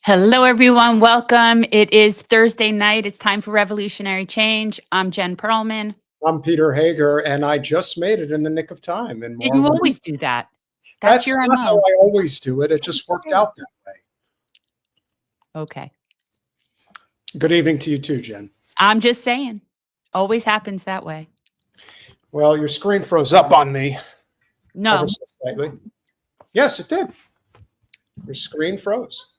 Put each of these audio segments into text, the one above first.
Hello, everyone. Welcome. It is Thursday night. It's time for Revolutionary Change. I'm Jen Perlman. I'm Peter Hager, and I just made it in the nick of time. And And you always do that. That's your not how MO. I always do it. It just worked out that way. Okay. Good evening to you too, Jen. I'm just saying. Always happens that way. Well, your screen froze up on me. No. Ever so slightly. Yes, it did. Your screen froze.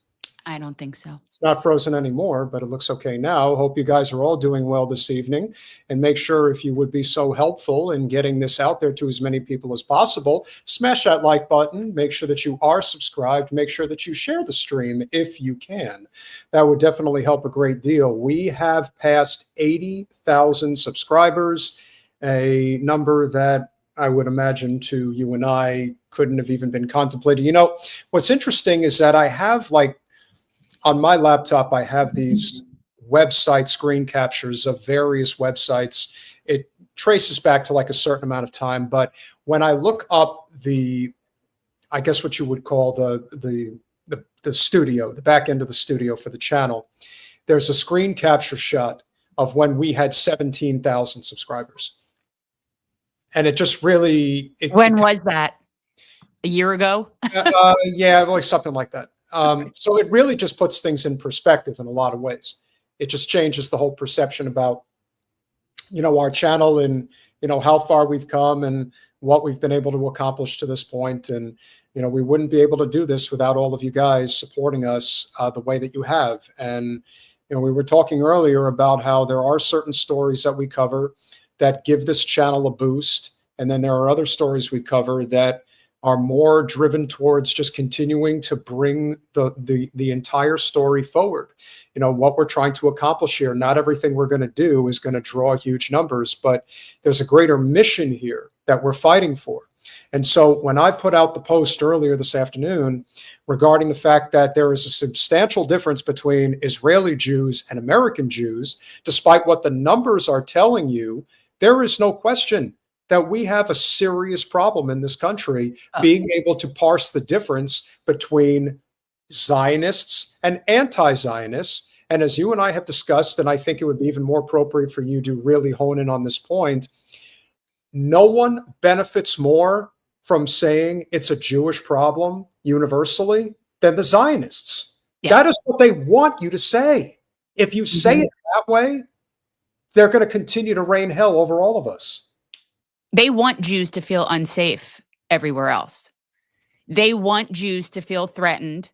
I don't think so. It's not frozen anymore, but it looks okay now. Hope you guys are all doing well this evening. And make sure, if you would be so helpful in getting this out there to as many people as possible, smash that like button. Make sure that you are subscribed. Make sure that you share the stream if you can. That would definitely help a great deal. We have passed 80,000 subscribers, a number that I would imagine to you and I couldn't have even been contemplated. You know, what's interesting is that I have on my laptop, I have these website screen captures of various websites. It traces back to like a certain amount of time. But when I look up I guess what you would call the studio, the back end of the studio for the channel, there's a screen capture shot of when we had 17,000 subscribers. And it just really... When was that? A year ago? Yeah, like something like that. So it really just puts things in perspective in a lot of ways. It just changes the whole perception about, our channel and, how far we've come and what we've been able to accomplish to this point. And, we wouldn't be able to do this without all of you guys supporting us the way that you have. And, we were talking earlier about how there are certain stories that we cover that give this channel a boost. And then there are other stories we cover that are more driven towards just continuing to bring the entire story forward. What we're trying to accomplish here, not everything we're going to do is going to draw huge numbers, but there's a greater mission here that we're fighting for. And so when I put out the post earlier this afternoon regarding the fact that there is a substantial difference between Israeli Jews and American Jews, despite what the numbers are telling you, there is no question that we have a serious problem in this country being able to parse the difference between Zionists and anti-Zionists. And as you and I have discussed, and I think it would be even more appropriate for you to really hone in on this point, no one benefits more from saying it's a Jewish problem universally than the Zionists. Yeah. That is what they want you to say. If you say it that way, they're going to continue to rain hell over all of us. They want Jews to feel unsafe everywhere else. They want Jews to feel threatened.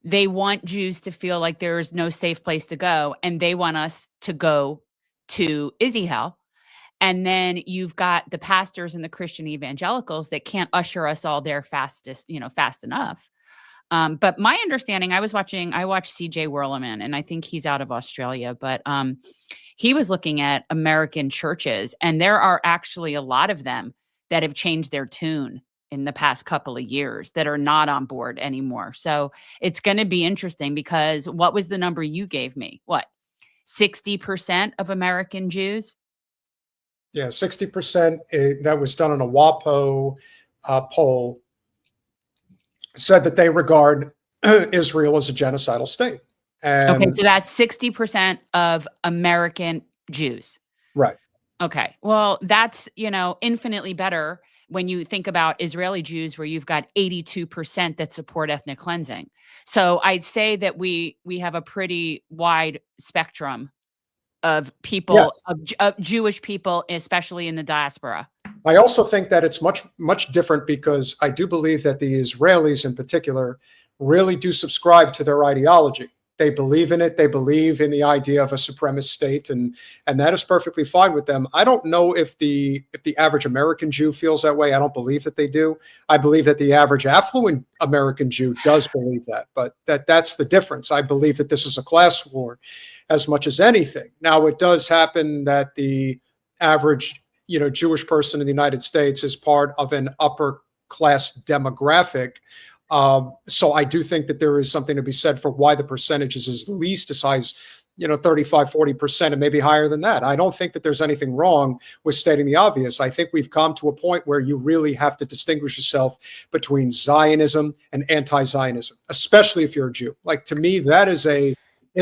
They want Jews to feel like there is no safe place to go. And they want us to go to Izzy hell. And then you've got the pastors and the Christian evangelicals that can't usher us all there fast enough. But my understanding, I watched CJ Werleman, and I think he's out of Australia, but he was looking at American churches, and there are actually a lot of them that have changed their tune in the past couple of years that are not on board anymore. So it's going to be interesting because what was the number you gave me? 60% of American Jews? Yeah, 60%. That was done on a WAPO poll, said that they regard Israel as a genocidal state. Okay, so that's 60% of American Jews. Right. Okay. Well, that's, infinitely better when you think about Israeli Jews, where you've got 82% that support ethnic cleansing. So I'd say that we have a pretty wide spectrum of people, yes, of Jewish people, especially in the diaspora. I also think that it's much, much different because I do believe that the Israelis in particular really do subscribe to their ideology. They believe in it. They believe in the idea of a supremacist state, and that is perfectly fine with them. I don't know if the average American Jew feels that way. I don't believe that they do. I believe that the average affluent American Jew does believe that, but that's the difference. I believe that this is a class war as much as anything. Now, it does happen that the average, Jewish person in the United States is part of an upper class demographic. So I do think that there is something to be said for why the percentage is at least as high as 35, 40%, and maybe higher than that. I don't think that there's anything wrong with stating the obvious. I think we've come to a point where you really have to distinguish yourself between Zionism and anti-Zionism, especially if you're a Jew. Like, to me, it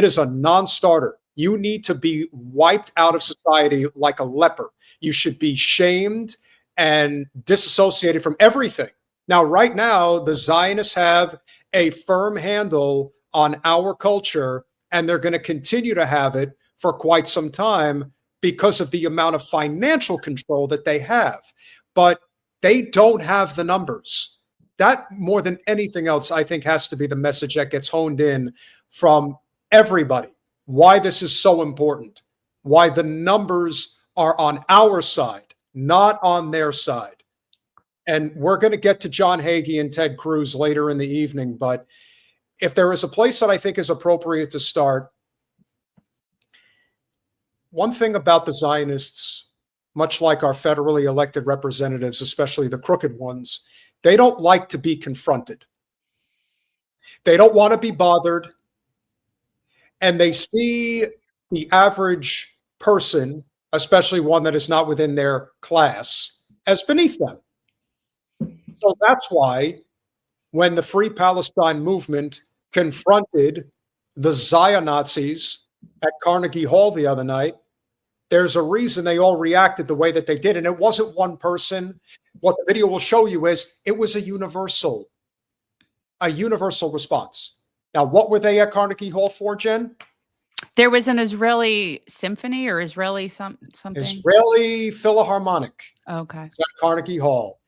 is a non-starter. You need to be wiped out of society like a leper. You should be shamed and disassociated from everything. Now, right now, the Zionists have a firm handle on our culture, and they're going to continue to have it for quite some time because of the amount of financial control that they have. But they don't have the numbers. That, more than anything else, I think has to be the message that gets honed in from everybody. Why this is so important. Why the numbers are on our side, not on their side. And we're going to get to John Hagee and Ted Cruz later in the evening, but if there is a place that I think is appropriate to start, one thing about the Zionists, much like our federally elected representatives, especially the crooked ones, they don't like to be confronted. They don't want to be bothered. And they see the average person, especially one that is not within their class, as beneath them. So that's why when the Free Palestine movement confronted the Zionazis at Carnegie Hall the other night, there's a reason they all reacted the way that they did. And it wasn't one person. What the video will show you is it was a universal response. Now, what were they at Carnegie Hall for, Jen? There was an Israeli symphony or Israeli something? Israeli Philharmonic. Okay. It's at Carnegie Hall.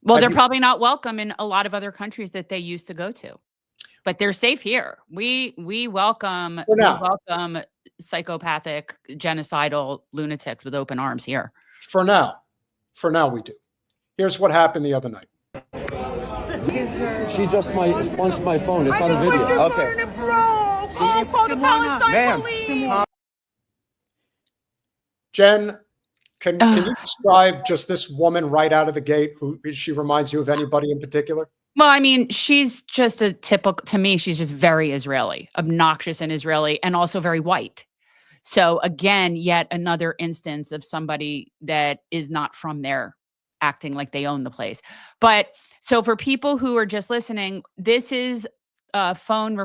Well, they're probably not welcome in a lot of other countries that they used to go to, but they're safe here. We welcome psychopathic, genocidal lunatics with open arms here. For now we do. Here's what happened the other night. She just punched my phone. It's on video. Okay. Oh, call the Palestine police. Jen, can you describe just this woman right out of the gate? Who she reminds you of anybody in particular? Well, I mean, she's just to me, she's just very Israeli, obnoxious and Israeli, and also very white. So again, yet another instance of somebody that is not from there acting like they own the place. But so for people who are just listening, this is a phone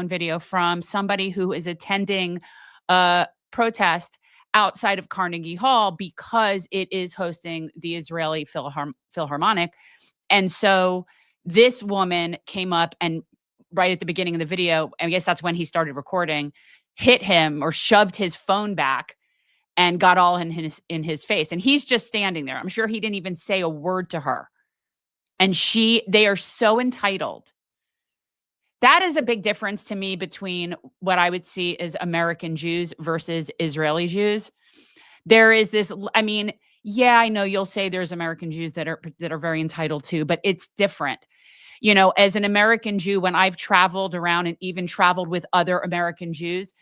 video from somebody who is attending a protest outside of Carnegie Hall because it is hosting the Israeli Philharmonic. And so this woman came up and right at the beginning of the video, I guess that's when he started recording, hit him or shoved his phone back and got all in his face. And he's just standing there. I'm sure he didn't even say a word to her. And they are so entitled. That is a big difference to me between what I would see as American Jews versus Israeli Jews. There is this, I mean, yeah, I know you'll say there's American Jews that are very entitled too, but it's different. You know, as an American Jew, when I've traveled around and even traveled with other American Jews,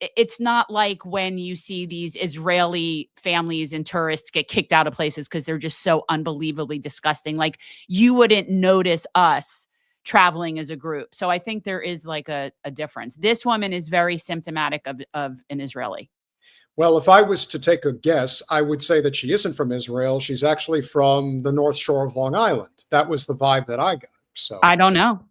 it's not like when you see these Israeli families and tourists get kicked out of places because they're just so unbelievably disgusting. Like, you wouldn't notice us traveling as a group. So I think there is like a difference. This woman is very symptomatic of an Israeli. Well, if I was to take a guess, I would say that she isn't from Israel. She's actually from the North Shore of Long Island. That was the vibe that I got. So I don't know.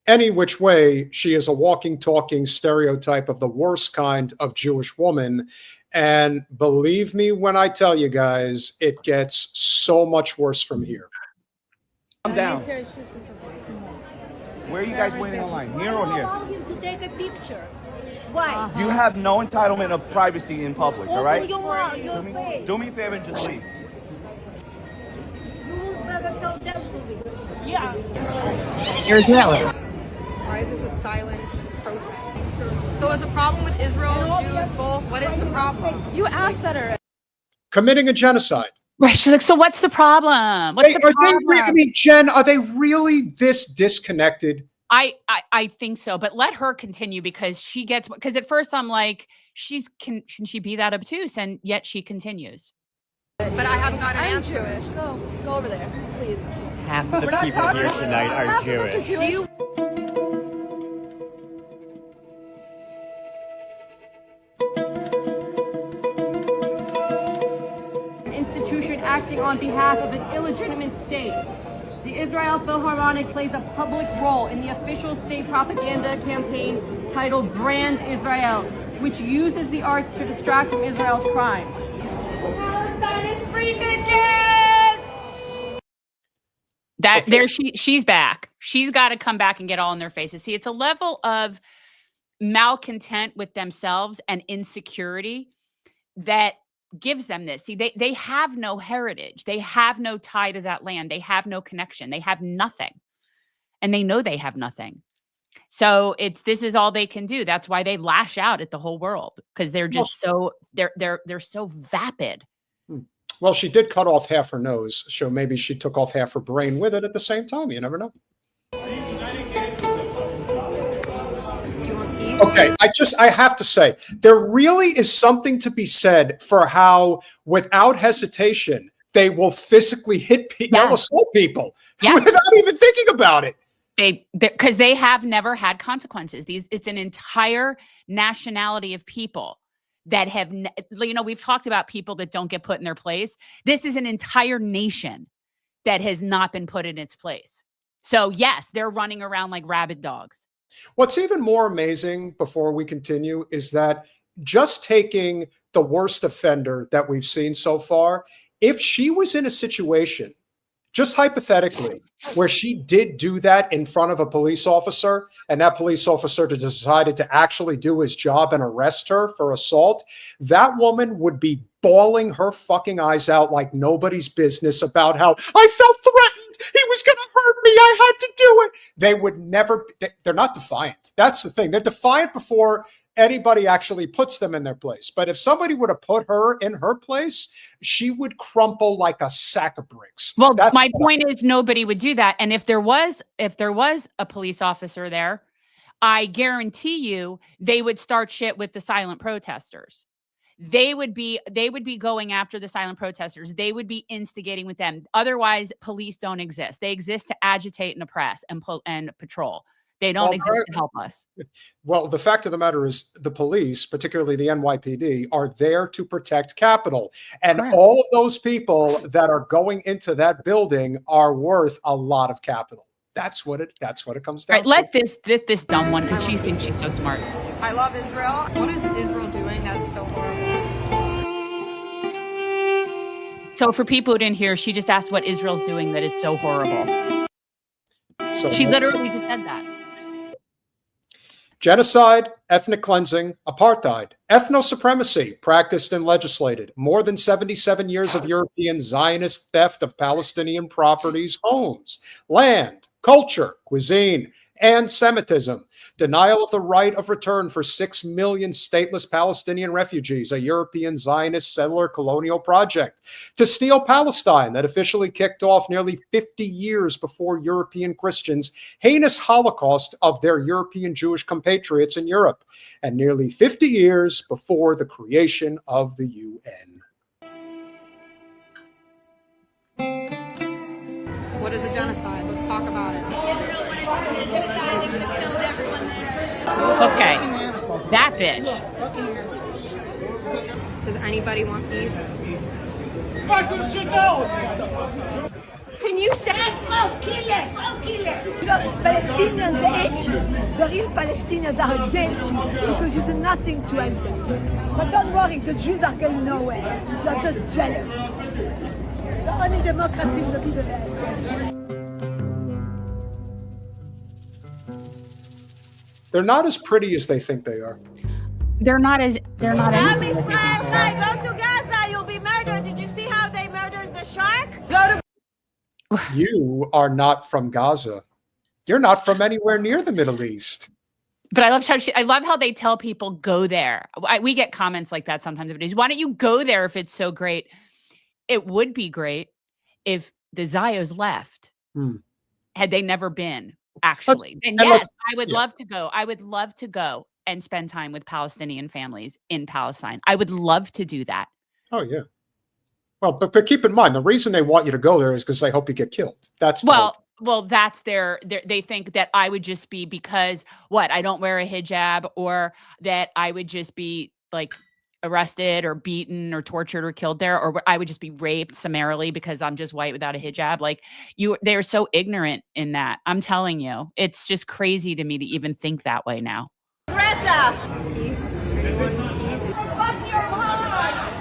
Any which way, she is a walking, talking stereotype of the worst kind of Jewish woman. And believe me when I tell you guys, it gets so much worse from here. I'm down. Where are you guys waiting in line? Here or here? Allow him to take a picture. Why? You have no entitlement of privacy in public, all right? Do me a favor and just leave. You would better tell them to leave. Yeah. You're Israeli. Why is this a silent protest? So is the problem with Israel and Jews both? What is the problem? You asked that already. Committing a genocide. Right. She's like, so what's the problem? What's the problem? I mean, Jen, are they really this disconnected? I think so, but let her continue because at first I'm like, can she be that obtuse? And yet she continues. But I haven't got an answer. Jewish. Go over there, please. Half of the people here tonight are Jewish. acting on behalf of an illegitimate state. The Israel Philharmonic plays a public role in the official state propaganda campaign titled Brand Israel, which uses the arts to distract from Israel's crimes. Palestine is free, bitches! That there she's back. She's got to come back and get all in their faces. See, it's a level of malcontent with themselves and insecurity that gives them this. See, they have no heritage. They have no tie to that land. They have no connection. They have nothing. And they know they have nothing. So this is all they can do. That's why they lash out at the whole world, because they're just they're so vapid. Well, she did cut off half her nose, so maybe she took off half her brain with it at the same time. You never know. Okay, I have to say, there really is something to be said for how, without hesitation, they will physically hit people, they'll assault people without even thinking about it. Because they have never had consequences. It's an entire nationality of people that have, we've talked about people that don't get put in their place. This is an entire nation that has not been put in its place. So yes, they're running around like rabid dogs. What's even more amazing, before we continue, is that just taking the worst offender that we've seen so far, if she was in a situation, just hypothetically, where she did do that in front of a police officer, and that police officer decided to actually do his job and arrest her for assault, that woman would be bawling her fucking eyes out like nobody's business about how I felt threatened. He was going to hurt me. I had to do it. They would never, they're not defiant. That's the thing. They're defiant before anybody actually puts them in their place. But if somebody would have put her in her place, she would crumple like a sack of bricks. Well, my point is nobody would do that. And if there was a police officer there, I guarantee you they would start shit with the silent protesters. They would be going after the silent protesters. They would be instigating with them. Otherwise, police don't exist. They exist to agitate and oppress and patrol. They don't exist to help us. Well, the fact of the matter is the police, particularly the NYPD, are there to protect Capitol. And all of those people that are going into that building are worth a lot of capital. That's what it comes down to. Let this dumb one, because she thinks she's so smart. I love Israel. What is Israel doing that's so horrible? So for people who didn't hear, she just asked what Israel's doing that is so horrible. So she literally just said that. Genocide, ethnic cleansing, apartheid, ethno-supremacy practiced and legislated, more than 77 years of European Zionist theft of Palestinian properties, homes, land, culture, cuisine, and Semitism, denial of the right of return for 6 million stateless Palestinian refugees, a European Zionist settler colonial project, to steal Palestine that officially kicked off nearly 50 years before European Christians' heinous Holocaust of their European Jewish compatriots in Europe, and nearly 50 years before the creation of the UN. What is a genocide? Let's talk about it. Israel wanted to commit a genocide. They would have killed everyone there. Okay, that bitch. Does anybody want peace? Can you say, oh, kill it, oh, kill it. Palestinians hate you. The real Palestinians are against you because you do nothing to help them. But don't worry, the Jews are going nowhere. You are just jealous. The only democracy will be the best. They're not as pretty as they think they are. They're not as. Go to Gaza, you'll be murdered. Did you see how they murdered the shark? Go to. You are not from Gaza. You're not from anywhere near the Middle East. But I love how they tell people go there. We get comments like that sometimes. Why don't you go there if it's so great? It would be great if the Zios left. Had they never been, actually. And yes, I would love to go. I would love to go and spend time with Palestinian families in Palestine. I would love to do that. Oh, yeah. Well, but keep in mind, the reason they want you to go there is because they hope you get killed. That's well, that's they think that I would just be because I don't wear a hijab, or that I would just be like arrested or beaten or tortured or killed there, or I would just be raped summarily because I'm just white without a hijab. Like they're so ignorant in that. I'm telling you, it's just crazy to me to even think that way now. Greta! Fuck your moms!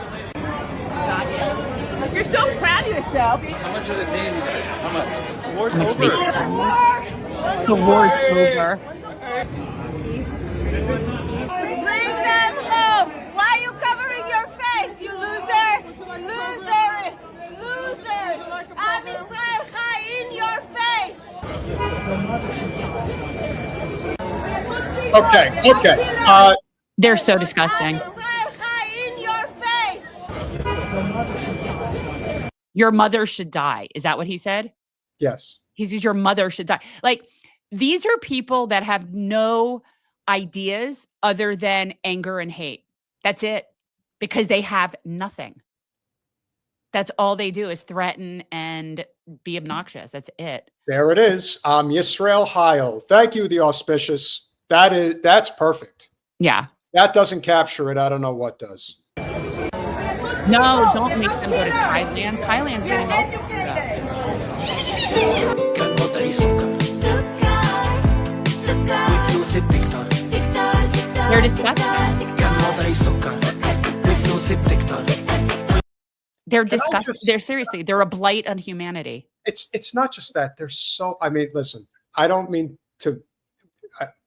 Like, you're so proud of yourself. How much are they paying you guys? How much? The war's How much over. The war's over. Bring them home! Why are you covering your face, you loser? Loser! Loser! Am Israel Chai in your face! Okay. They're so disgusting. Am Israel Chai in your face! Your mother should die. Is that what he said? Yes. He says your mother should die. Like, these are people that have no ideas other than anger and hate. That's it. Because they have nothing. That's all they do is threaten and be obnoxious. That's it. There it is. Yisrael Heil. Thank you, the auspicious. That's perfect. Yeah. That doesn't capture it. I don't know what does. No, don't make them go to Thailand. Thailand's getting They're disgusting. They're disgusting. They're seriously, they're a blight on humanity. It's not just that. They're so, I mean, listen, I don't mean to,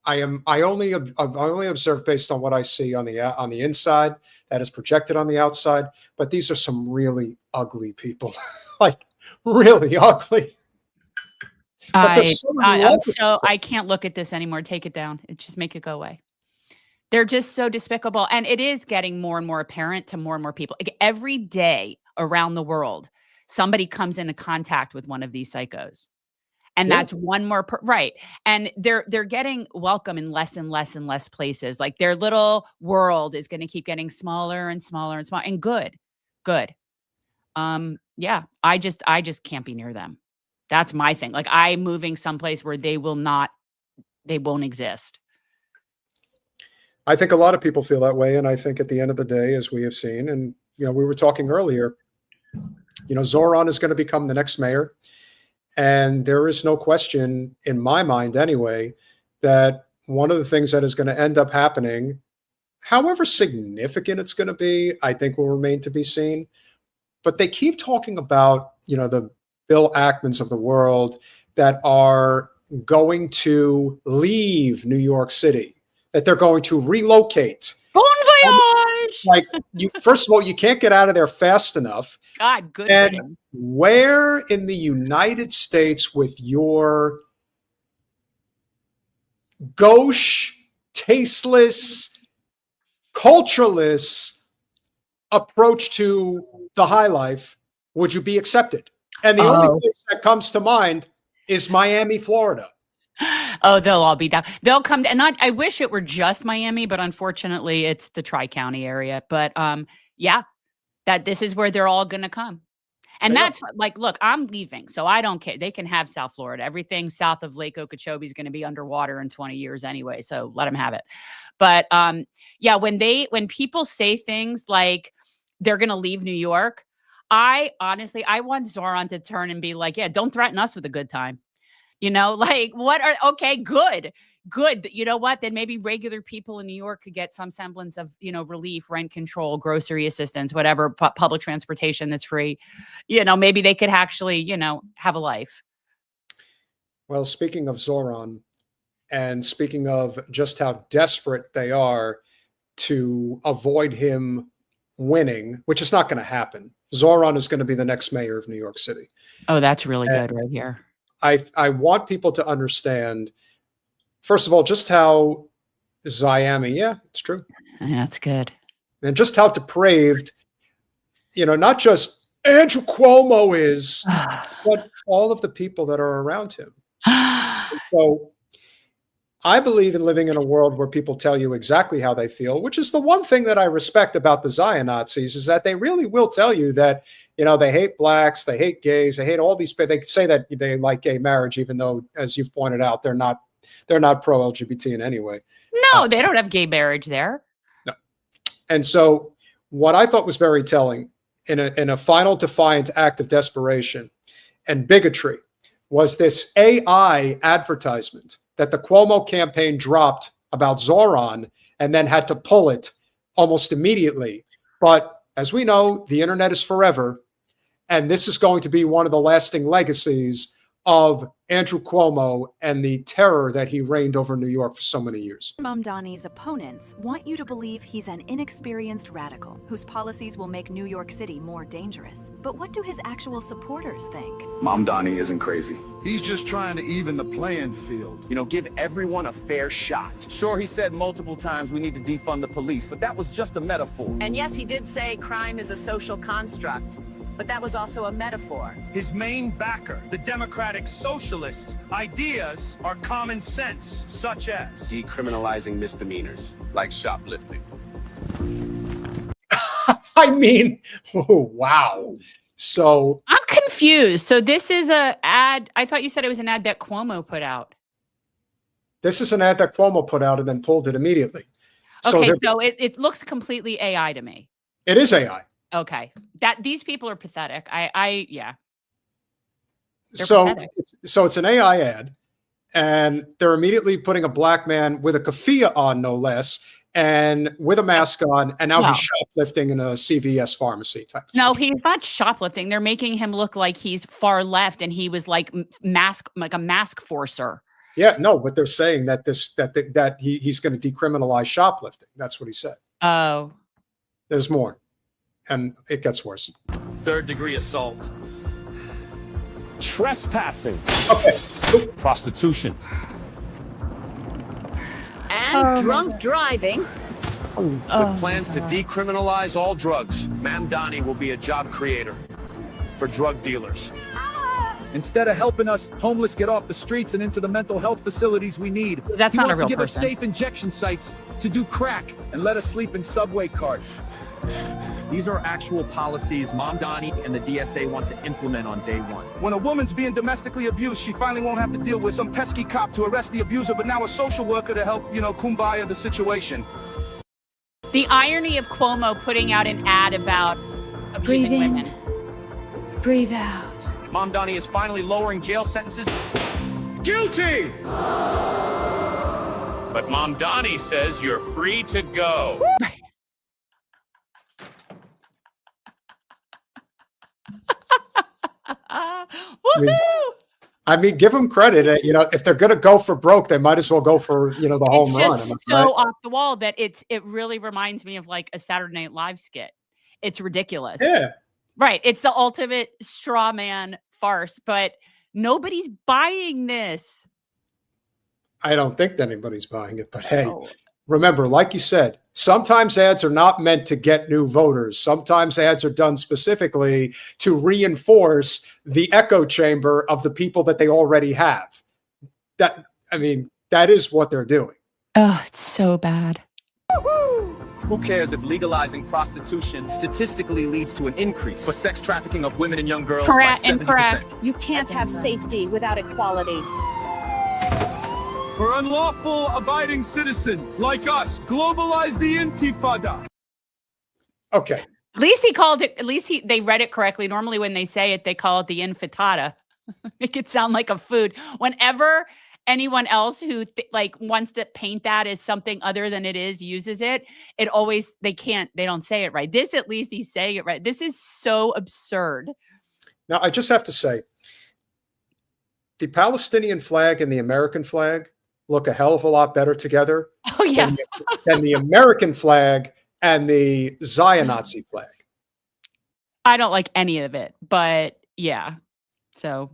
I only observe based on what I see on the inside that is projected on the outside, but these are some really ugly people. Like really ugly. I can't look at this anymore. Take it down. Just make it go away. They're just so despicable. And it is getting more and more apparent to more and more people. Like every day around the world, somebody comes into contact with one of these psychos. And that's one more, right. And they're getting welcome in less and less and less places. Like their little world is going to keep getting smaller and smaller and smaller and good. Yeah, I just can't be near them. That's my thing. Like I'm moving someplace where they won't exist. I think a lot of people feel that way. And I think at the end of the day, as we have seen, and, we were talking earlier, Zohran is going to become the next mayor. And there is no question in my mind anyway, that one of the things that is going to end up happening, however significant it's going to be, I think will remain to be seen. But they keep talking about, the Bill Ackmans of the world that are going to leave New York City, that they're going to relocate. Bon voyage! Like, first of all, you can't get out of there fast enough. God, good. And where in the United States with your gauche, tasteless, cultureless approach to the high life would you be accepted? And the only place that comes to mind is Miami, Florida. Oh, they'll all be down. They'll come. And I wish it were just Miami, but unfortunately it's the Tri-County area. But yeah, that this is where they're all going to come. And that's like, look, I'm leaving, so I don't care. They can have South Florida. Everything south of Lake Okeechobee is going to be underwater in 20 years anyway. So let them have it. But yeah, when people say things like they're going to leave New York, I want Zohran to turn and be like, yeah, don't threaten us with a good time. Like good. You know what? Then maybe regular people in New York could get some semblance of, relief, rent control, grocery assistance, whatever, public transportation that's free. Maybe they could actually, have a life. Well, speaking of Zohran and speaking of just how desperate they are to avoid him winning, which is not going to happen. Zohran is going to be the next mayor of New York City. Oh, that's really good right here. I want people to understand, first of all, just how Ziami, yeah, it's true. Yeah, that's good. And just how depraved, not just Andrew Cuomo is, but all of the people that are around him. So I believe in living in a world where people tell you exactly how they feel, which is the one thing that I respect about the Zion Nazis is that they really will tell you that, they hate blacks, they hate gays, they hate all these. They say that they like gay marriage, even though, as you've pointed out, they're not pro-LGBT in any way. No, they don't have gay marriage there. No. And so what I thought was very telling in a final defiant act of desperation and bigotry was this AI advertisement that the Cuomo campaign dropped about Zohran and then had to pull it almost immediately. But as we know, the internet is forever. And this is going to be one of the lasting legacies of Andrew Cuomo and the terror that he reigned over New York for so many years. Mamdani's opponents want you to believe he's an inexperienced radical whose policies will make New York City more dangerous. But what do his actual supporters think? Mamdani isn't crazy. He's just trying to even the playing field. You know, give everyone a fair shot. Sure, he said multiple times we need to defund the police, but that was just a metaphor. And yes, he did say crime is a social construct. But that was also a metaphor. His main backer, the Democratic Socialists' ideas are common sense, such as Decriminalizing misdemeanors, like shoplifting. I mean, oh, wow. So I'm confused. So this is a ad. I thought you said it was an ad that Cuomo put out. this is an ad that Cuomo put out and then pulled it immediately. Okay, so it looks completely AI to me. It is AI. Okay, these people are pathetic. Yeah. So it's an AI ad, and they're immediately putting a black man with a keffiyeh on, no less, and with a mask on, and now he's shoplifting in a CVS pharmacy type. No, he's not shoplifting. They're making him look like he's far left, and he was like a mask forcer. Yeah, no, but they're saying that he's going to decriminalize shoplifting. That's what he said. Oh, there's more, and it gets worse. Third-degree assault, trespassing, prostitution, and drunk driving. With plans to decriminalize all drugs, Mamdani will be a job creator for drug dealers. Instead of helping us homeless get off the streets and into the mental health facilities we need, that's not a real person. He wants to give us safe injection sites to do crack and let us sleep in subway carts. These are actual policies Mamdani and the DSA want to implement on day one. When a woman's being domestically abused, she finally won't have to deal with some pesky cop to arrest the abuser, but now a social worker to help, kumbaya the situation. The irony of Cuomo putting out an ad about abusing women. Breathe out. Mamdani is finally lowering jail sentences. Guilty! But Mamdani says you're free to go. I mean, give them credit. If they're going to go for broke, they might as well go for the home run. It's just so off the wall that it really reminds me of like a Saturday Night Live skit. It's ridiculous. Yeah. Right. It's the ultimate straw man farce, but nobody's buying this. I don't think that anybody's buying it, but hey, remember, like you said, sometimes ads are not meant to get new voters. Sometimes ads are done specifically to reinforce the echo chamber of the people that they already have. That is what they're doing. Oh, it's so bad. Who cares if legalizing prostitution statistically leads to an increase for sex trafficking of women and young girls by 70%? You can't have safety without equality. For unlawful abiding citizens like us, globalize the intifada. Okay. At least he called it, they read it correctly. Normally when they say it, they call it the intifada. Make it sound like a food. Whenever anyone else who wants to paint that as something other than it is uses it, they don't say it right. This, at least he's saying it right. This is so absurd. Now, I just have to say, the Palestinian flag and the American flag look a hell of a lot better together than the American flag and the Zion-Nazi flag. I don't like any of it, but yeah. So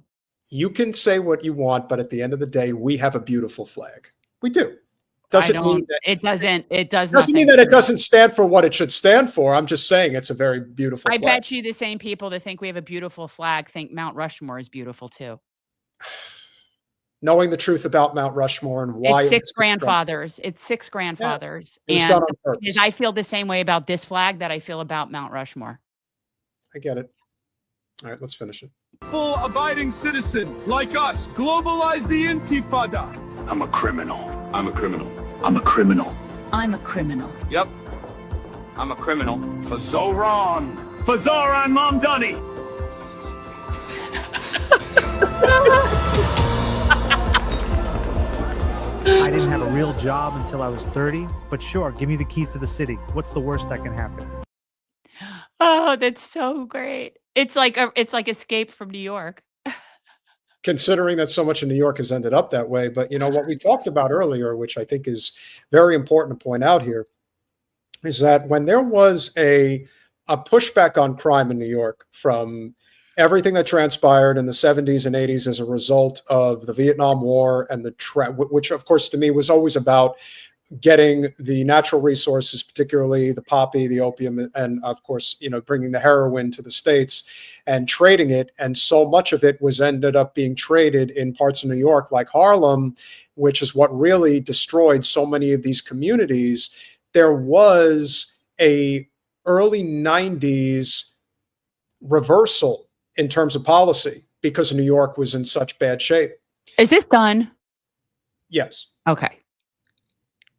you can say what you want, but at the end of the day, we have a beautiful flag. We do. Doesn't mean that it doesn't mean that it doesn't stand for what it should stand for. I'm just saying it's a very beautiful flag. I bet you the same people that think we have a beautiful flag think Mount Rushmore is beautiful too. Knowing the truth about Mount Rushmore and why it's six grandfathers. It's six grandfathers. Yeah, it was done on purpose. I feel the same way about this flag that I feel about Mount Rushmore. I get it. All right, let's finish it. Full abiding citizens like us, globalize the intifada. I'm a criminal. I'm a criminal. I'm a criminal. I'm a criminal. Yep. I'm a criminal. For Zohran. For Zohran Mamdani. I didn't have a real job until I was 30, but sure, give me the keys to the city. What's the worst that can happen? Oh, that's so great. It's like Escape from New York. Considering that so much of New York has ended up that way. But, you know, what we talked about earlier, which I think is very important to point out here, is that when there was a pushback on crime in New York from everything that transpired in the 70s and 80s as a result of the Vietnam War and which, of course, to me was always about getting the natural resources, particularly the poppy, the opium, and of course, you know, bringing the heroin to the States and trading it. And so much of it was ended up being traded in parts of New York like Harlem, which is what really destroyed so many of these communities. There was a early 90s reversal in terms of policy because New York was in such bad shape. Is this done? Yes. Okay.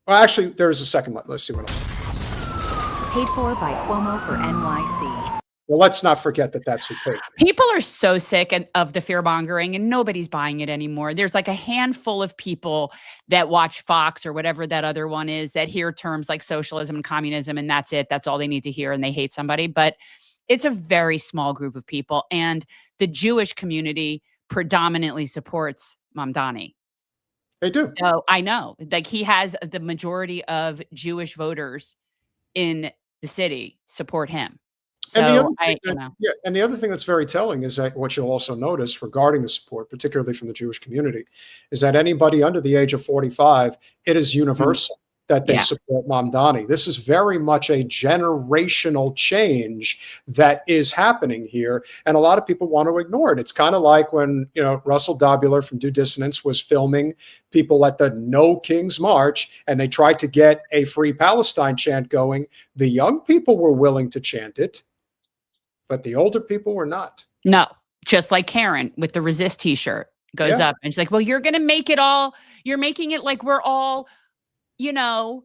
Well, actually, there's a second. Let's see what else. Paid for by Cuomo for NYC. Well, let's not forget that that's who paid for it. People are so sick of the fear mongering and nobody's buying it anymore. There's like a handful of people that watch Fox or whatever that other one is that hear terms like socialism and communism, and that's it. That's all they need to hear, and they hate somebody. But it's a very small group of people, and the Jewish community predominantly supports Mamdani. They do. So I know, like, he has the majority of Jewish voters in the city support him. So and the other thing that's very telling is that what you'll also notice regarding the support, particularly from the Jewish community, is that anybody under the age of 45, it is universal that they support Mamdani. This is very much a generational change that is happening here, and a lot of people want to ignore it. It's kind of like when, you know, Russell Dobular from Do Dissonance was filming people at the No Kings March, and they tried to get a Free Palestine chant going. The young people were willing to chant it, but the older people were not. No, just like Karen with the Resist t-shirt goes up, and she's like, well, you're going to make it all, you're making it like we're all, you know,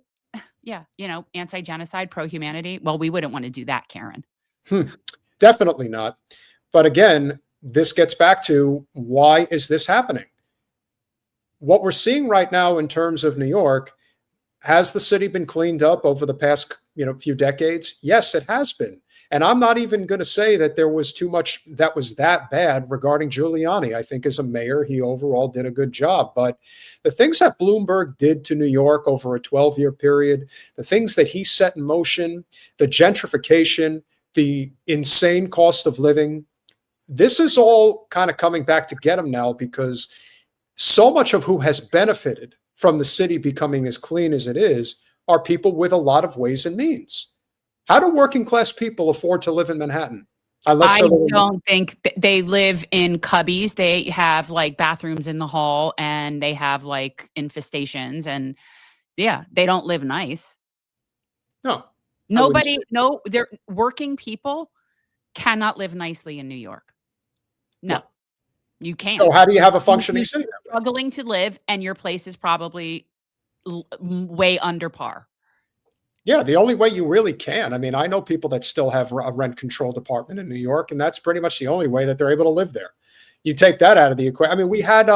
anti-genocide, pro-humanity. Well, we wouldn't want to do that, Karen. Definitely not. But again, this gets back to, why is this happening? What we're seeing right now in terms of New York, has the city been cleaned up over the past, few decades? Yes, it has been. And I'm not even going to say that there was too much that was that bad regarding Giuliani. I think as a mayor, he overall did a good job. But the things that Bloomberg did to New York over a 12-year period, the things that he set in motion, the gentrification, the insane cost of living, this is all kind of coming back to get him now, because so much of who has benefited from the city becoming as clean as it is are people with a lot of ways and means. How do working class people afford to live in Manhattan? I don't think they live in cubbies. They have like bathrooms in the hall, and they have like infestations, and they don't live nice. No. They're working people cannot live nicely in New York. No, you can't. So how do you have a functioning city? Struggling to live, and your place is probably way under par. Yeah, the only way you really can. I mean, I know people that still have a rent control department in New York, and that's pretty much the only way that they're able to live there. You take that out of the equation. I mean, we had,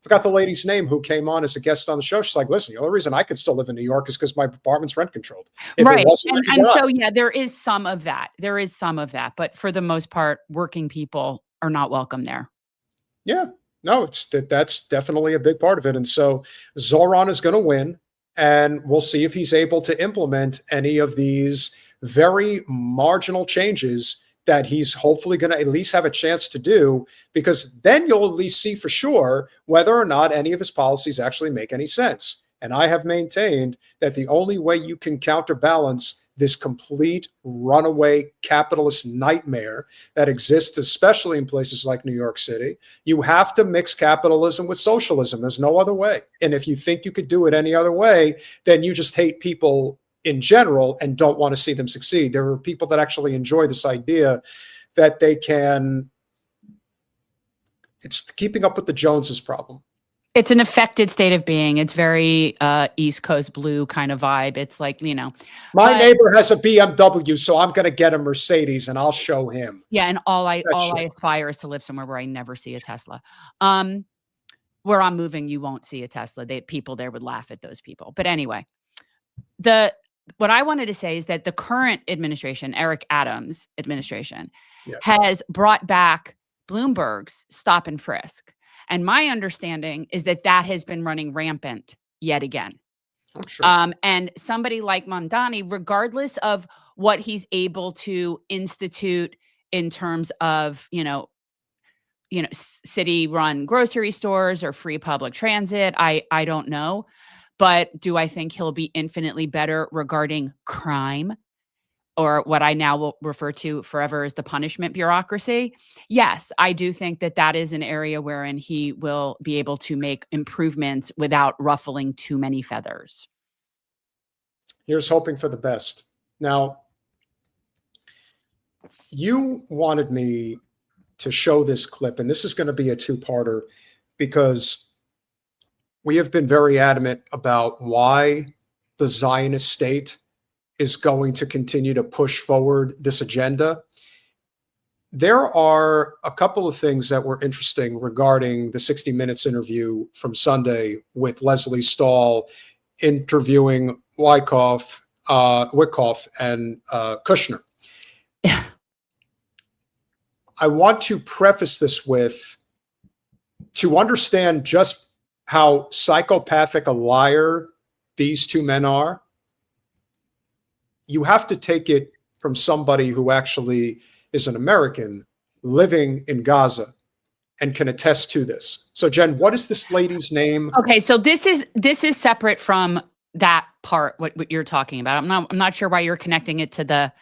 forgot the lady's name who came on as a guest on the show. She's like, listen, the only reason I could still live in New York is because my apartment's rent controlled. Right. And so, there is some of that. There is some of that. But for the most part, working people are not welcome there. Yeah. No, that's definitely a big part of it. And so Zohran is going to win. And we'll see if he's able to implement any of these very marginal changes that he's hopefully going to at least have a chance to do, because then you'll at least see for sure whether or not any of his policies actually make any sense. And I have maintained that the only way you can counterbalance this complete runaway capitalist nightmare that exists, especially in places like New York City, you have to mix capitalism with socialism. There's no other way. And if you think you could do it any other way, then you just hate people in general and don't want to see them succeed. There are people that actually enjoy this idea that they can, it's keeping up with the Joneses problem. It's an affected state of being. It's very East Coast blue kind of vibe. It's like, my neighbor has a BMW, so I'm going to get a Mercedes and I'll show him. Yeah, and all I aspire is to live somewhere where I never see a Tesla. Where I'm moving, you won't see a Tesla. People there would laugh at those people. But anyway, what I wanted to say is that the current administration, Eric Adams' administration, has brought back Bloomberg's stop and frisk. And my understanding is that has been running rampant yet again. I'm sure. And somebody like Mamdani, regardless of what he's able to institute in terms of, city-run grocery stores or free public transit, I don't know. But do I think he'll be infinitely better regarding crime, or what I now will refer to forever as the punishment bureaucracy? Yes, I do think that is an area wherein he will be able to make improvements without ruffling too many feathers. Here's hoping for the best. Now, you wanted me to show this clip, and this is going to be a two-parter because we have been very adamant about why the Zionist state is going to continue to push forward this agenda. There are a couple of things that were interesting regarding the 60 Minutes interview from Sunday with Leslie Stahl interviewing Witkoff and Kushner. I want to preface this with, to understand just how psychopathic a liar these two men are, you have to take it from somebody who actually is an American living in Gaza and can attest to this. So, Jen, what is this lady's name? Okay, so this is separate from that part, what you're talking about. I'm not sure why you're connecting it to the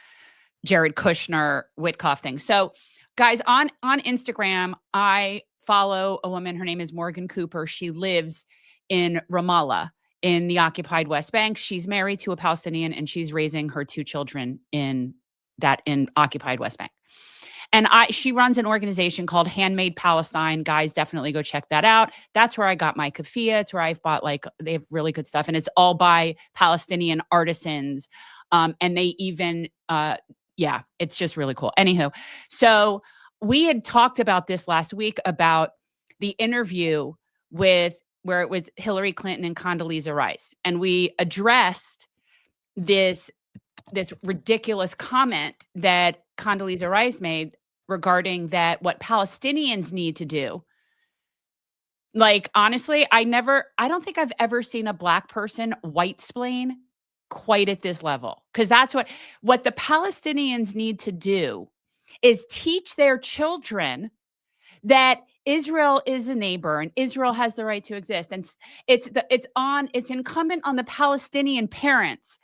Jared Kushner Witkoff thing. So, guys, on Instagram, I follow a woman. Her name is Morgan Cooper. She lives in Ramallah, in the occupied West Bank. She's married to a Palestinian, and she's raising her two children in occupied West Bank. And she runs an organization called Handmade Palestine. Guys, definitely go check that out. That's where I got my keffiyeh. It's where I've bought, they have really good stuff, and it's all by Palestinian artisans. And they even, it's just really cool. Anywho, so we had talked about this last week about the interview where it was Hillary Clinton and Condoleezza Rice. And we addressed this ridiculous comment that Condoleezza Rice made regarding what Palestinians need to do. Like, honestly, I don't think I've ever seen a Black person white-splain quite at this level. Because that's what the Palestinians need to do is teach their children that Israel is a neighbor and Israel has the right to exist. And it's incumbent on the Palestinian parents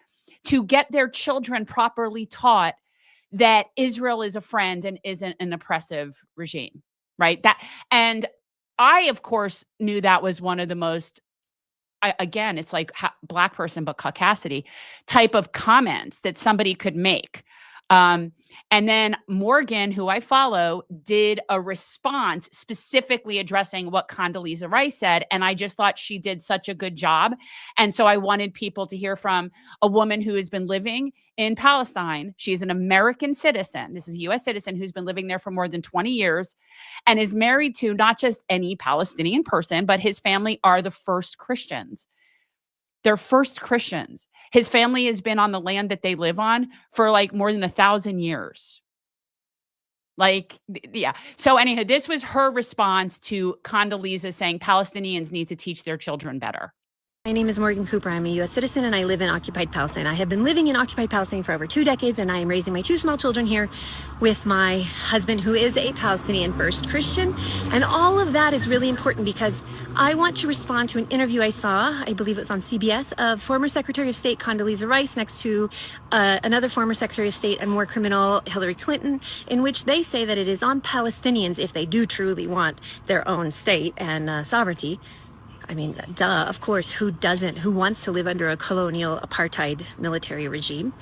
to get their children properly taught that Israel is a friend and isn't an oppressive regime, right? And I, of course, knew that was one of the most, again, it's like Black person, but caucasity type of comments that somebody could make. And then Morgan, who I follow, did a response specifically addressing what Condoleezza Rice said. And I just thought she did such a good job. And so I wanted people to hear from a woman who has been living in Palestine. She's an American citizen. This is a U.S. citizen who's been living there for more than 20 years and is married to not just any Palestinian person, but his family are the first Christians. They're first Christians. His family has been on the land that they live on for more than 1,000 years. So anyhow, this was her response to Condoleezza saying Palestinians need to teach their children better. My name is Morgan Cooper. I'm a U.S. citizen and I live in occupied Palestine. I have been living in occupied Palestine for over 2 decades, and I am raising my 2 small children here with my husband, who is a Palestinian First Christian. And all of that is really important because I want to respond to an interview I saw, I believe it was on CBS, of former Secretary of State Condoleezza Rice next to another former Secretary of State and more criminal Hillary Clinton, in which they say that it is on Palestinians, if they do truly want their own state and sovereignty. I mean, duh, of course, who doesn't? Who wants to live under a colonial apartheid military regime?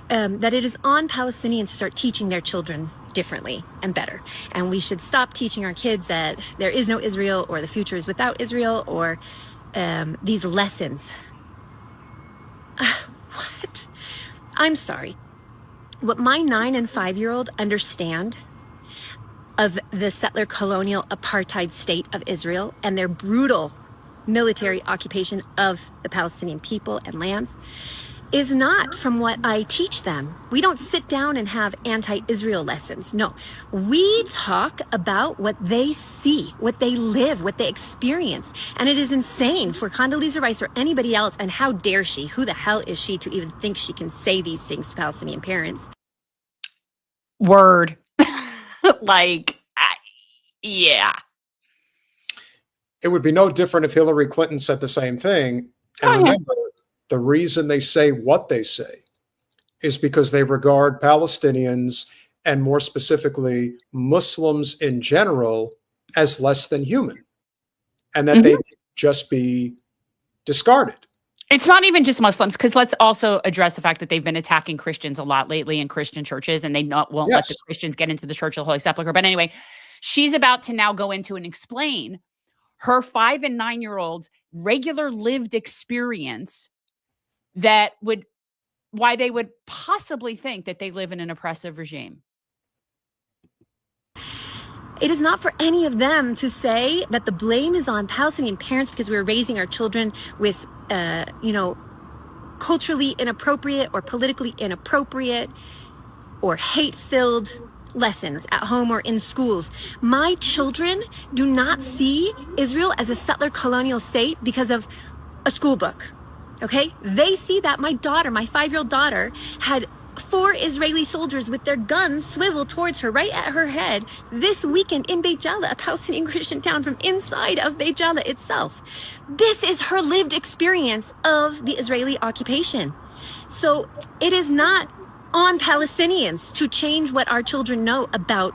That it is on Palestinians to start teaching their children differently and better. And we should stop teaching our kids that there is no Israel or the future is without Israel or these lessons. What? I'm sorry. What my 9 and 5-year-old understand of the settler colonial apartheid state of Israel and their brutal military occupation of the Palestinian people and lands is not from what I teach them. We don't sit down and have anti-Israel lessons. No, we talk about what they see, what they live, what they experience. And it is insane for Condoleezza Rice or anybody else. And how dare she? Who the hell is she to even think she can say these things to Palestinian parents? Word. Yeah. It would be no different if Hillary Clinton said the same thing. And remember, the reason they say what they say is because they regard Palestinians, and more specifically Muslims in general, as less than human, and that they can just be discarded. It's not even just Muslims, because let's also address the fact that they've been attacking Christians a lot lately in Christian churches, and they won't let the Christians get into the Church of the Holy Sepulchre. But anyway, she's about to now go into and explain her 5 and 9-year-olds' regular lived experience why they would possibly think that they live in an oppressive regime. It is not for any of them to say that the blame is on Palestinian parents because we're raising our children with, culturally inappropriate or politically inappropriate or hate-filled lessons at home or in schools. My children do not see Israel as a settler colonial state because of a school book. Okay? They see that my daughter, my 5-year-old daughter, had 4 Israeli soldiers with their guns swiveled towards her right at her head this weekend in Beit Jala, a Palestinian Christian town from inside of Beit Jala itself. This is her lived experience of the Israeli occupation. So it is not on Palestinians to change what our children know about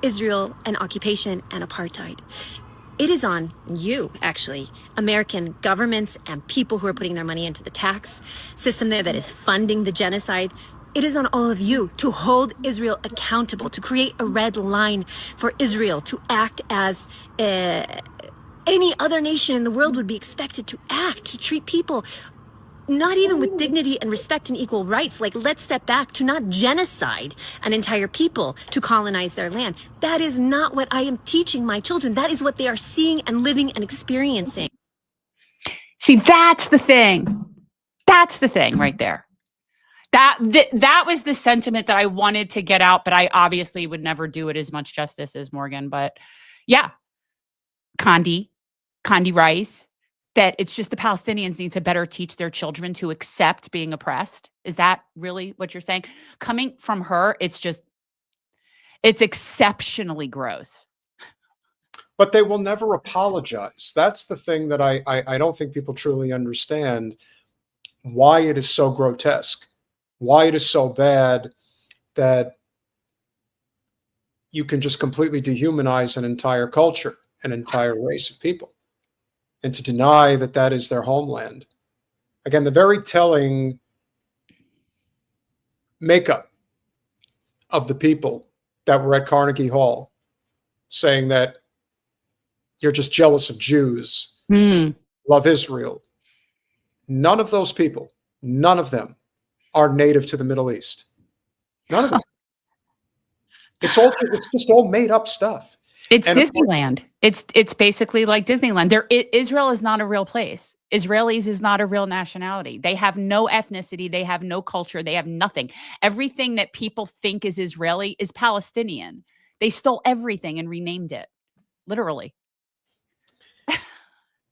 Israel and occupation and apartheid. It is on you, actually, American governments and people who are putting their money into the tax system there that is funding the genocide. It is on all of you to hold Israel accountable, to create a red line for Israel to act as any other nation in the world would be expected to act, to treat people not even with dignity and respect and equal rights. Like, let's step back to not genocide an entire people to colonize their land. That is not what I am teaching my children. That is what they are seeing and living and experiencing. See, that's the thing. That's the thing right there. That was the sentiment that I wanted to get out, but I obviously would never do it as much justice as Morgan. But yeah, Condi Rice, that it's just the Palestinians need to better teach their children to accept being oppressed. Is that really what you're saying? Coming from her, it's exceptionally gross. But they will never apologize. That's the thing that I don't think people truly understand, why it is so grotesque, why it is so bad that you can just completely dehumanize an entire culture, an entire race of people, and to deny that that is their homeland. Again, the very telling makeup of the people that were at Carnegie Hall saying that you're just jealous of Jews, love Israel. None of those people, none of them are native to the Middle East. None of them. It's just all made up stuff. It's Disneyland. It's basically like Disneyland. Israel is not a real place. Israelis is not a real nationality. They have no ethnicity. They have no culture. They have nothing. Everything that people think is Israeli is Palestinian. They stole everything and renamed it, literally.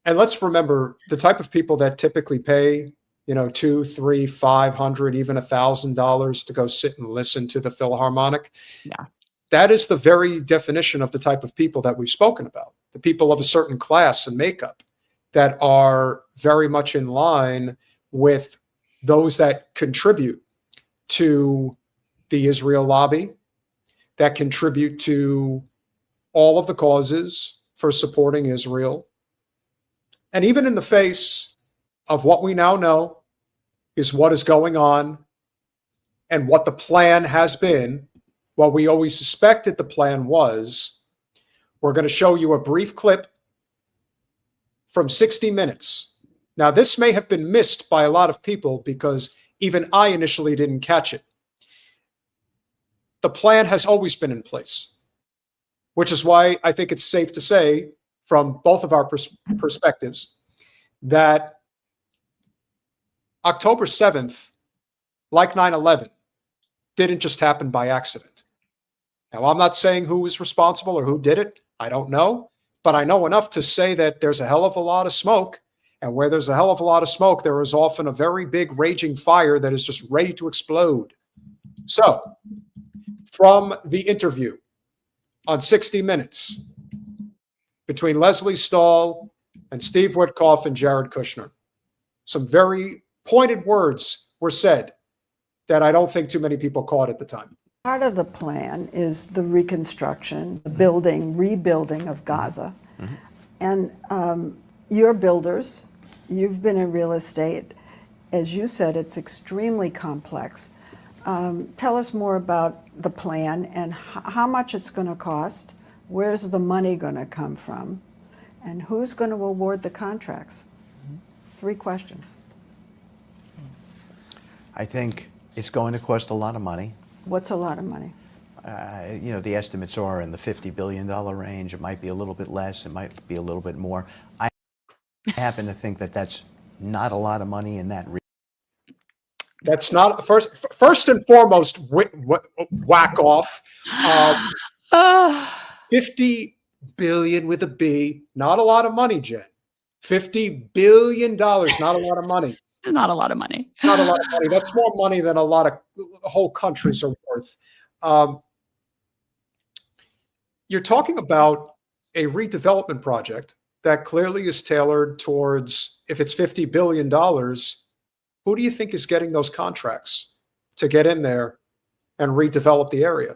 And let's remember the type of people that typically pay, $200, $300, $500, even $1,000 to go sit and listen to the Philharmonic. Yeah. That is the very definition of the type of people that we've spoken about, the people of a certain class and makeup that are very much in line with those that contribute to the Israel lobby, that contribute to all of the causes for supporting Israel. And even in the face of what we now know is what is going on and what the plan has been What we always suspected the plan was, we're going to show you a brief clip from 60 Minutes. Now, this may have been missed by a lot of people because even I initially didn't catch it. The plan has always been in place, which is why I think it's safe to say from both of our perspectives that October 7th, like 9/11, didn't just happen by accident. Now, I'm not saying who was responsible or who did it. I don't know. But I know enough to say that there's a hell of a lot of smoke. And where there's a hell of a lot of smoke, there is often a very big raging fire that is just ready to explode. So, from the interview on 60 Minutes between Leslie Stahl and Steve Witkoff and Jared Kushner, some very pointed words were said that I don't think too many people caught at the time. Part of the plan is the reconstruction, the rebuilding of Gaza. And you're builders, you've been in real estate. As you said, it's extremely complex. Tell us more about the plan and how much it's going to cost, where's the money going to come from, and who's going to award the contracts? 3 questions. I think it's going to cost a lot of money. What's a lot of money? You know, the estimates are in the $50 billion range. It might be a little bit less. It might be a little bit more. I happen to think that that's not a lot of money in that region. That's not first and foremost, whack off. 50 billion with a B, not a lot of money, Jen. $50 billion, not a lot of money. Not a lot of money. Not a lot of money. That's more money than a lot of whole countries are worth. You're talking about a redevelopment project that clearly is tailored towards, if it's $50 billion, who do you think is getting those contracts to get in there and redevelop the area?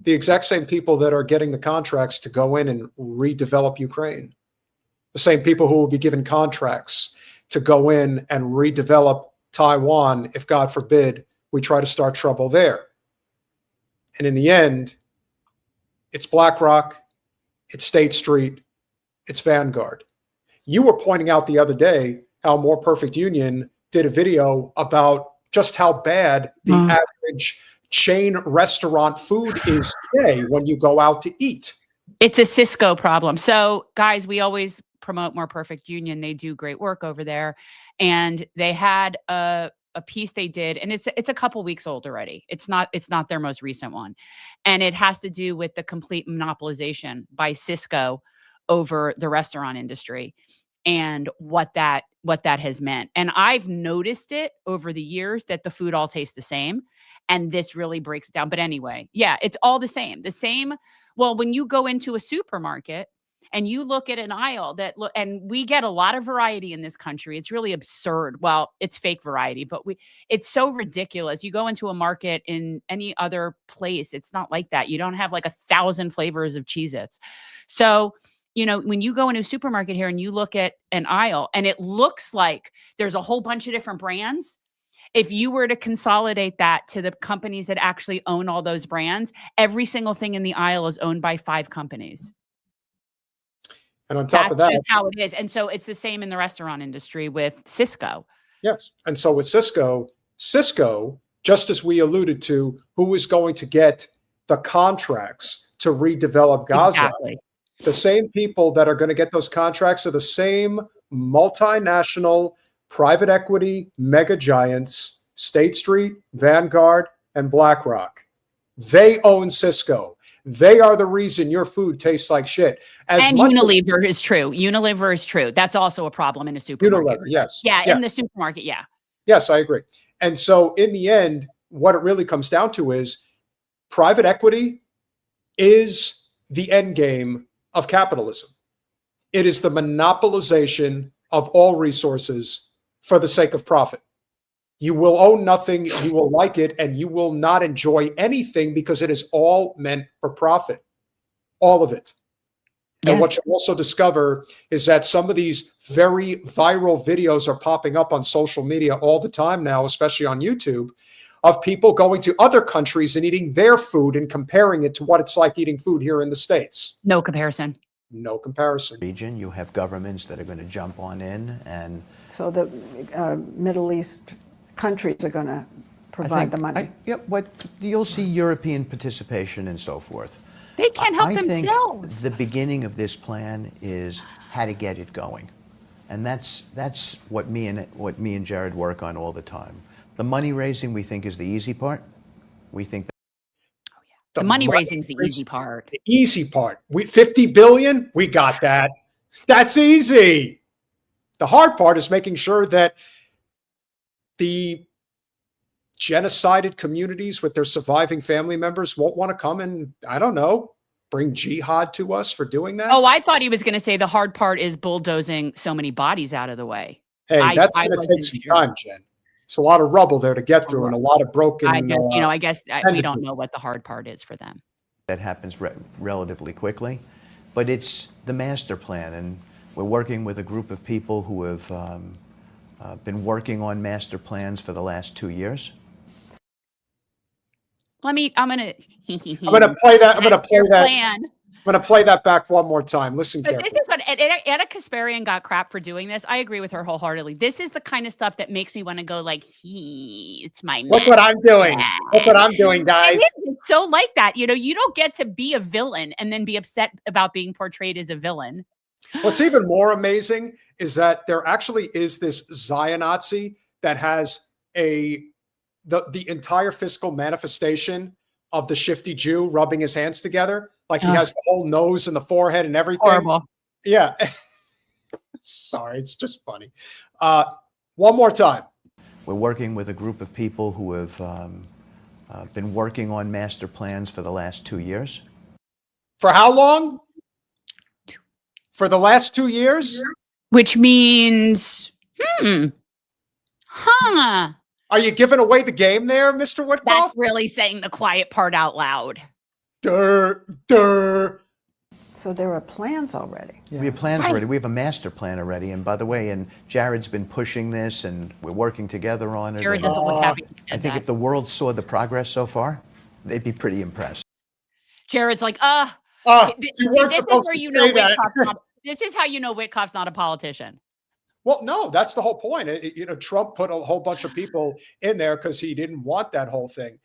The exact same people that are getting the contracts to go in and redevelop Ukraine. The same people who will be given contracts to go in and redevelop Taiwan if, God forbid, we try to start trouble there. And in the end, it's BlackRock, it's State Street, it's Vanguard. You were pointing out the other day how More Perfect Union did a video about just how bad the average chain restaurant food is today when you go out to eat. It's a Cisco problem. So, guys, we always promote More Perfect Union. They do great work over there. And they had a piece they did, and it's a couple weeks old already. It's not their most recent one. And it has to do with the complete monopolization by Cisco over the restaurant industry and what that has meant. And I've noticed it over the years that the food all tastes the same. And this really breaks it down. But anyway, yeah, it's all the same. Well, when you go into a supermarket and you look at an aisle and we get a lot of variety in this country. It's really absurd. Well, it's fake variety, but it's so ridiculous. You go into a market in any other place, it's not like that. You don't have like 1,000 flavors of Cheez-Its. So, you know, when you go into a supermarket here and you look at an aisle and it looks like there's a whole bunch of different brands, if you were to consolidate that to the companies that actually own all those brands, every single thing in the aisle is owned by 5 companies. And on top of that, that's just how it is. And so it's the same in the restaurant industry with Cisco. Yes. And so with Cisco, just as we alluded to, who is going to get the contracts to redevelop Gaza? Exactly. The same people that are going to get those contracts are the same multinational private equity mega giants, State Street, Vanguard, and BlackRock. They own Cisco. They are the reason your food tastes like shit. And Unilever is true. Unilever is true. That's also a problem in a supermarket. Unilever, yes. Yeah, yes. in the supermarket, yeah. Yes, I agree. And so in the end, what it really comes down to is private equity is the end game of capitalism. It is the monopolization of all resources for the sake of profit. You will own nothing, you will like it, and you will not enjoy anything because it is all meant for profit. All of it. Yes. And what you also discover is that some of these very viral videos are popping up on social media all the time now, especially on YouTube, of people going to other countries and eating their food and comparing it to what it's like eating food here in the States. No comparison. No comparison. Region, you have governments that are going to jump on in, and so the Middle East countries are going to provide the money. What you'll see European participation and so forth. They can't help I themselves. think the beginning of this plan is how to get it going, and that's what me and Jared work on all the time. The money raising, we think, is the easy part. We think the money raising is the easy part. The easy part. 50 billion, we got that. That's easy. The hard part is making sure that the genocided communities with their surviving family members won't want to come and, I don't know, bring jihad to us for doing that. Oh, I thought he was going to say the hard part is bulldozing so many bodies out of the way. Hey, that's going to take some time, Jen. It's a lot of rubble there to get through and a lot of broken. I guess we don't know what the hard part is for them. That happens relatively quickly, but it's the master plan, and we're working with a group of people who have been working on master plans for the last 2 years. I'm gonna play that. I'm gonna play that. Plan. I'm going to play that back one more time. Listen carefully. This is what Anna Kasparian got crap for doing this. I agree with her wholeheartedly. This is the kind of stuff that makes me want to go like, it's my Look what I'm doing. Look what I'm doing, guys. It's so like that. You don't get to be a villain and then be upset about being portrayed as a villain. What's even more amazing is that there actually is this Zionazi that has the entire physical manifestation of the shifty Jew rubbing his hands together. Like he has the whole nose and the forehead and everything. Horrible. Yeah. Sorry, it's just funny. One more time. We're working with a group of people who have been working on master plans for the last 2 years. For how long? For the last 2 years? Which means, Are you giving away the game there, Mr. Witkoff? That's really saying the quiet part out loud. So there are plans already. We have plans already. We have a master plan already. And by the way, and Jared's been pushing this, and we're working together on it. Jared doesn't look happy. I think if the world saw the progress so far, they'd be pretty impressed. Jared's like, you weren't supposed to say that. This is how you know Witkoff's not a politician. Well, no, that's the whole point. Trump put a whole bunch of people in there because he didn't want that whole thing.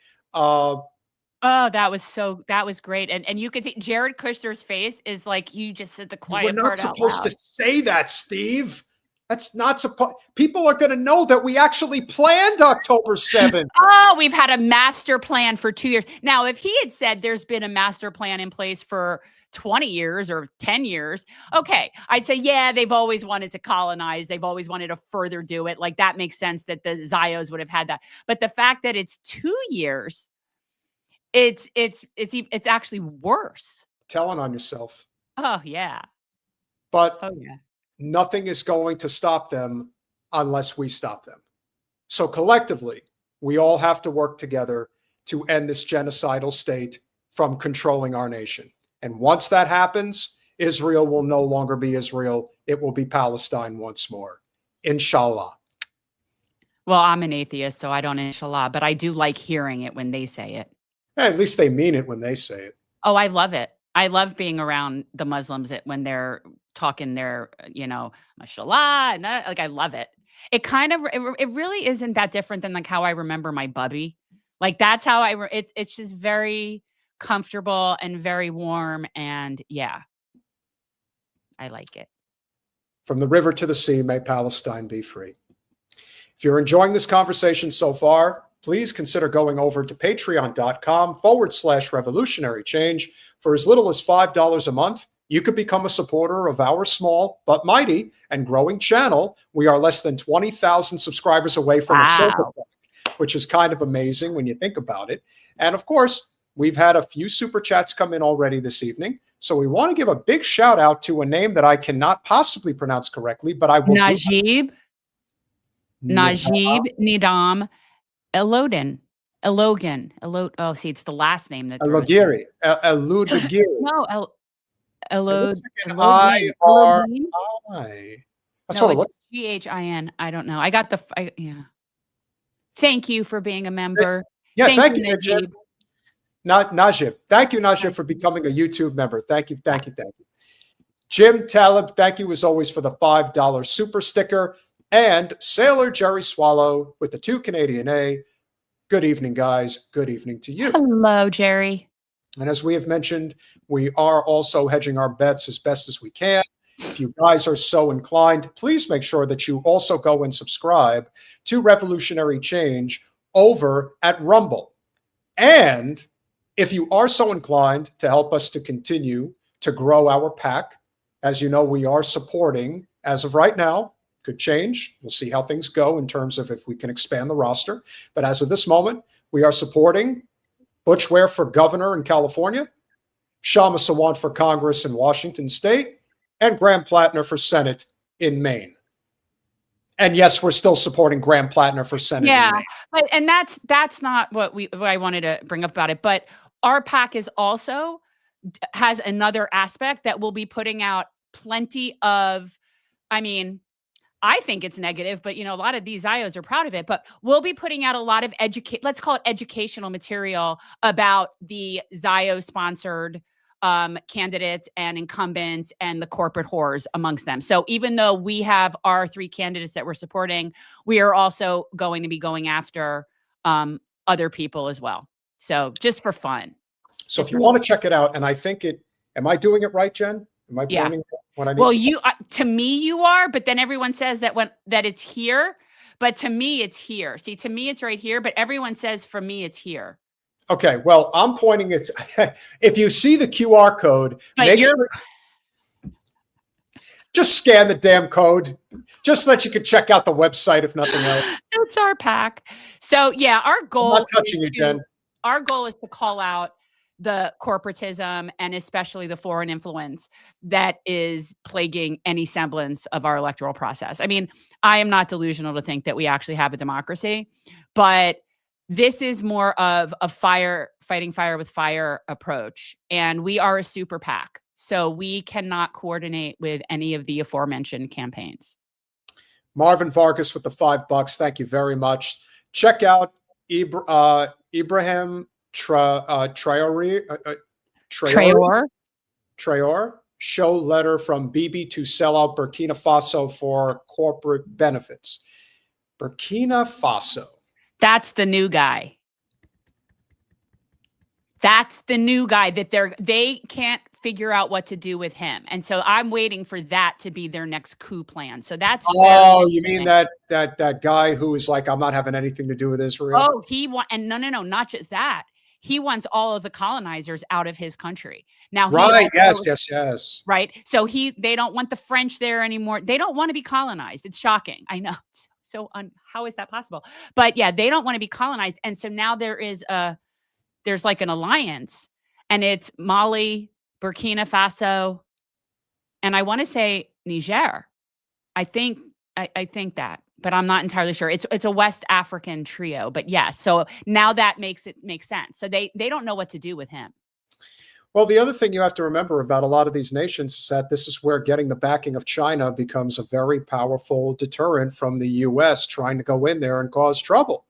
That was great. And you could see Jared Kushner's face is like, you just said the quiet part out loud. We're not supposed to say that, Steve. That's not supposed. People are going to know that we actually planned October 7th. Oh, we've had a master plan for 2 years. Now, if he had said there's been a master plan in place for 20 years or 10 years, okay, I'd say, yeah, they've always wanted to colonize. They've always wanted to further do it. Like, that makes sense that the Zios would have had that. But the fact that it's 2 years, it's actually worse. Telling on yourself. Oh, yeah. But oh, yeah. Nothing is going to stop them unless we stop them. So collectively, we all have to work together to end this genocidal state from controlling our nation. And once that happens, Israel will no longer be Israel. It will be Palestine once more. Inshallah. Well, I'm an atheist, so I don't inshallah, but I do like hearing it when they say it. Yeah, at least they mean it when they say it. Oh, I love it. I love being around the Muslims when they're talking their, mashallah, and I love it. It really isn't that different than like how I remember my bubby. Like that's how it's just very comfortable and very warm, and yeah, I like it. From the river to the sea, may Palestine be free. If you're enjoying this conversation so far, please consider going over to patreon.com/revolutionary change. For as little as $5 a month, you could become a supporter of our small but mighty and growing channel. We are less than 20,000 subscribers away from a silver plaque, which is kind of amazing when you think about it. And of course, we've had a few super chats come in already this evening. So we want to give a big shout out to a name that I cannot possibly pronounce correctly, but I will. Najib Nidam Elogan. Oh, see, it's the last name that. Elogiri. Eludagiri. No, Elod. I-R-I. That's what it looks. Ghin. I don't know. I got the. Yeah. Thank you for being a member. Yeah, thank you, Najib. Najib. Thank you, Najib, for becoming a YouTube member. Thank you. Jim Talib, thank you as always for the $5 super sticker. And Sailor Jerry Swallow with the 2 Canadian A. Good evening, guys. Good evening to you. Hello, Jerry. And as we have mentioned, we are also hedging our bets as best as we can. If you guys are so inclined, please make sure that you also go and subscribe to Revolutionary Change over at Rumble. And if you are so inclined to help us to continue to grow our PAC, as you know, we are supporting, as of right now, could change. We'll see how things go in terms of if we can expand the roster. But as of this moment, we are supporting Butch Ware for governor in California, Shama Sawant for Congress in Washington State, and Graham Plattner for Senate in Maine. And yes, we're still supporting Graham Plattner for Senate. Yeah, in Maine. and that's not what I wanted to bring up about it. But our PAC is also has another aspect that will be putting out plenty of, I mean, I think it's negative, but a lot of these Zios are proud of it, but we'll be putting out a lot of let's call it educational material about the Zio sponsored candidates and incumbents and the corporate whores amongst them. So even though we have our 3 candidates that we're supporting, we are also going to be going after other people as well. So just for fun. So if you want to check it out, and I think am I doing it right, Jen? Am I pointing when I need Well, to me you are, but then everyone says that it's here, but to me it's here. See, to me it's right here, but everyone says for me it's here. Okay, well, I'm pointing it. If you see the QR code, just scan the damn code, just so that you can check out the website if nothing else. It's our PAC. So yeah, our goal. I'm not touching you, Jen. Our goal is to call out the corporatism and especially the foreign influence that is plaguing any semblance of our electoral process. I mean, I am not delusional to think that we actually have a democracy, but this is more of a fighting fire with fire approach. And we are a super PAC, so we cannot coordinate with any of the aforementioned campaigns. Marvin Vargas with the $5. Thank you very much. Check out Ibrahim Traore show letter from Bibi to sell out Burkina Faso for corporate benefits. Burkina Faso. That's the new guy. That's the new guy that they can't figure out what to do with him. And so I'm waiting for that to be their next coup plan. So that's you mean that guy who is like, I'm not having anything to do with Israel? Oh, and no, not just that. He wants all of the colonizers out of his country. Now, right? Yes. Right. So they don't want the French there anymore. They don't want to be colonized. It's shocking. I know. So how is that possible? But yeah, they don't want to be colonized. And so now there's like an alliance, and it's Mali, Burkina Faso, and I want to say Niger. I think that, but I'm not entirely sure. It's a West African trio, but yes. So now that makes sense. So they don't know what to do with him. Well, the other thing you have to remember about a lot of these nations is that this is where getting the backing of China becomes a very powerful deterrent from the U.S. trying to go in there and cause trouble.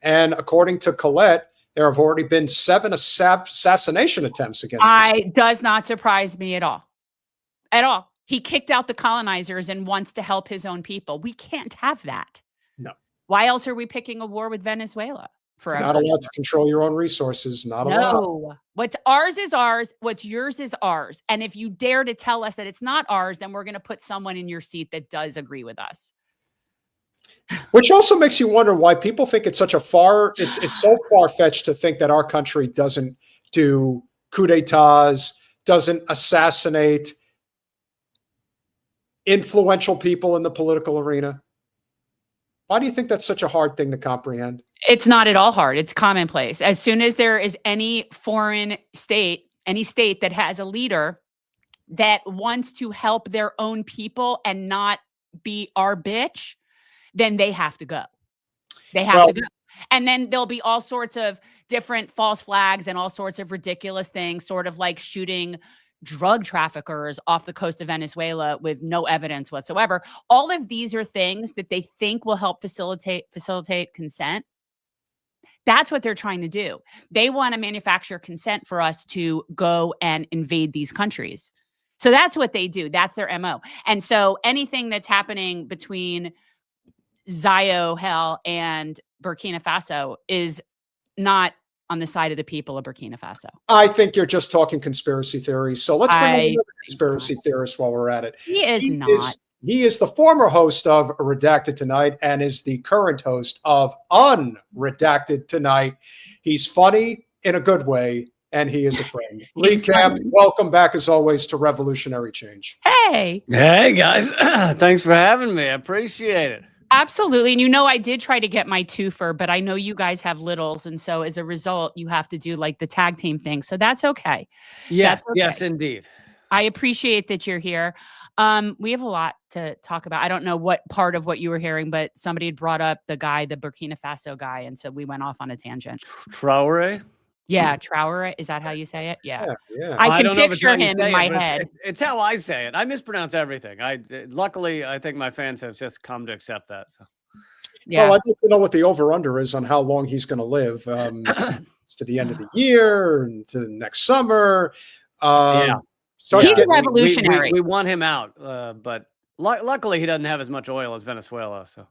And according to Colette, there have already been 7 assassination attempts against this. Does not surprise me at all. At all. He kicked out the colonizers and wants to help his own people. We can't have that. No. Why else are we picking a war with Venezuela? Forever. Not allowed to control your own resources. Not allowed. No. What's ours is ours. What's yours is ours. And if you dare to tell us that it's not ours, then we're going to put someone in your seat that does agree with us. Which also makes you wonder why people think it's such a it's so far-fetched to think that our country doesn't do coup d'etats, doesn't assassinate influential people in the political arena. Why do you think that's such a hard thing to comprehend? It's not at all hard. It's commonplace. As soon as there is any foreign state, any state that has a leader that wants to help their own people and not be our bitch, then they have to go. They have to go. And then there'll be all sorts of different false flags and all sorts of ridiculous things, sort of like shooting drug traffickers off the coast of Venezuela with no evidence whatsoever. All of these are things that they think will help facilitate consent. That's what they're trying to do. They want to manufacture consent for us to go and invade these countries. So that's what they do. That's their MO. And so anything that's happening between Zios hell and Burkina Faso is not on the side of the people of Burkina Faso. I think you're just talking conspiracy theories. So let's bring in another conspiracy theorist while we're at it. He is not. He is the former host of Redacted Tonight and is the current host of Unredacted Tonight. He's funny in a good way, and he is a friend. Lee Camp, welcome back as always to Revolutionary Change. Hey. Hey, guys. Thanks for having me. I appreciate it. Absolutely. And I did try to get my twofer, but I know you guys have littles. And so as a result, you have to do like the tag team thing. So that's okay. Yes, that's okay. Yes, indeed. I appreciate that you're here. We have a lot to talk about. I don't know what part of what you were hearing, but somebody had brought up the Burkina Faso guy. And so we went off on a tangent. Traore? Yeah, Traore. Is that how you say it? Yeah. I can picture him in my head. It's how I say it. I mispronounce everything. Luckily, I think my fans have just come to accept that. So, yeah. Well, I'd like to know what the over/under is on how long he's going to live. It's to the end of the year and to next summer. He's revolutionary. We want him out, but luckily he doesn't have as much oil as Venezuela. So,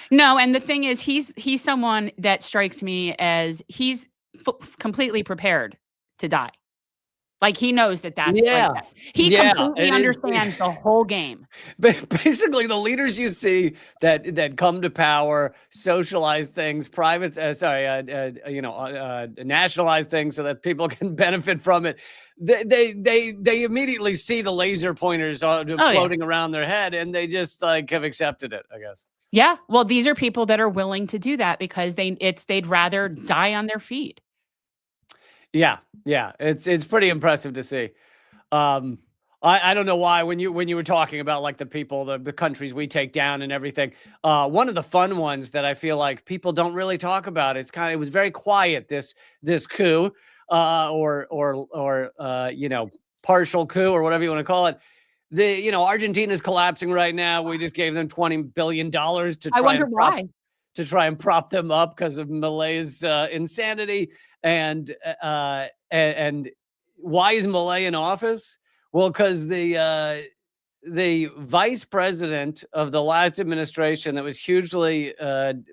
no, and the thing is, he's someone that strikes me as he's completely prepared to die. Like he knows that's like that. He completely understands the whole game. Basically, the leaders you see that come to power, socialize things, nationalize things so that people can benefit from it. They immediately see the laser pointers floating around their head, and they just like have accepted it, I guess. Yeah, well, these are people that are willing to do that because they'd rather die on their feet. Yeah, it's pretty impressive to see. I don't know why when you were talking about like the people, the countries we take down and everything. One of the fun ones that I feel like people don't really talk about. It was very quiet. This coup, or partial coup or whatever you want to call it. Argentina's collapsing right now. We just gave them $20 billion to try and prop them up because of Milei's insanity. And why is Milei in office? Well, because the vice president of the last administration that was hugely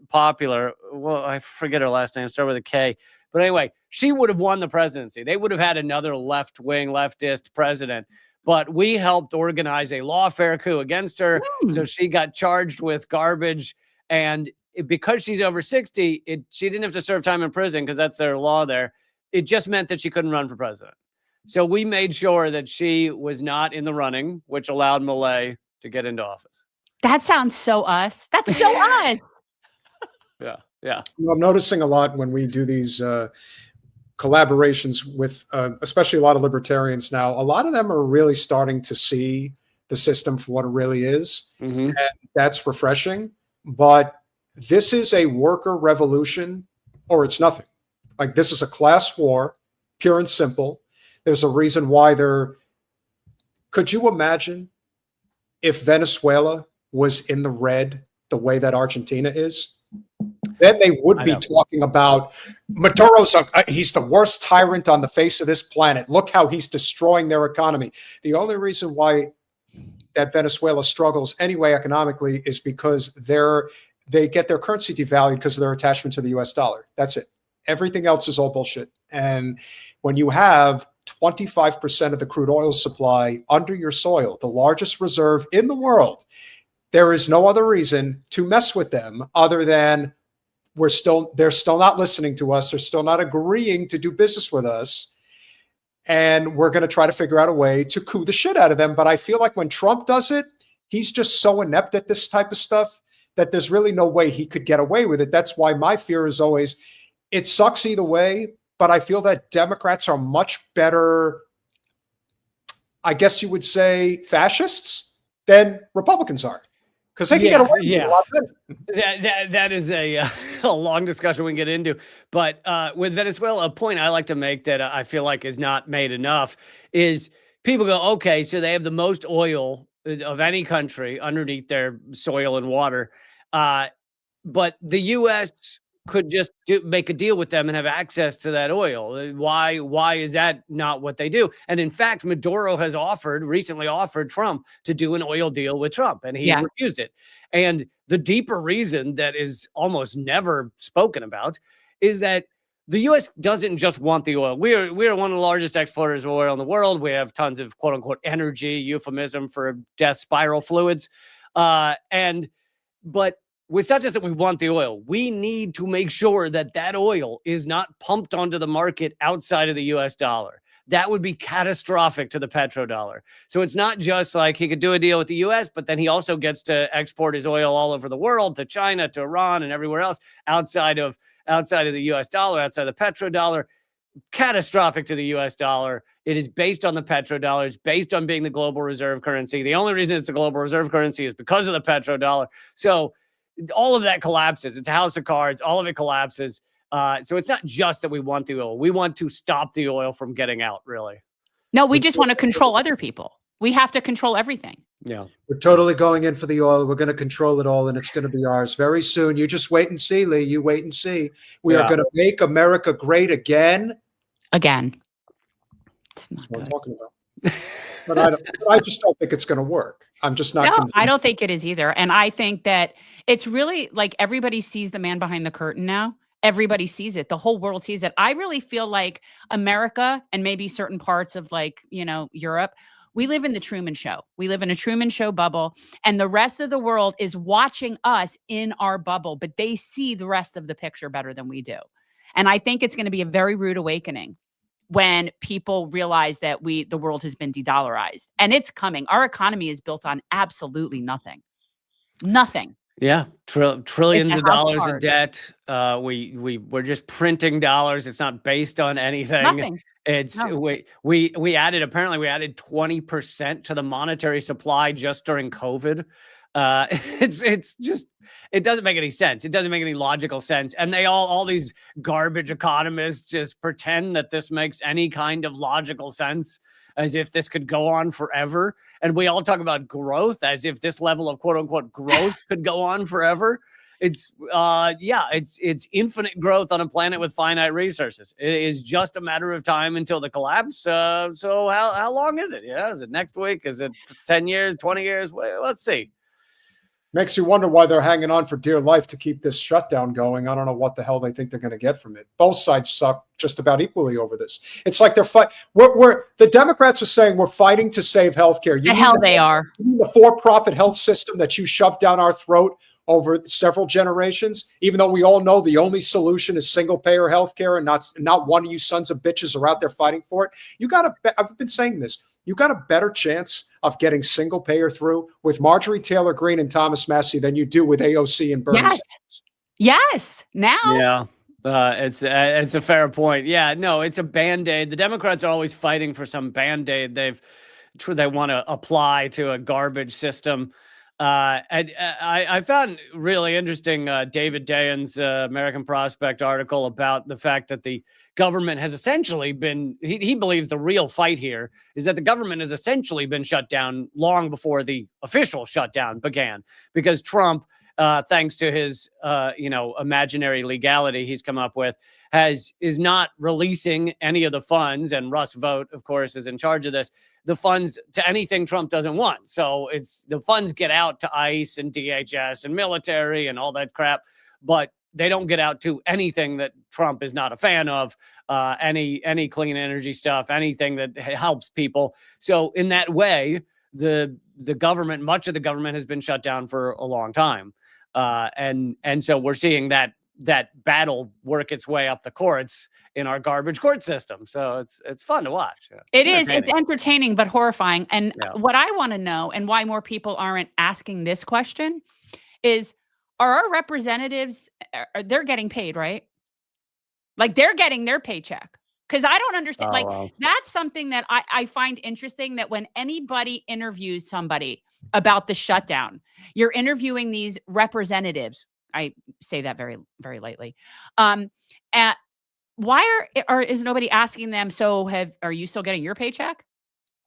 popular. Well, I forget her last name. Start with a K. But anyway, she would have won the presidency. They would have had another left-wing, leftist president. But we helped organize a lawfare coup against her. So she got charged with garbage. And because she's over 60, she didn't have to serve time in prison because that's their law there. It just meant that she couldn't run for president. So we made sure that she was not in the running, which allowed Milei to get into office. That sounds so us. That's so us. Yeah. I'm noticing a lot when we do these collaborations with especially a lot of libertarians now. A lot of them are really starting to see the system for what it really is. And that's refreshing. But this is a worker revolution or it's nothing. Like this is a class war, pure and simple. There's a reason why could you imagine if Venezuela was in the red the way that Argentina is? Then they would be talking about Maduro's, he's the worst tyrant on the face of this planet. Look how he's destroying their economy. The only reason why that Venezuela struggles anyway economically is because they get their currency devalued because of their attachment to the US dollar. That's it. Everything else is all bullshit. And when you have 25% of the crude oil supply under your soil, the largest reserve in the world, there is no other reason to mess with them other than they're still not listening to us. They're still not agreeing to do business with us. And we're going to try to figure out a way to coup the shit out of them. But I feel like when Trump does it, he's just so inept at this type of stuff that there's really no way he could get away with it. That's why my fear is always, it sucks either way, but I feel that Democrats are much better, I guess you would say, fascists than Republicans are. Because they can get away with it a lot better. That is a long discussion we can get into. But with Venezuela, a point I like to make that I feel like is not made enough is people go, okay, so they have the most oil of any country underneath their soil and water. But the U.S. could just make a deal with them and have access to that oil. Why is that not what they do? And in fact, Maduro has recently offered Trump to do an oil deal with Trump, and he refused it. And the deeper reason that is almost never spoken about is that the U.S. doesn't just want the oil. We are one of the largest exporters of oil in the world. We have tons of quote unquote energy, euphemism for death spiral fluids. But it's not just that we want the oil. We need to make sure that that oil is not pumped onto the market outside of the U.S. dollar. That would be catastrophic to the petrodollar. So it's not just like he could do a deal with the U.S., but then he also gets to export his oil all over the world, to China, to Iran, and everywhere else outside of the U.S. dollar, outside the petrodollar. Catastrophic to the U.S. dollar. It is based on the petrodollar. It's based on being the global reserve currency. The only reason it's a global reserve currency is because of the petrodollar. So all of that collapses. It's a house of cards. All of it collapses. So it's not just that we want the oil. We want to stop the oil from getting out, really. No, we just want to control other people. We have to control everything. Yeah. We're totally going in for the oil. We're going to control it all, and it's going to be ours very soon. You just wait and see, Lee. You wait and see. We are going to make America great again. Again. That's what I'm talking about. But I just don't think it's going to work. I'm just not convinced. I don't think it is either. And I think that it's really like everybody sees the man behind the curtain now. Everybody sees it. The whole world sees it. I really feel like America and maybe certain parts of Europe, we live in the Truman Show. We live in a Truman Show bubble, and the rest of the world is watching us in our bubble, but they see the rest of the picture better than we do. And I think it's going to be a very rude awakening when people realize that the world has been de-dollarized, and it's coming. Our economy is built on absolutely nothing. Nothing. Yeah, trillions of dollars in debt. We're just printing dollars. It's not based on anything. Nothing. We added 20% to the monetary supply just during COVID. It's just, it doesn't make any sense. It doesn't make any logical sense. And they all these garbage economists just pretend that this makes any kind of logical sense, as if this could go on forever. And we all talk about growth as if this level of quote unquote growth could go on forever. It's infinite growth on a planet with finite resources. It is just a matter of time until the collapse. So how long is it? Yeah, is it next week? Is it 10 years, 20 years? Well, let's see. Makes you wonder why they're hanging on for dear life to keep this shutdown going. I don't know what the hell they think they're going to get from it. Both sides suck just about equally over this. It's like they're the Democrats are saying we're fighting to save healthcare. The hell they are. The for-profit health system that you shoved down our throat over several generations, even though we all know the only solution is single-payer healthcare, and not one of you sons of bitches are out there fighting for it. I've been saying this. You got a better chance of getting single payer through with Marjorie Taylor Greene and Thomas Massey than you do with AOC and Bernie Sanders. Yes. Now. Yeah. It's a fair point. Yeah, no, it's a Band-Aid. The Democrats are always fighting for some Band-Aid they want to apply to a garbage system. And I found really interesting David Dayen's American Prospect article about the fact that the government has essentially been, he believes the real fight here is that the government has essentially been shut down long before the official shutdown began, because Trump, thanks to his, imaginary legality he's come up with, is not releasing any of the funds, and Russ Vought, of course, is in charge of this, the funds to anything Trump doesn't want. So it's the funds get out to ICE and DHS and military and all that crap, but they don't get out to anything that Trump is not a fan of, any clean energy stuff, anything that helps people. So in that way, the government, much of the government has been shut down for a long time. And so we're seeing that battle work its way up the courts in our garbage court system. So it's fun to watch. It is. It's entertaining, but horrifying. And what I want to know, and why more people aren't asking this question, is, are our representatives, they're getting paid, right? Like, they're getting their paycheck. Because I don't understand. That's something that I find interesting, that when anybody interviews somebody about the shutdown, you're interviewing these representatives. I say that very, very lightly. Why is nobody asking them, so are you still getting your paycheck?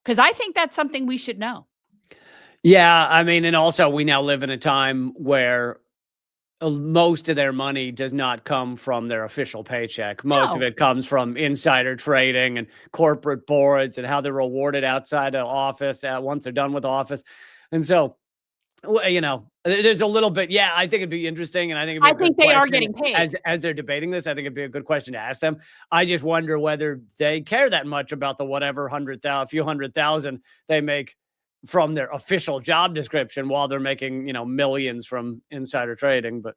Because I think that's something we should know. Yeah, I mean, and also we now live in a time where most of their money does not come from their official paycheck. Most of it comes from insider trading and corporate boards and how they're rewarded outside of office once they're done with office. And so, you know, there's a little bit. Yeah, I think it'd be interesting, and I think they are getting paid as they're debating this. I think it'd be a good question to ask them. I just wonder whether they care that much about the whatever few hundred thousand they make from their official job description while they're making, you know, millions from insider trading. But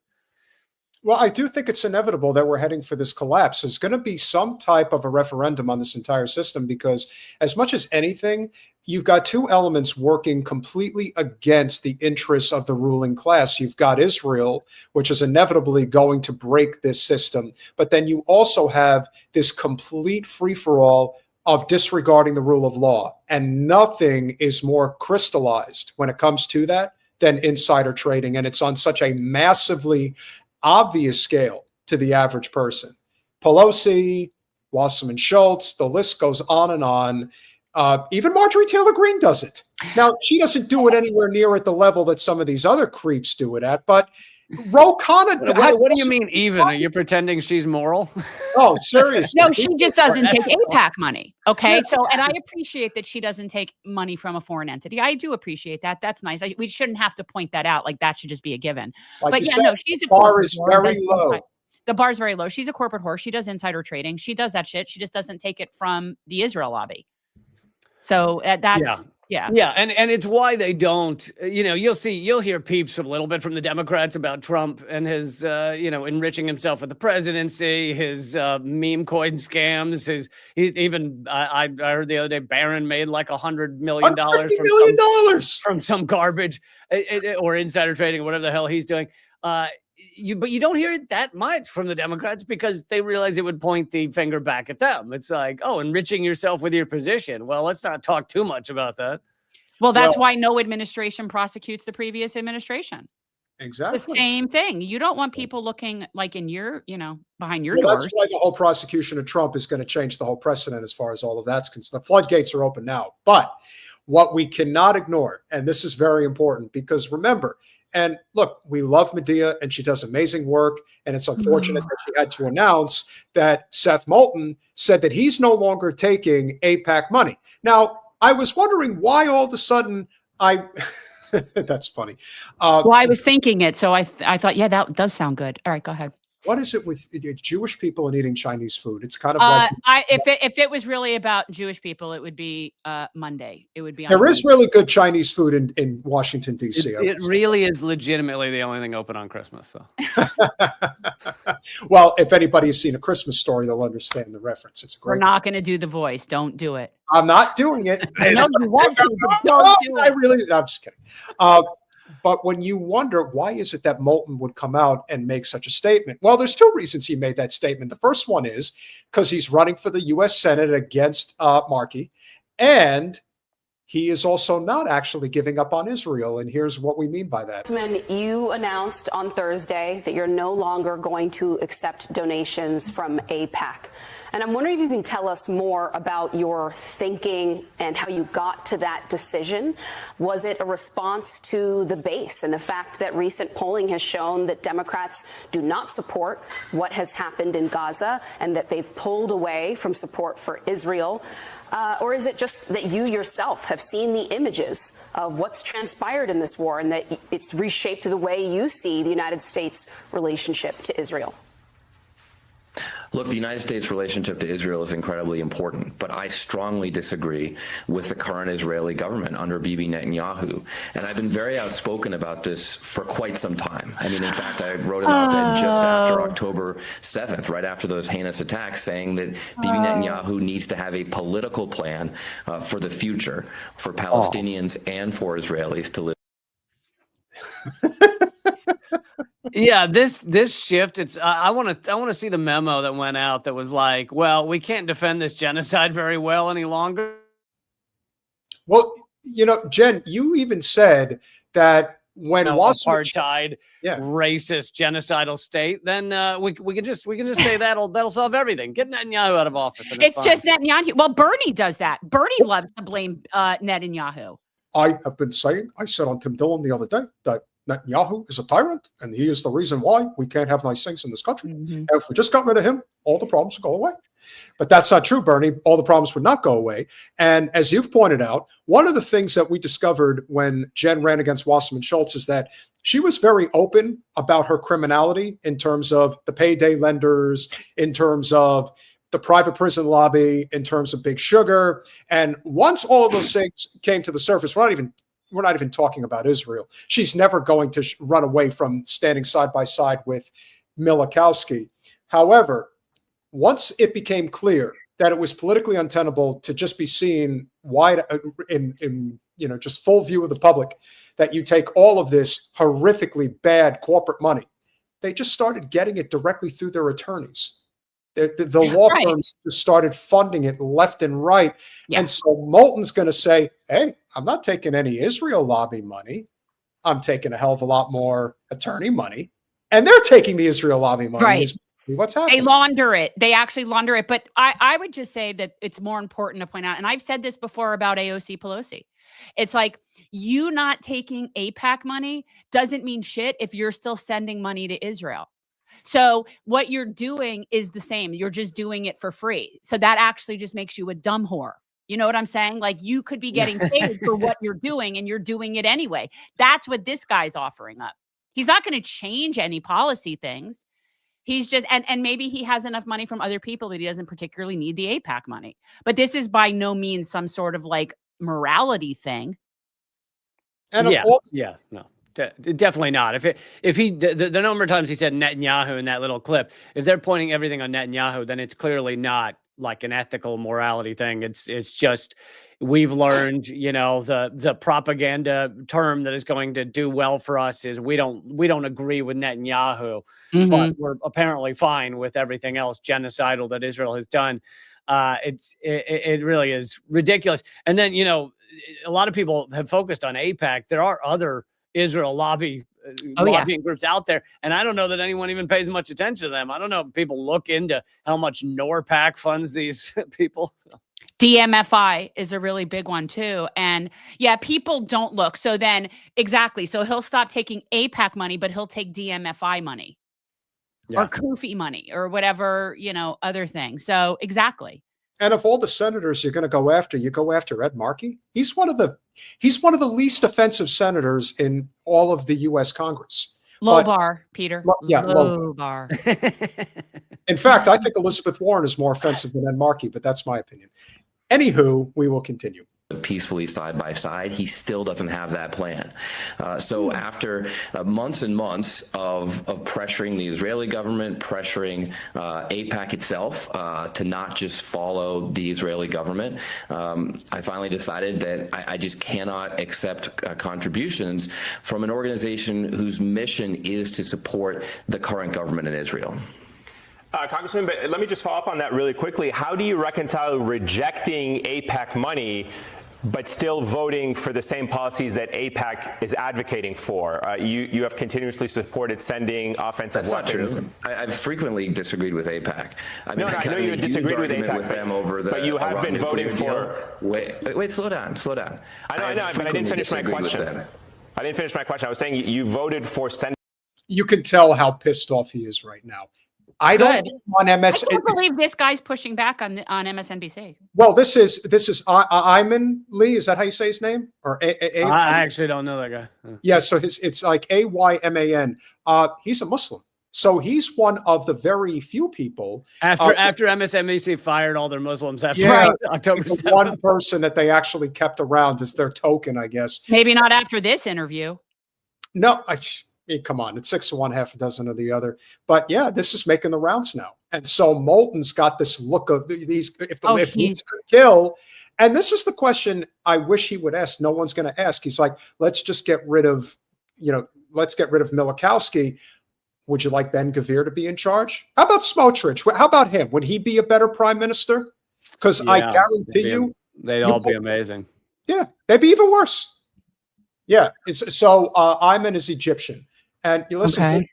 well, I do think it's inevitable that we're heading for this collapse. There's going to be some type of a referendum on this entire system, because as much as anything, you've got two elements working completely against the interests of the ruling class. You've got Israel, which is inevitably going to break this system. But then you also have this complete free-for-all of disregarding the rule of law. And nothing is more crystallized when it comes to that than insider trading. And it's on such a massively obvious scale to the average person. Pelosi, Wasserman Schultz, the list goes on and on. Even Marjorie Taylor Greene does it. Now, she doesn't do it anywhere near at the level that some of these other creeps do it at, but Ro Khanna. What do you mean even? Are you pretending she's moral? Oh, seriously. No, she just doesn't take AIPAC money. Okay. So, and I appreciate that she doesn't take money from a foreign entity. I do appreciate that. That's nice. We shouldn't have to point that out. Like, that should just be a given. Like but yeah, said, no, she's a bar is very low. The bar's very low. She's a corporate whore. She does insider trading. She does that shit. She just doesn't take it from the Israel lobby. So that's yeah. And it's why they don't, you know, you'll hear peeps a little bit from the Democrats about Trump and his, you know, enriching himself with the presidency, his meme coin scams, I heard the other day Barron made like $100 million from some garbage or insider trading or whatever the hell he's doing. But you don't hear it that much from the Democrats because they realize it would point the finger back at them. It's like, oh, enriching yourself with your position. Well, let's not talk too much about that. Well, that's why no administration prosecutes the previous administration. Exactly. The same thing. You don't want people looking like in your, you know, behind your doors. That's why the whole prosecution of Trump is going to change the whole precedent as far as all of that's concerned. The floodgates are open now. But what we cannot ignore, and this is very important, because remember, and look, we love Medea and she does amazing work. And it's unfortunate that she had to announce that Seth Moulton said that he's no longer taking AIPAC money. Now, I was wondering why all of a sudden that's funny. Well, I was thinking it. So I thought, yeah, that does sound good. All right, go ahead. What is it with Jewish people and eating Chinese food? It's kind of like if it was really about Jewish people, it would be Monday. It would be. There is really good Chinese food in Washington D.C. It really is legitimately the only thing open on Christmas. So, well, if anybody has seen A Christmas Story, they'll understand the reference. It's a great. We're not going to do the voice. Don't do it. I'm not doing it. I know you want to, but don't do it. I'm just kidding. But when you wonder, why is it that Moulton would come out and make such a statement? Well, there's two reasons he made that statement. The first one is because he's running for the U.S. Senate against Markey, and he is also not actually giving up on Israel. And here's what we mean by that. You announced on Thursday that you're no longer going to accept donations from AIPAC. And I'm wondering if you can tell us more about your thinking and how you got to that decision. Was it a response to the base and the fact that recent polling has shown that Democrats do not support what has happened in Gaza and that they've pulled away from support for Israel? Or is it just that you yourself have seen the images of what's transpired in this war and that it's reshaped the way you see the United States relationship to Israel? Look, the United States relationship to Israel is incredibly important, but I strongly disagree with the current Israeli government under Bibi Netanyahu. And I've been very outspoken about this for quite some time. I mean, in fact, I wrote an op-ed just after October 7th, right after those heinous attacks, saying that Bibi Netanyahu needs to have a political plan for the future for Palestinians and for Israelis to live. Yeah, this shift, it's I want to see the memo that went out that was like, well, we can't defend this genocide very well any longer. Well, you know, Jen, you even said that when apartheid, racist, genocidal state, then we can just say that'll solve everything. Get Netanyahu out of office. And it's just Netanyahu. Well, Bernie does that. Bernie loves to blame Netanyahu. I have been saying, I said on Tim Dillon the other day that Netanyahu is a tyrant, and he is the reason why we can't have nice things in this country. And if we just got rid of him, all the problems would go away. But that's not true, Bernie. All the problems would not go away. And as you've pointed out, one of the things that we discovered when Jen ran against Wasserman Schultz is that she was very open about her criminality in terms of the payday lenders, in terms of the private prison lobby, in terms of Big Sugar. And once all of those things came to the surface, we're not even talking about Israel. She's never going to run away from standing side by side with Milikowski. However, once it became clear that it was politically untenable to just be seen wide in just full view of the public, that you take all of this horrifically bad corporate money, they just started getting it directly through their attorneys. The law firms just started funding it left and right. Yeah. And so Moulton's going to say, hey, I'm not taking any Israel lobby money. I'm taking a hell of a lot more attorney money. And they're taking the Israel lobby money. Right. What's happening? They launder it. They actually launder it. But I would just say that it's more important to point out, and I've said this before about AOC Pelosi. It's like, you not taking AIPAC money doesn't mean shit if you're still sending money to Israel. So what you're doing is the same. You're just doing it for free. So that actually just makes you a dumb whore. You know what I'm saying? Like, you could be getting paid for what you're doing, and you're doing it anyway. That's what this guy's offering up. He's not going to change any policy things. He's just, and maybe he has enough money from other people that he doesn't particularly need the AIPAC money. But this is by no means some sort of like morality thing. And no. Definitely not. If he the number of times he said Netanyahu in that little clip, if they're pointing everything on Netanyahu, then it's clearly not like an ethical morality thing. It's just, we've learned, the propaganda term that is going to do well for us is we don't agree with Netanyahu, but we're apparently fine with everything else genocidal that Israel has done. It really is ridiculous. And then, a lot of people have focused on AIPAC. There are other Israel lobbying groups out there, and I don't know that anyone even pays much attention to them. I don't know if people look into how much NORPAC funds these people. DMFI is a really big one too. And yeah, people don't look. So then, exactly. So he'll stop taking AIPAC money, but he'll take DMFI money or Kufi money or whatever, other thing. So exactly. And of all the senators you're going to go after, you go after Ed Markey. He's one of the least offensive senators in all of the U.S. Congress. Low bar, Peter. Low bar. In fact, I think Elizabeth Warren is more offensive than Ed Markey, but that's my opinion. Anywho, we will continue. Peacefully side by side, he still doesn't have that plan. So after months and months of pressuring the Israeli government, pressuring AIPAC itself to not just follow the Israeli government, I finally decided that I just cannot accept contributions from an organization whose mission is to support the current government in Israel. Congressman, but let me just follow up on that really quickly. How do you reconcile rejecting AIPAC money but still voting for the same policies that AIPAC is advocating for? You have continuously supported sending offensive weapons. Not true. I've frequently disagreed with AIPAC. I know you disagreed with AIPAC, with them over the but you have been voting for. Wait, slow down. I know, but I didn't finish my question. I was saying you voted for sending. You can tell how pissed off he is right now. I don't on MS. I can't believe this guy's pushing back on MSNBC. Well, this is Ayman Lee. Is that how you say his name? Or I actually don't know that guy. Yeah, so it's like Ayman. He's a Muslim, so he's one of the very few people. After MSNBC fired all their Muslims after October 7th. One person that they actually kept around as their token, I guess. Maybe not after this interview. No, come on, it's 6 of one, half a dozen of the other. But yeah, this is making the rounds now. And so Moulton's got this look of these, if he could kill. And this is the question I wish he would ask. No one's going to ask. He's like, let's get rid of Milikowski. Would you like Ben Gvir to be in charge? How about Smotrich? How about him? Would he be a better prime minister? Because I guarantee you. They'd all be amazing. Yeah, they'd be even worse. Yeah. So Ayman is Egyptian. And you listen, Okay.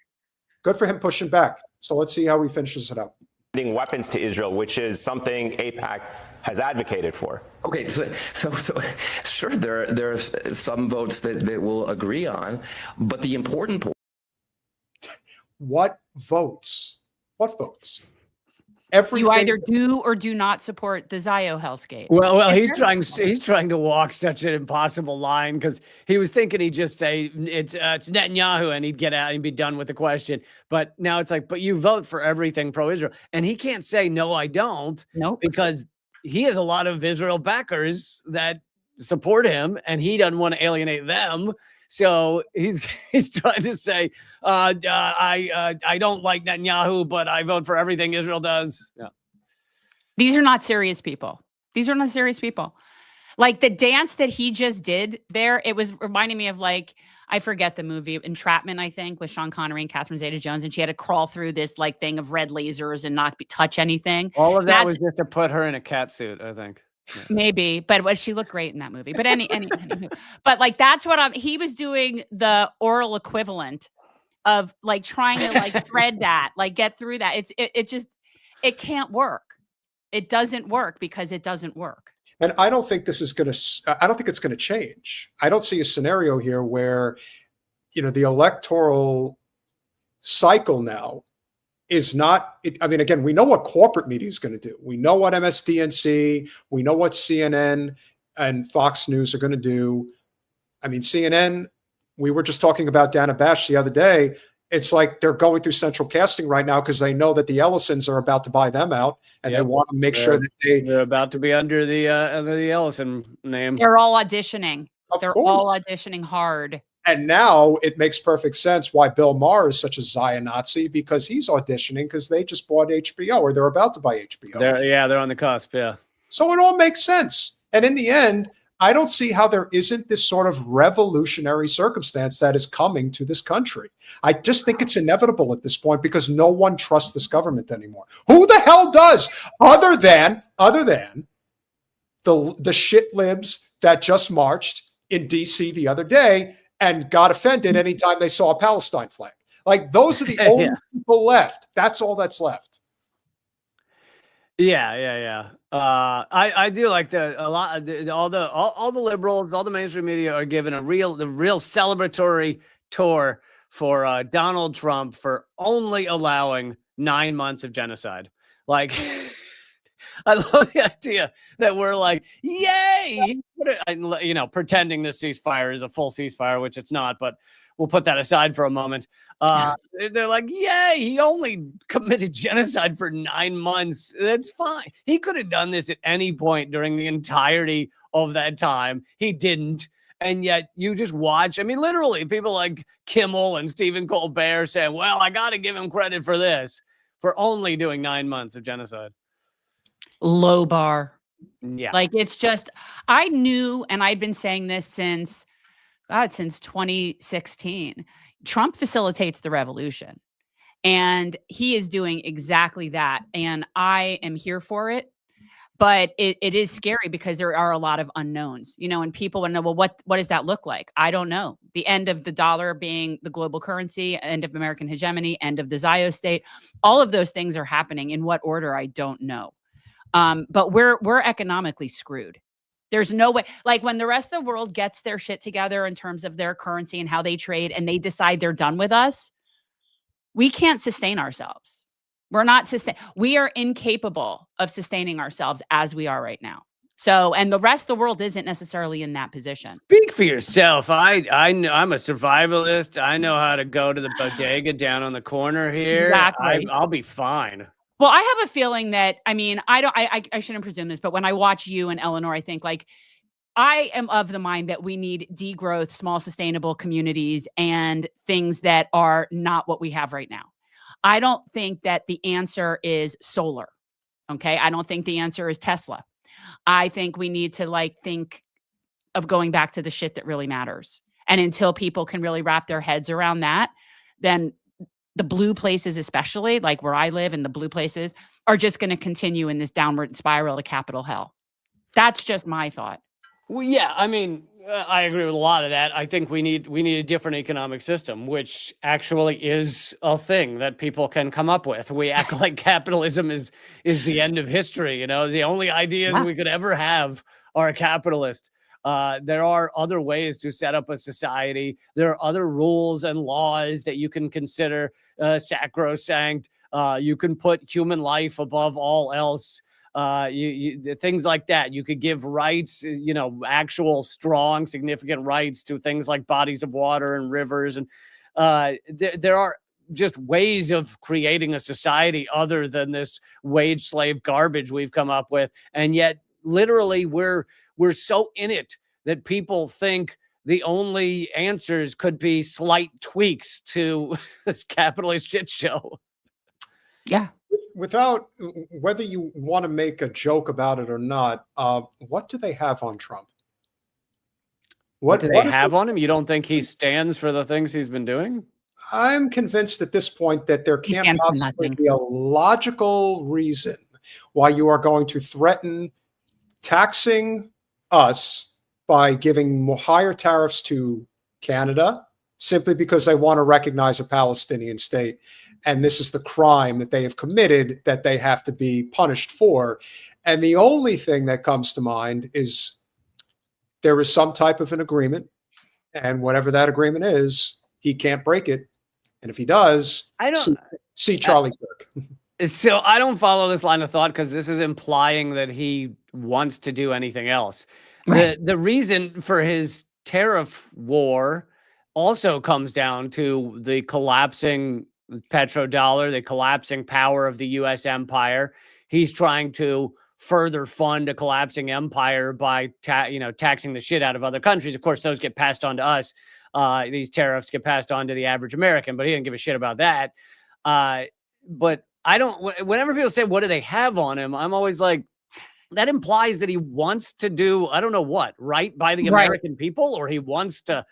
good for him pushing back. So let's see how he finishes it up. Weapons to Israel, which is something AIPAC has advocated for. Okay, so sure, there are some votes that we'll agree on, but the important point. What votes? What votes? You either do or do not support the Zio hellscape. Well, It's he's trying to walk such an impossible line, because he was thinking he'd just say it's Netanyahu and he'd get out and be done with the question. But now it's like, but you vote for everything pro-Israel, and he can't say no, I don't. Nope. Because he has a lot of Israel backers that support him, and he doesn't want to alienate them. So he's trying to say, I don't like Netanyahu, but I vote for everything Israel does. Yeah. These are not serious people. These are not serious people. Like the dance that he just did there, it was reminding me of, like, I forget the movie, Entrapment, I think, with Sean Connery and Catherine Zeta-Jones, and she had to crawl through this like thing of red lasers and not touch anything. All of that was just to put her in a cat suit, I think. Yeah. Maybe, but she looked great in that movie. But anywho. But like that's what he was doing, the oral equivalent of like trying to like thread that, like get through that. It can't work. It doesn't work because it doesn't work. And I don't think I don't think it's going to change. I don't see a scenario here where, the electoral cycle now is not, I mean, again, we know what corporate media is going to do. We know what MSDNC, we know what CNN and Fox News are going to do. I mean, CNN, we were just talking about Dana Bash the other day. It's like they're going through central casting right now because they know that the Ellisons are about to buy them out, and they want to make sure that they're about to be under the Ellison name. They're all auditioning. Of They're course. all auditioning hard. And now it makes perfect sense why Bill Maher is such a Zion Nazi, because he's auditioning because they just bought HBO, or they're about to buy HBO. They're on the cusp, yeah. So it all makes sense. And in the end, I don't see how there isn't this sort of revolutionary circumstance that is coming to this country. I just think it's inevitable at this point because no one trusts this government anymore. Who the hell does, other than the shit libs that just marched in DC the other day and got offended anytime they saw a Palestine flag? Like, those are the only people left. That's all that's left. Yeah. I do like all the liberals, all the mainstream media are given the real celebratory tour for Donald Trump for only allowing 9 months of genocide. Like, I love the idea that we're like, yay, pretending this ceasefire is a full ceasefire, which it's not, but we'll put that aside for a moment. They're like, yay, he only committed genocide for 9 months. That's fine. He could have done this at any point during the entirety of that time. He didn't. And yet you just watch. I mean, literally, people like Kimmel and Stephen Colbert saying, well, I got to give him credit for this, for only doing 9 months of genocide. Low bar. Yeah. Like, it's just, I knew, and I'd been saying this since 2016. Trump facilitates the revolution, and he is doing exactly that. And I am here for it, but it is scary because there are a lot of unknowns, and people want to know, well, what does that look like? I don't know. The end of the dollar being the global currency, end of American hegemony, end of the Zios state. All of those things are happening. In what order, I don't know. But we're economically screwed. There's no way, like when the rest of the world gets their shit together in terms of their currency and how they trade, and they decide they're done with us, we can't sustain ourselves. We are incapable of sustaining ourselves as we are right now. So, and the rest of the world isn't necessarily in that position. Speak for yourself. I'm a survivalist. I know how to go to the bodega down on the corner here. Exactly. I'll be fine. Well, I have a feeling that, I mean, I shouldn't presume this, but when I watch you and Eleanor, I think, like, I am of the mind that we need degrowth, small sustainable communities, and things that are not what we have right now. I don't think that the answer is solar. Okay. I don't think the answer is Tesla. I think we need to think of going back to the shit that really matters. And until people can really wrap their heads around that, then the blue places, especially like where I live, and the blue places are just going to continue in this downward spiral to capital hell. That's just my thought. Well, yeah, I mean, I agree with a lot of that. I think we need a different economic system, which actually is a thing that people can come up with. We act like capitalism is the end of history. You know, the only ideas we could ever have are capitalist. There are other ways to set up a society. There are other rules and laws that you can consider sacrosanct. You can put human life above all else. Things like that. You could give rights, actual strong, significant rights to things like bodies of water and rivers. And there are just ways of creating a society other than this wage slave garbage we've come up with. And yet, literally, we're so in it that people think the only answers could be slight tweaks to this capitalist shit show. Yeah. Without, whether you want to make a joke about it or not, what do they have on Trump? What do they have on him? You don't think he stands for the things he's been doing? I'm convinced at this point that there can't possibly be a logical reason why you are going to threaten taxing us by giving more higher tariffs to Canada simply because they want to recognize a Palestinian state. And this is the crime that they have committed that they have to be punished for. And the only thing that comes to mind is there is some type of an agreement. And whatever that agreement is, he can't break it. And if he does, see Charlie Kirk. So I don't follow this line of thought because this is implying that he wants to do anything else. Right. The reason for his tariff war also comes down to the collapsing petrodollar, the collapsing power of the U.S. empire. He's trying to further fund a collapsing empire by taxing the shit out of other countries. Of course, those get passed on to us. These tariffs get passed on to the average American, but he didn't give a shit about that. But I don't. Whenever people say, "What do they have on him?" I'm always like, that implies that he wants to do, I don't know what, right by the American people, or he wants to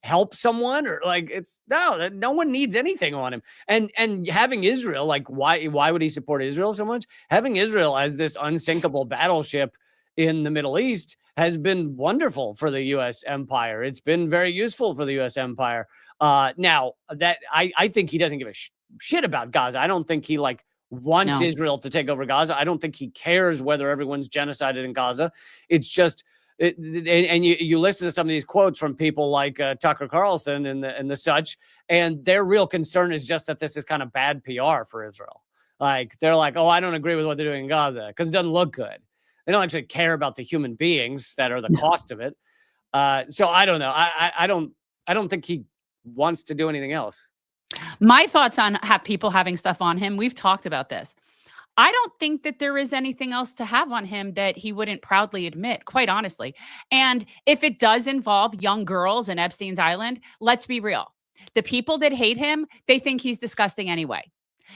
help someone, or like no one needs anything on him. And having Israel, like why would he support Israel so much? Having Israel as this unsinkable battleship in the Middle East has been wonderful for the U.S. empire. It's been very useful for the U.S. empire. Now that I think he doesn't give a shit about Gaza. I don't think he wants Israel to take over Gaza. I don't think he cares whether everyone's genocided in Gaza. It's just, and you listen to some of these quotes from people like Tucker Carlson and the such, and their real concern is just that this is kind of bad PR for Israel. Like, they're like, oh, I don't agree with what they're doing in Gaza because it doesn't look good. They don't actually care about the human beings that are the cost of it. So I don't know. I don't think he wants to do anything else. My thoughts on people having stuff on him, we've talked about this. I don't think that there is anything else to have on him that he wouldn't proudly admit, quite honestly. And if it does involve young girls in Epstein's Island, let's be real. The people that hate him, they think he's disgusting anyway.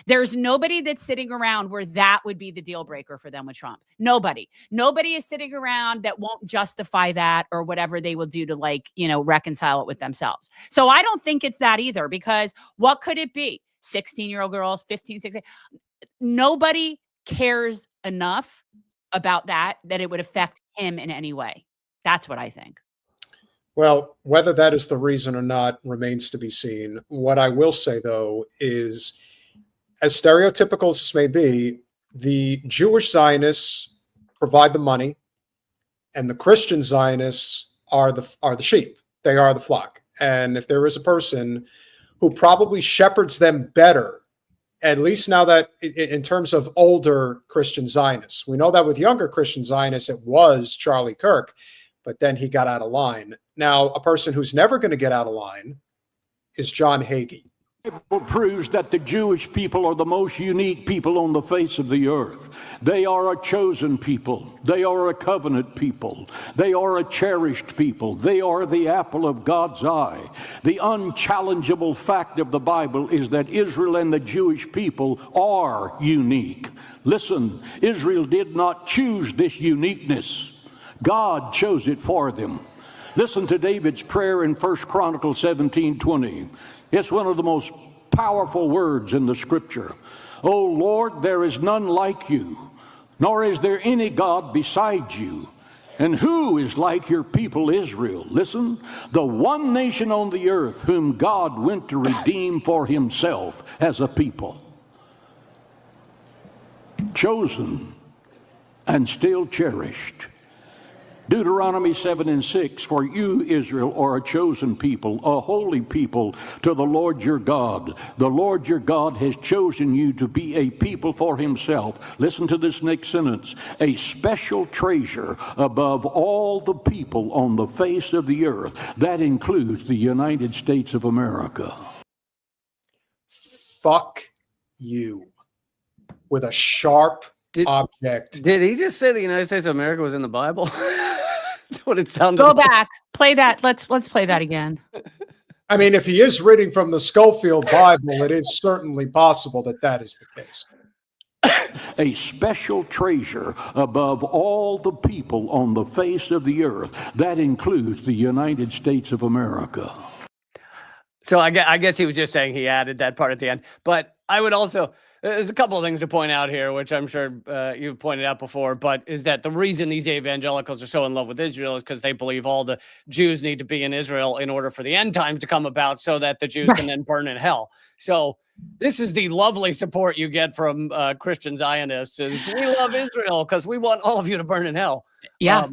There's nobody that's sitting around where that would be the deal breaker for them with Trump. Nobody is sitting around that won't justify that or whatever they will do to reconcile it with themselves. So I don't think it's that either, because what could it be? 16-year-old girls, 15, 16. Nobody cares enough about that it would affect him in any way. That's what I think. Well, whether that is the reason or not remains to be seen. What I will say, though, is as stereotypical as this may be, the Jewish Zionists provide the money, and the Christian Zionists are the sheep. They are the flock. And if there is a person who probably shepherds them better, at least now that in terms of older Christian Zionists, we know that with younger Christian Zionists, it was Charlie Kirk, but then he got out of line. Now, a person who's never going to get out of line is John Hagee. Bible proves that the Jewish people are the most unique people on the face of the earth. They are a chosen people. They are a covenant people. They are a cherished people. They are the apple of God's eye. The unchallengeable fact of the Bible is that Israel and the Jewish people are unique. Listen, Israel did not choose this uniqueness. God chose it for them. Listen to David's prayer in 1 Chronicles 17:20. It's one of the most powerful words in the scripture. O Lord, there is none like you, nor is there any God beside you. And who is like your people Israel? Listen, the one nation on the earth whom God went to redeem for himself as a people. Chosen and still cherished. Deuteronomy 7:6, for you, Israel, are a chosen people, a holy people to the Lord your God. The Lord your God has chosen you to be a people for himself. Listen to this next sentence. A special treasure above all the people on the face of the earth. That includes the United States of America. Fuck you. With a sharp object. Did he just say the United States of America was in the Bible? That's what it sounded Go like. back. Play that. Let's play that again. I mean, if he is reading from the Schofield Bible, it is certainly possible that that is the case. A special treasure above all the people on the face of the earth. That includes the United States of America. So I guess he was just saying he added that part at the end. But I would also, there's a couple of things to point out here, which I'm sure you've pointed out before, but is that the reason these evangelicals are so in love with Israel is because they believe all the Jews need to be in Israel in order for the end times to come about so that the Jews can then burn in hell. So this is the lovely support you get from Christian Zionists is we love Israel because we want all of you to burn in hell. Yeah.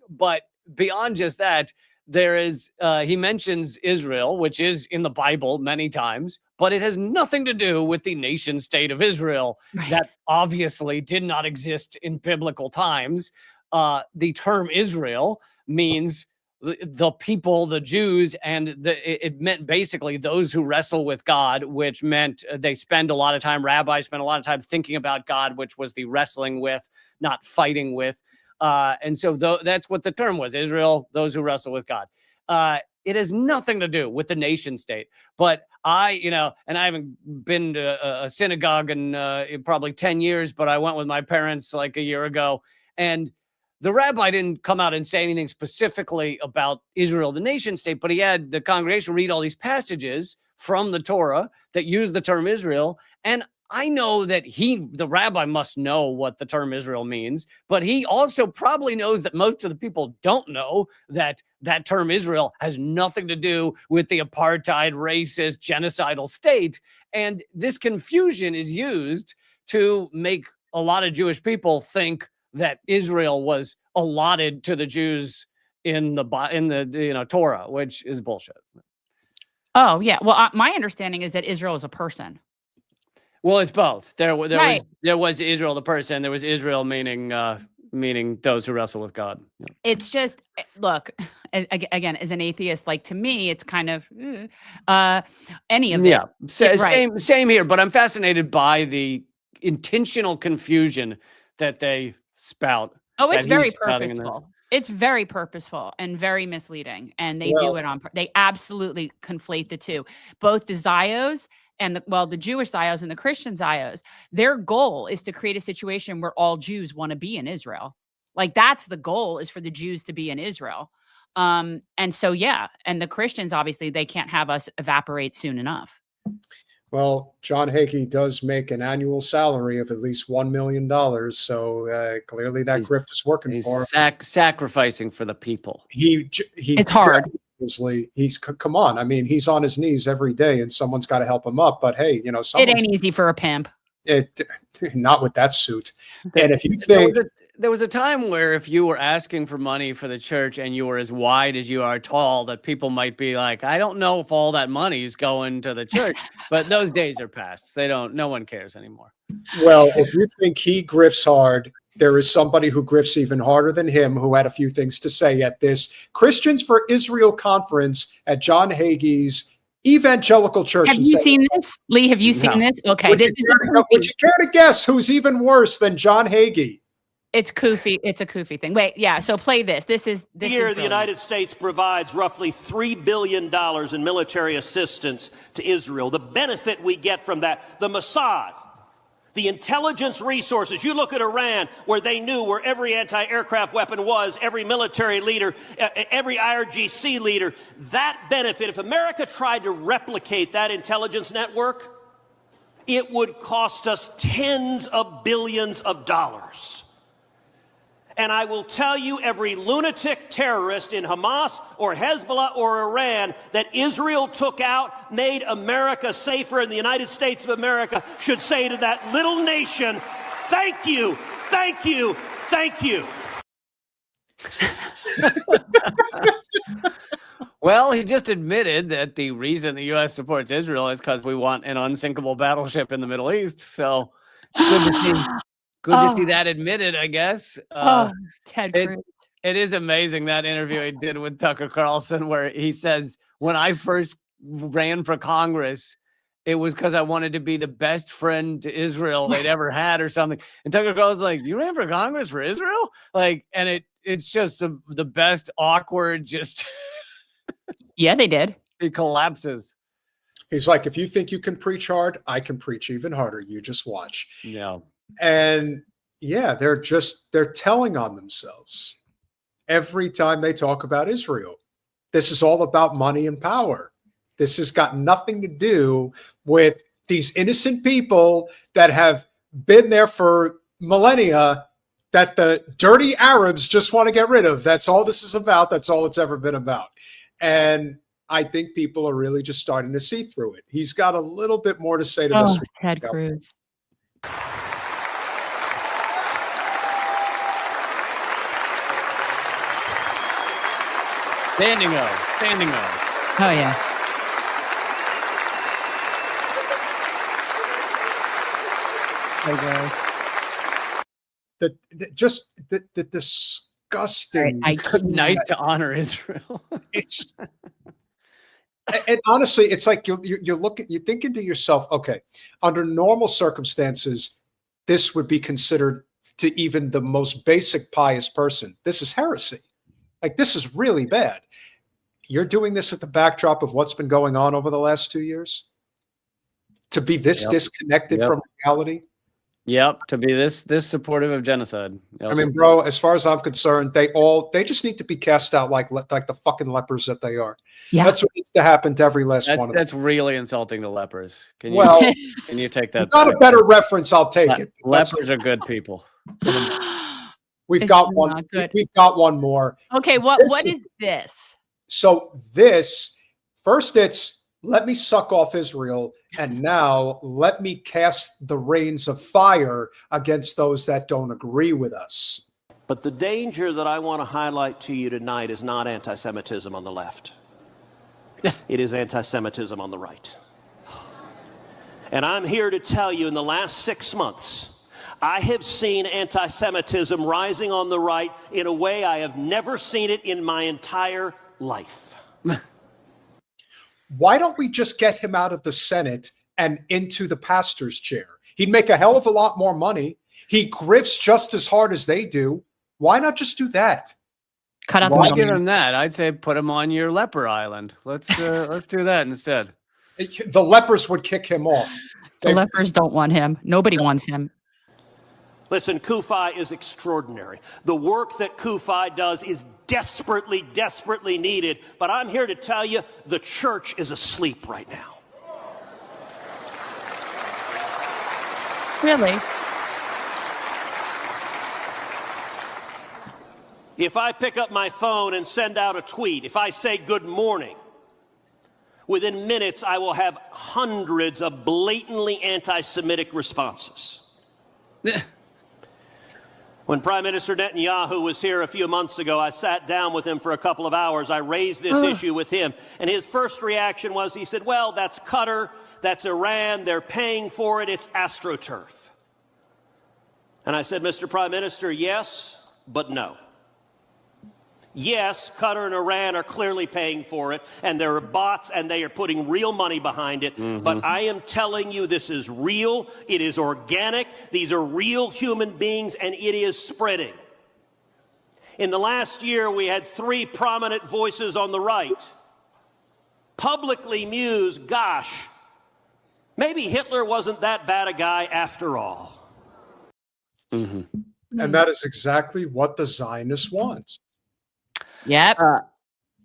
But beyond just that, there is, he mentions Israel, which is in the Bible many times, but it has nothing to do with the nation state of Israel that obviously did not exist in biblical times. The term Israel means the people, the Jews, and it meant basically those who wrestle with God, which meant they spend a lot of time, rabbis spend a lot of time thinking about God, which was the wrestling with, not fighting with. And so that's what the term was, Israel, those who wrestle with God. It has nothing to do with the nation state. But and I haven't been to a synagogue in probably 10 years, but I went with my parents like a year ago. And the rabbi didn't come out and say anything specifically about Israel, the nation state, but he had the congregation read all these passages from the Torah that use the term Israel. And I know that the rabbi must know what the term Israel means, but he also probably knows that most of the people don't know that that term Israel has nothing to do with the apartheid, racist, genocidal state. And this confusion is used to make a lot of Jewish people think that Israel was allotted to the Jews in the Torah, which is bullshit. Oh, yeah. Well, my understanding is that Israel is a person. Well, it's both. There was Israel the person. There was Israel meaning those who wrestle with God. Yeah. It's just, look, again, as an atheist, like to me, it's kind of any of it. Yeah, same here. But I'm fascinated by the intentional confusion that they spout. Oh, it's very purposeful. It's very purposeful and very misleading, and they do it on. They absolutely conflate the two, both the Zios and the Jewish Zios and the Christian Zios. Their goal is to create a situation where all Jews want to be in Israel. Like that's the goal, is for the Jews to be in Israel. And so, yeah. And the Christians, obviously, they can't have us evaporate soon enough. Well, John Hagee does make an annual salary of at least $1 million. So clearly that grift is working for him. Sacrificing for the people. It's hard. Come on. I mean, he's on his knees every day and someone's got to help him up. But hey, it ain't easy for a pimp. Not with that suit. And if you think there was a time where if you were asking for money for the church and you were as wide as you are tall, that people might be like, I don't know if all that money is going to the church, but those days are past. No one cares anymore. Well, if you think he grifts hard, there is somebody who grifts even harder than him who had a few things to say at this Christians for Israel conference at John Hagee's evangelical church. Have you seen this? Lee, have you seen this? Okay. Would you care to guess who's even worse than John Hagee? It's goofy. It's a goofy thing. Wait, yeah. So play this. This is the United States provides roughly $3 billion in military assistance to Israel. The benefit we get from that, the Mossad, the intelligence resources. You look at Iran, where they knew where every anti-aircraft weapon was, every military leader, every IRGC leader. That benefit, if America tried to replicate that intelligence network, it would cost us tens of billions of dollars. And I will tell you, every lunatic terrorist in Hamas or Hezbollah or Iran that Israel took out, made America safer, and the United States of America should say to that little nation, thank you, thank you, thank you. Well, he just admitted that the reason the U.S. supports Israel is because we want an unsinkable battleship in the Middle East. So it's good to see. Good to see that admitted, I guess. Ted Cruz. It is amazing, that interview he did with Tucker Carlson, where he says, when I first ran for Congress, it was because I wanted to be the best friend to Israel they'd ever had or something. And Tucker Carlson's like, you ran for Congress for Israel? Like, and it's just the best awkward, just. Yeah, they did. He collapses. He's like, if you think you can preach hard, I can preach even harder. You just watch. Yeah. And yeah, they're telling on themselves every time they talk about Israel. This is all about money and power. This has got nothing to do with these innocent people that have been there for millennia that the dirty Arabs just want to get rid of. That's all this is about. That's all it's ever been about. And I think people are really just starting to see through it. He's got a little bit more to say to this. Ted Cruz. Standing O. Standing O. Oh, yeah. The disgusting night to honor Israel. It's and honestly, it's like you're thinking to yourself, okay, under normal circumstances, this would be considered to even the most basic pious person. This is heresy. Like, this is really bad. You're doing this at the backdrop of what's been going on over the last 2 years? To be this disconnected from reality? Yep, to be this supportive of genocide. Yep. I mean, bro, as far as I'm concerned, they just need to be cast out like the fucking lepers that they are. Yeah. That's what needs to happen to every last one of them. That's really insulting to lepers. Can you take that? Got a better reference, I'll take it. Lepers are good people. We've got one. We've got one more. Okay, what is this? So this, first it's let me suck off Israel, and now let me cast the rains of fire against those that don't agree with us. But the danger that I want to highlight to you tonight is not anti-Semitism on the left. It is anti-Semitism on the right. And I'm here to tell you, in the last 6 months, I have seen anti-Semitism rising on the right in a way I have never seen it in my entire life. Why don't we just get him out of the Senate and into the pastor's chair? He'd make a hell of a lot more money. He grifts just as hard as they do. Why not just do that? Cut out Why give him that? I'd say put him on your leper island. Let's do that instead. The lepers would kick him off. The lepers don't want him. Nobody wants him. Listen, CUFI is extraordinary. The work that CUFI does is desperately, desperately needed. But I'm here to tell you, the church is asleep right now. Really? If I pick up my phone and send out a tweet, if I say good morning, within minutes I will have hundreds of blatantly anti-Semitic responses. When Prime Minister Netanyahu was here a few months ago, I sat down with him for a couple of hours. I raised this issue with him. And his first reaction was, he said, well, that's Qatar, that's Iran, they're paying for it, it's AstroTurf. And I said, Mr. Prime Minister, yes, but no. Yes, Qatar and Iran are clearly paying for it, and there are bots, and they are putting real money behind it. But I am telling you, this is real. It is organic. These are real human beings, and it is spreading. In the last year, we had 3 prominent voices on the right publicly muse, gosh, maybe Hitler wasn't that bad a guy after all. And that is exactly what the Zionists want. Yep.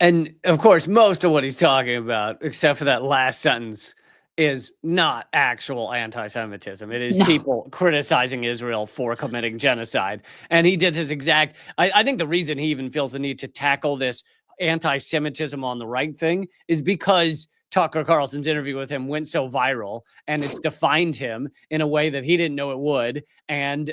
And of course, most of what he's talking about, except for that last sentence, is not actual anti-Semitism. It is people criticizing Israel for committing genocide. And he did his exact, I think the reason he even feels the need to tackle this anti-Semitism on the right thing is because Tucker Carlson's interview with him went so viral, and it's defined him in a way that he didn't know it would. And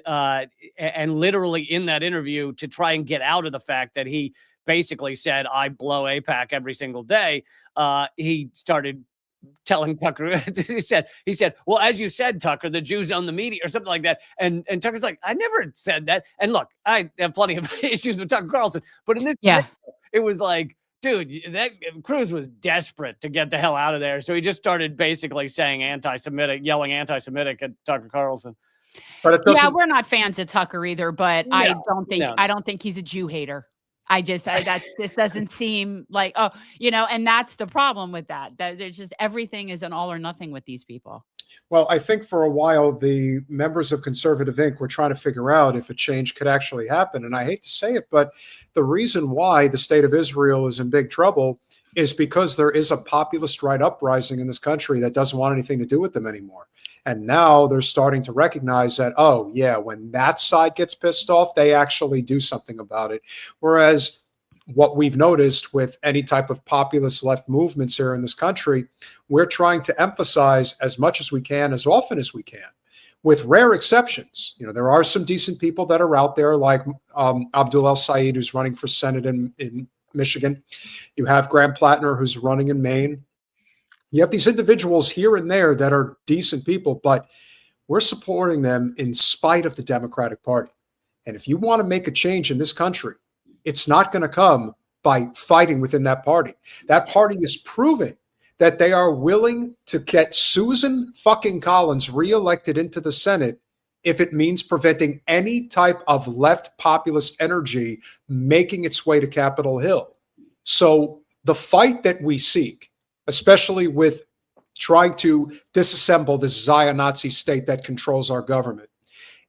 literally in that interview, to try and get out of the fact that he basically said, I blow AIPAC every single day, he started telling Tucker, he said, well, as you said, Tucker, the Jews own the media or something like that. And Tucker's like, I never said that. And look, I have plenty of issues with Tucker Carlson, but in this video, it was like, dude, that Cruz was desperate to get the hell out of there. So he just started basically saying anti-Semitic, yelling anti-Semitic at Tucker Carlson. But it doesn't... Yeah, we're not fans of Tucker either, but I don't think he's a Jew hater. That this doesn't seem like, and that's the problem with that there's just everything is an all or nothing with these people. Well, I think for a while, the members of Conservative Inc. were trying to figure out if a change could actually happen. And I hate to say it, but the reason why the state of Israel is in big trouble is because there is a populist right uprising in this country that doesn't want anything to do with them anymore. And now they're starting to recognize that, oh, yeah, when that side gets pissed off, they actually do something about it. Whereas what we've noticed with any type of populist left movements here in this country, we're trying to emphasize as much as we can, as often as we can, with rare exceptions. There are some decent people that are out there, like Abdul El-Sayed, who's running for Senate in Michigan. You have Graham Plattner, who's running in Maine. You have these individuals here and there that are decent people, but we're supporting them in spite of the Democratic Party. And if you want to make a change in this country, it's not going to come by fighting within that party. That party is proving that they are willing to get Susan fucking Collins reelected into the Senate if it means preventing any type of left populist energy making its way to Capitol Hill. So the fight that we seek, especially with trying to disassemble this Zion-Nazi state that controls our government,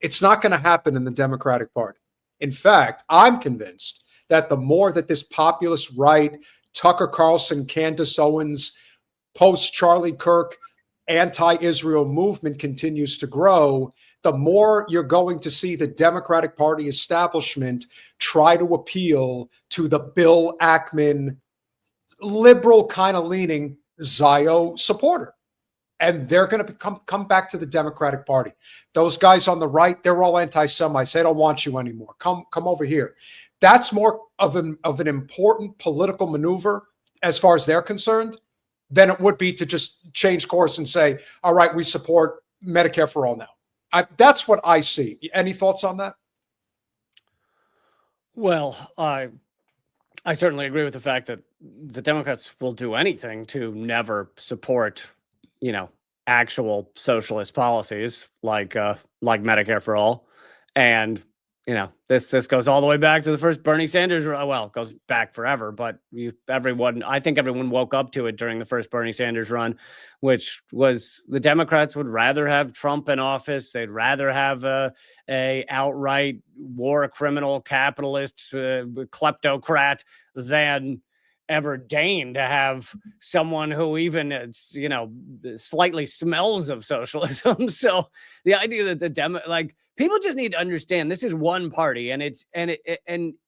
it's not going to happen in the Democratic Party. In fact, I'm convinced that the more that this populist right, Tucker Carlson, Candace Owens, post-Charlie Kirk, anti-Israel movement continues to grow, the more you're going to see the Democratic Party establishment try to appeal to the Bill Ackman liberal kind of leaning Zio supporter. And they're going to come back to the Democratic Party. Those guys on the right, they're all anti-Semites. They don't want you anymore. Come over here. That's more of an important political maneuver as far as they're concerned than it would be to just change course and say, all right, we support Medicare for all now. That's what I see. Any thoughts on that? Well, I certainly agree with the fact that the Democrats will do anything to never support, actual socialist policies like Medicare for all. And, this goes all the way back to the first Bernie Sanders. Well, it goes back forever, but I think everyone woke up to it during the first Bernie Sanders run, which was the Democrats would rather have Trump in office. They'd rather have a outright war criminal, capitalist, kleptocrat than ever deign to have someone who even slightly smells of socialism. So the idea that people just need to understand this is one party, and it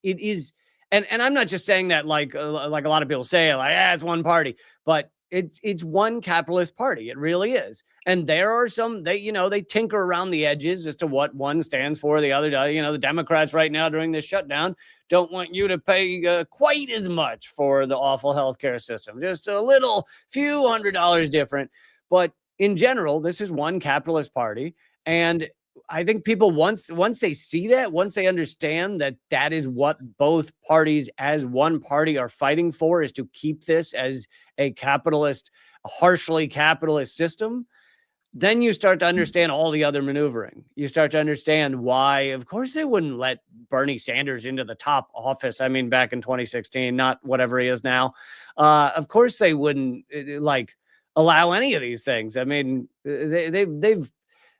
is, and I'm not just saying that like a lot of people say, it's one party, but it's one capitalist party. It really is. And there are some, they tinker around the edges as to what one stands for. The other, the Democrats right now during this shutdown don't want you to pay quite as much for the awful healthcare system. Just a few $100s different. But in general, this is one capitalist party. And I think people, once they see that, once they understand that is what both parties as one party are fighting for, is to keep this as a harshly capitalist system, then you start to understand all the other maneuvering. You start to understand why, of course, they wouldn't let Bernie Sanders into the top office. I mean, back in 2016, not whatever he is now. Of course, they wouldn't allow any of these things. I mean,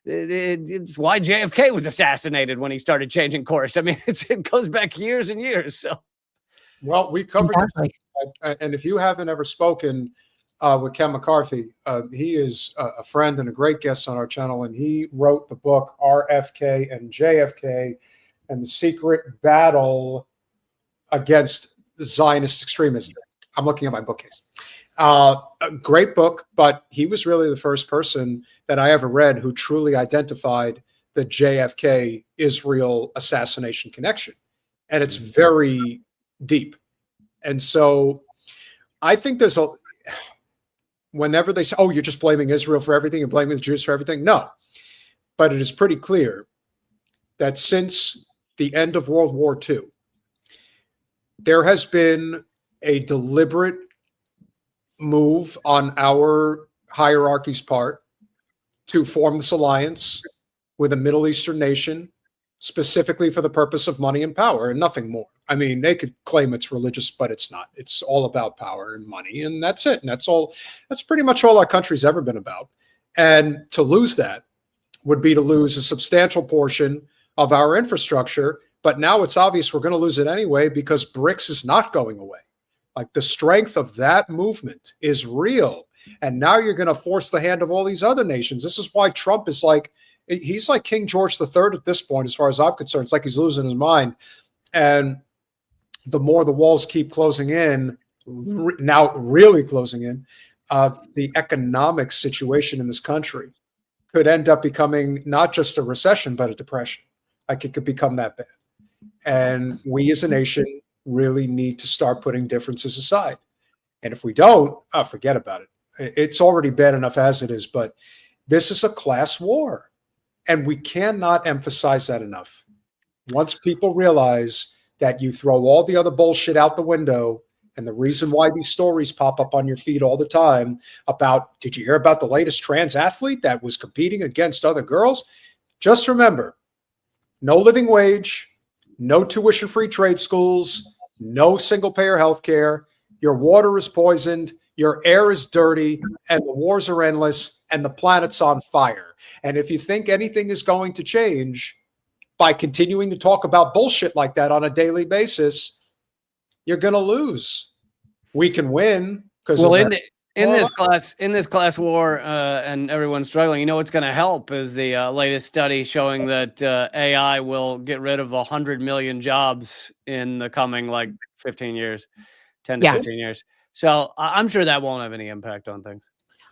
it's why JFK was assassinated when he started changing course. I mean, it goes back years and years. So, well, we covered this, and if you haven't ever spoken with Ken McCarthy. He is a friend and a great guest on our channel, and he wrote the book RFK and JFK and the Secret Battle Against Zionist Extremism. I'm looking at my bookcase. A great book, but he was really the first person that I ever read who truly identified the JFK Israel assassination connection. And it's very deep. And so I think there's whenever they say, oh, you're just blaming Israel for everything and blaming the Jews for everything. No, but it is pretty clear that since the end of World War II, there has been a deliberate move on our hierarchy's part to form this alliance with a Middle Eastern nation, specifically for the purpose of money and power and nothing more. I mean, they could claim it's religious, but it's not. It's all about power and money, and that's it. And that's all. That's pretty much all our country's ever been about. And to lose that would be to lose a substantial portion of our infrastructure. But now it's obvious we're going to lose it anyway because BRICS is not going away. Like the strength of that movement is real. And now you're going to force the hand of all these other nations. This is why Trump is like, he's like King George III at this point, as far as I'm concerned. It's like he's losing his mind. And the more the walls keep closing in, now really closing in, the economic situation in this country could end up becoming not just a recession, but a depression. Like it could become that bad. And we as a nation really need to start putting differences aside. And if we don't, forget about it. It's already bad enough as it is, but this is a class war. And we cannot emphasize that enough. Once people realize that you throw all the other bullshit out the window, and the reason why these stories pop up on your feed all the time about, did you hear about the latest trans athlete that was competing against other girls? Just remember, no living wage, no tuition-free trade schools, no single-payer health care, your water is poisoned, your air is dirty, and the wars are endless, and the planet's on fire. And if you think anything is going to change by continuing to talk about bullshit like that on a daily basis, you're going to lose. We can win because in this class war, and everyone's struggling. You know what's going to help is the latest study showing that AI will get rid of 100 million jobs in the coming 15 years, 10 to 15 years. So I'm sure that won't have any impact on things.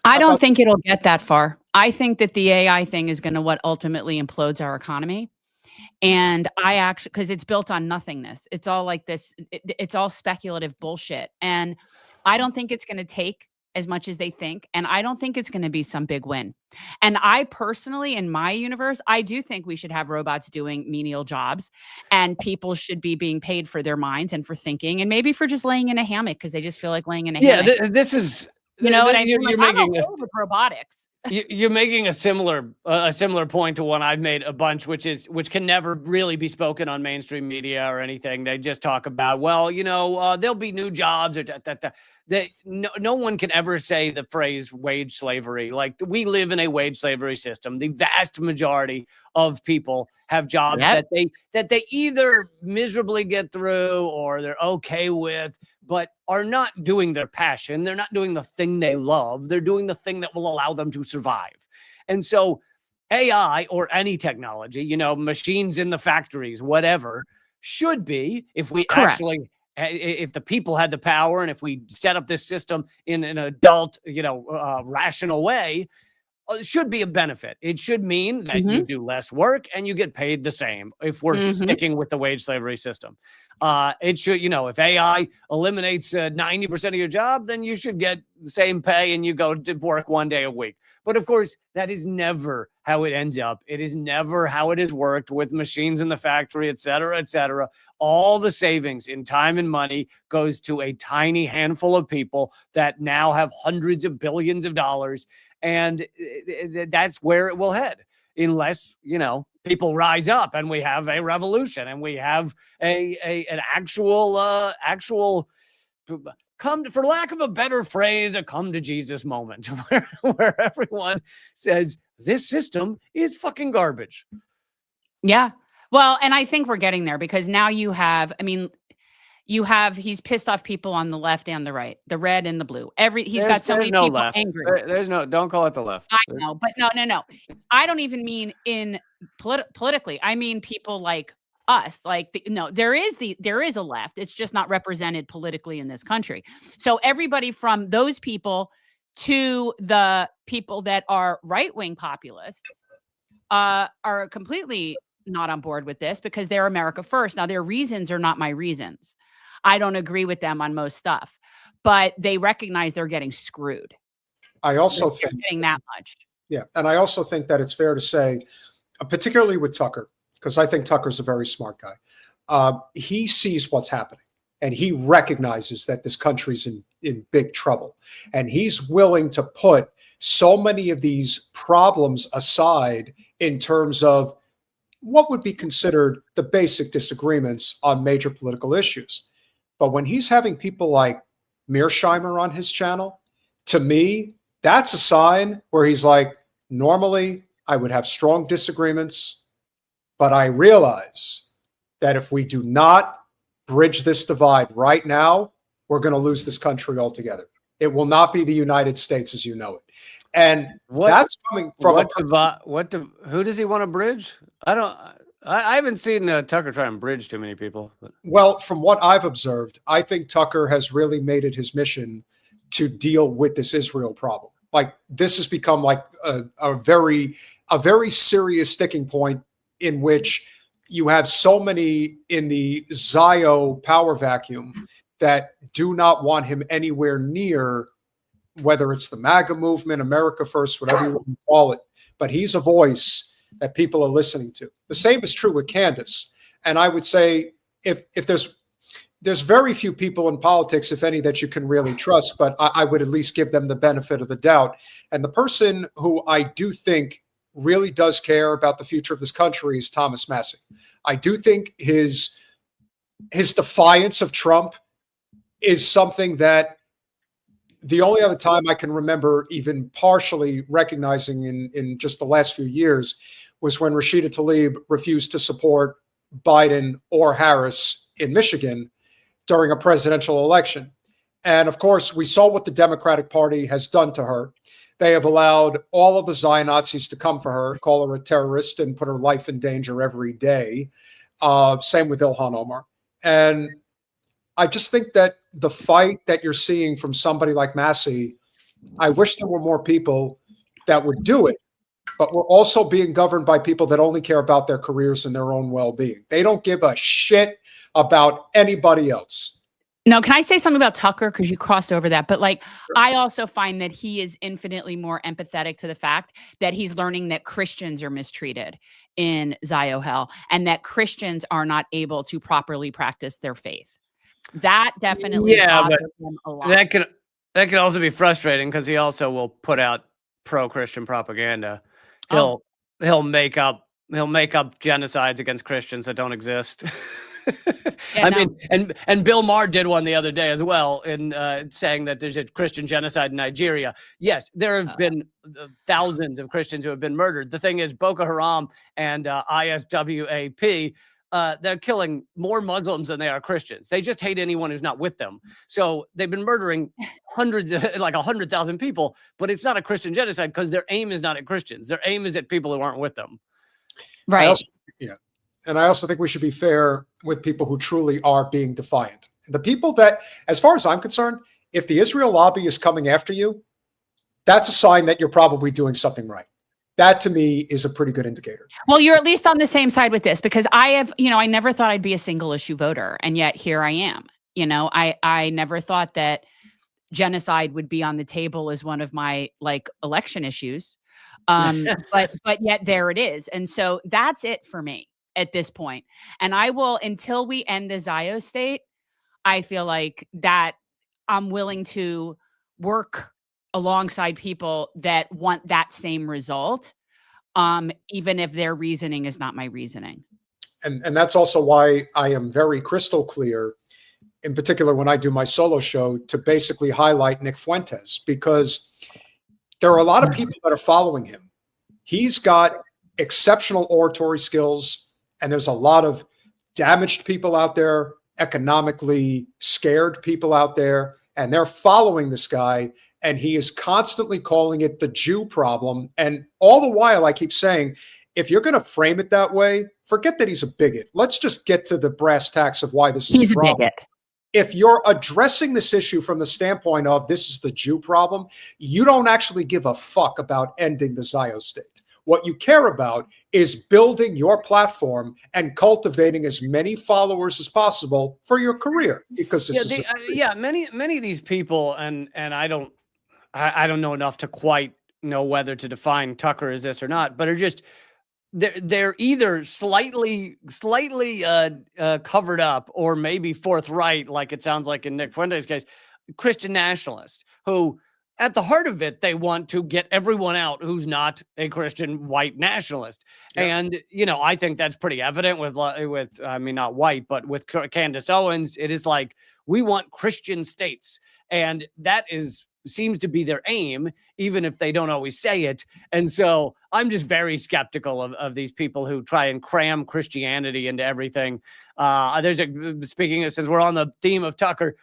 I don't think it'll get that far. I think that the AI thing is going to what ultimately implodes our economy. And I actually, because it's built on nothingness. It's all like this. It's all speculative bullshit. And I don't think it's going to take as much as they think. And I don't think it's going to be some big win. And I personally, in my universe, I do think we should have robots doing menial jobs, and people should be being paid for their minds and for thinking, and maybe for just laying in a hammock because they just feel like laying in a hammock. Yeah, this is, you know what I mean? You're I'm making okay with robotics. You're making a similar point to one I've made a bunch, which can never really be spoken on mainstream media or anything. They just talk about, well, there'll be new jobs or no one can ever say the phrase wage slavery. Like, we live in a wage slavery system. The vast majority of people have jobs that they either miserably get through or they're okay with, but are not doing their passion. They're not doing the thing they love. They're doing the thing that will allow them to survive. And so AI or any technology, machines in the factories, whatever, should be, if we actually, if the people had the power and if we set up this system in an adult, rational way, it should be a benefit. It should mean that you do less work and you get paid the same if we're sticking with the wage slavery system. It should, if AI eliminates 90% of your job, then you should get the same pay and you go to work 1 day a week. But of course, that is never how it ends up. It is never how it has worked with machines in the factory, et cetera, et cetera. All the savings in time and money goes to a tiny handful of people that now have hundreds of billions of dollars. And that's where it will head, unless, people rise up and we have a revolution and we have an actual come to, for lack of a better phrase, a come to Jesus moment where everyone says this system is fucking garbage. Yeah. Well, and I think we're getting there because now you have, he's pissed off people on the left and the right, the red and the blue. He's got so many no people left. angry. Don't call it the left. I know, but no. I don't even mean in politically. I mean people like us. Like there is a left. It's just not represented politically in this country. So everybody from those people to the people that are right-wing populists are completely not on board with this because they're America first. Now, their reasons are not my reasons. I don't agree with them on most stuff, but they recognize they're getting screwed. I also think getting that much. Yeah. And I also think that it's fair to say, particularly with Tucker, because I think Tucker's a very smart guy. He sees what's happening and he recognizes that this country's in big trouble. And he's willing to put so many of these problems aside in terms of what would be considered the basic disagreements on major political issues. But when he's having people like Mearsheimer on his channel, to me, that's a sign where he's like, normally I would have strong disagreements, but I realize that if we do not bridge this divide right now, we're going to lose this country altogether. It will not be the United States as you know it. And that's coming from who does he want to bridge? I haven't seen Tucker try and bridge too many people. But. Well, from what I've observed, I think Tucker has really made it his mission to deal with this Israel problem. Like this has become like a very serious sticking point in which you have so many in the Zio power vacuum that do not want him anywhere near, whether it's the MAGA movement, America First, whatever you want to call it. But he's a voice that people are listening to. The same is true with Candace. And I would say if there's very few people in politics, if any, that you can really trust, but I would at least give them the benefit of the doubt. And the person who I do think really does care about the future of this country is Thomas Massie. I do think his defiance of Trump is something that the only other time I can remember even partially recognizing in just the last few years was when Rashida Tlaib refused to support Biden or Harris in Michigan during a presidential election. And of course, we saw what the Democratic Party has done to her. They have allowed all of the Zion-Nazis to come for her, call her a terrorist, and put her life in danger every day. Same with Ilhan Omar. And I just think that the fight that you're seeing from somebody like Massie, I wish there were more people that would do it, but we're also being governed by people that only care about their careers and their own well-being. They don't give a shit about anybody else. No, can I say something about Tucker? Because you crossed over that. But like, I also find that he is infinitely more empathetic to the fact that he's learning that Christians are mistreated in Zio Hell and that Christians are not able to properly practice their faith. That definitely bothers him a lot. That can also be frustrating because he also will put out pro-Christian propaganda. He'll make up genocides against Christians that don't exist. And Bill Maher did one the other day as well in saying that there's a Christian genocide in Nigeria. Yes, there have been thousands of Christians who have been murdered. The thing is, Boko Haram and ISWAP, they're killing more Muslims than they are Christians. They just hate anyone who's not with them. So they've been murdering hundreds, like 100,000 people, but it's not a Christian genocide because their aim is not at Christians. Their aim is at people who aren't with them. Right. And I also think we should be fair with people who truly are being defiant. The people that, as far as I'm concerned, if the Israel lobby is coming after you, that's a sign that you're probably doing something right. That to me is a pretty good indicator. Well, you're at least on the same side with this because I never thought I'd be a single issue voter. And yet here I am. I never thought that genocide would be on the table as one of my election issues. But yet there it is. And so that's it for me at this point. And I will, until we end the Zio state, I feel like that I'm willing to work alongside people that want that same result, even if their reasoning is not my reasoning. And that's also why I am very crystal clear, in particular when I do my solo show, to basically highlight Nick Fuentes, because there are a lot of people that are following him. He's got exceptional oratory skills, and there's a lot of damaged people out there economically scared people out there, and they're following this guy, and he is constantly calling it the Jew problem. And all the while, I keep saying, if you're going to frame it that way, forget that he's a bigot. Let's just get to the brass tacks of why this is He's a problem. bigot. If you're addressing this issue from the standpoint of this is the Jew problem, you don't actually give a fuck about ending the Zios state. What you care about is building your platform and cultivating as many followers as possible for your career, because this is many of these people, and I don't know enough to quite know whether to define Tucker as this or not, but are just they're either slightly covered up or maybe forthright, like it sounds like in Nick Fuentes' case, Christian nationalists who, at the heart of it, they want to get everyone out who's not a Christian white nationalist. Yep. And, I think that's pretty evident with, I mean, not white, but with Candace Owens. It is like, we want Christian states. And that seems to be their aim, even if they don't always say it. And so I'm just very skeptical of these people who try and cram Christianity into everything. Speaking of, since we're on the theme of Tucker,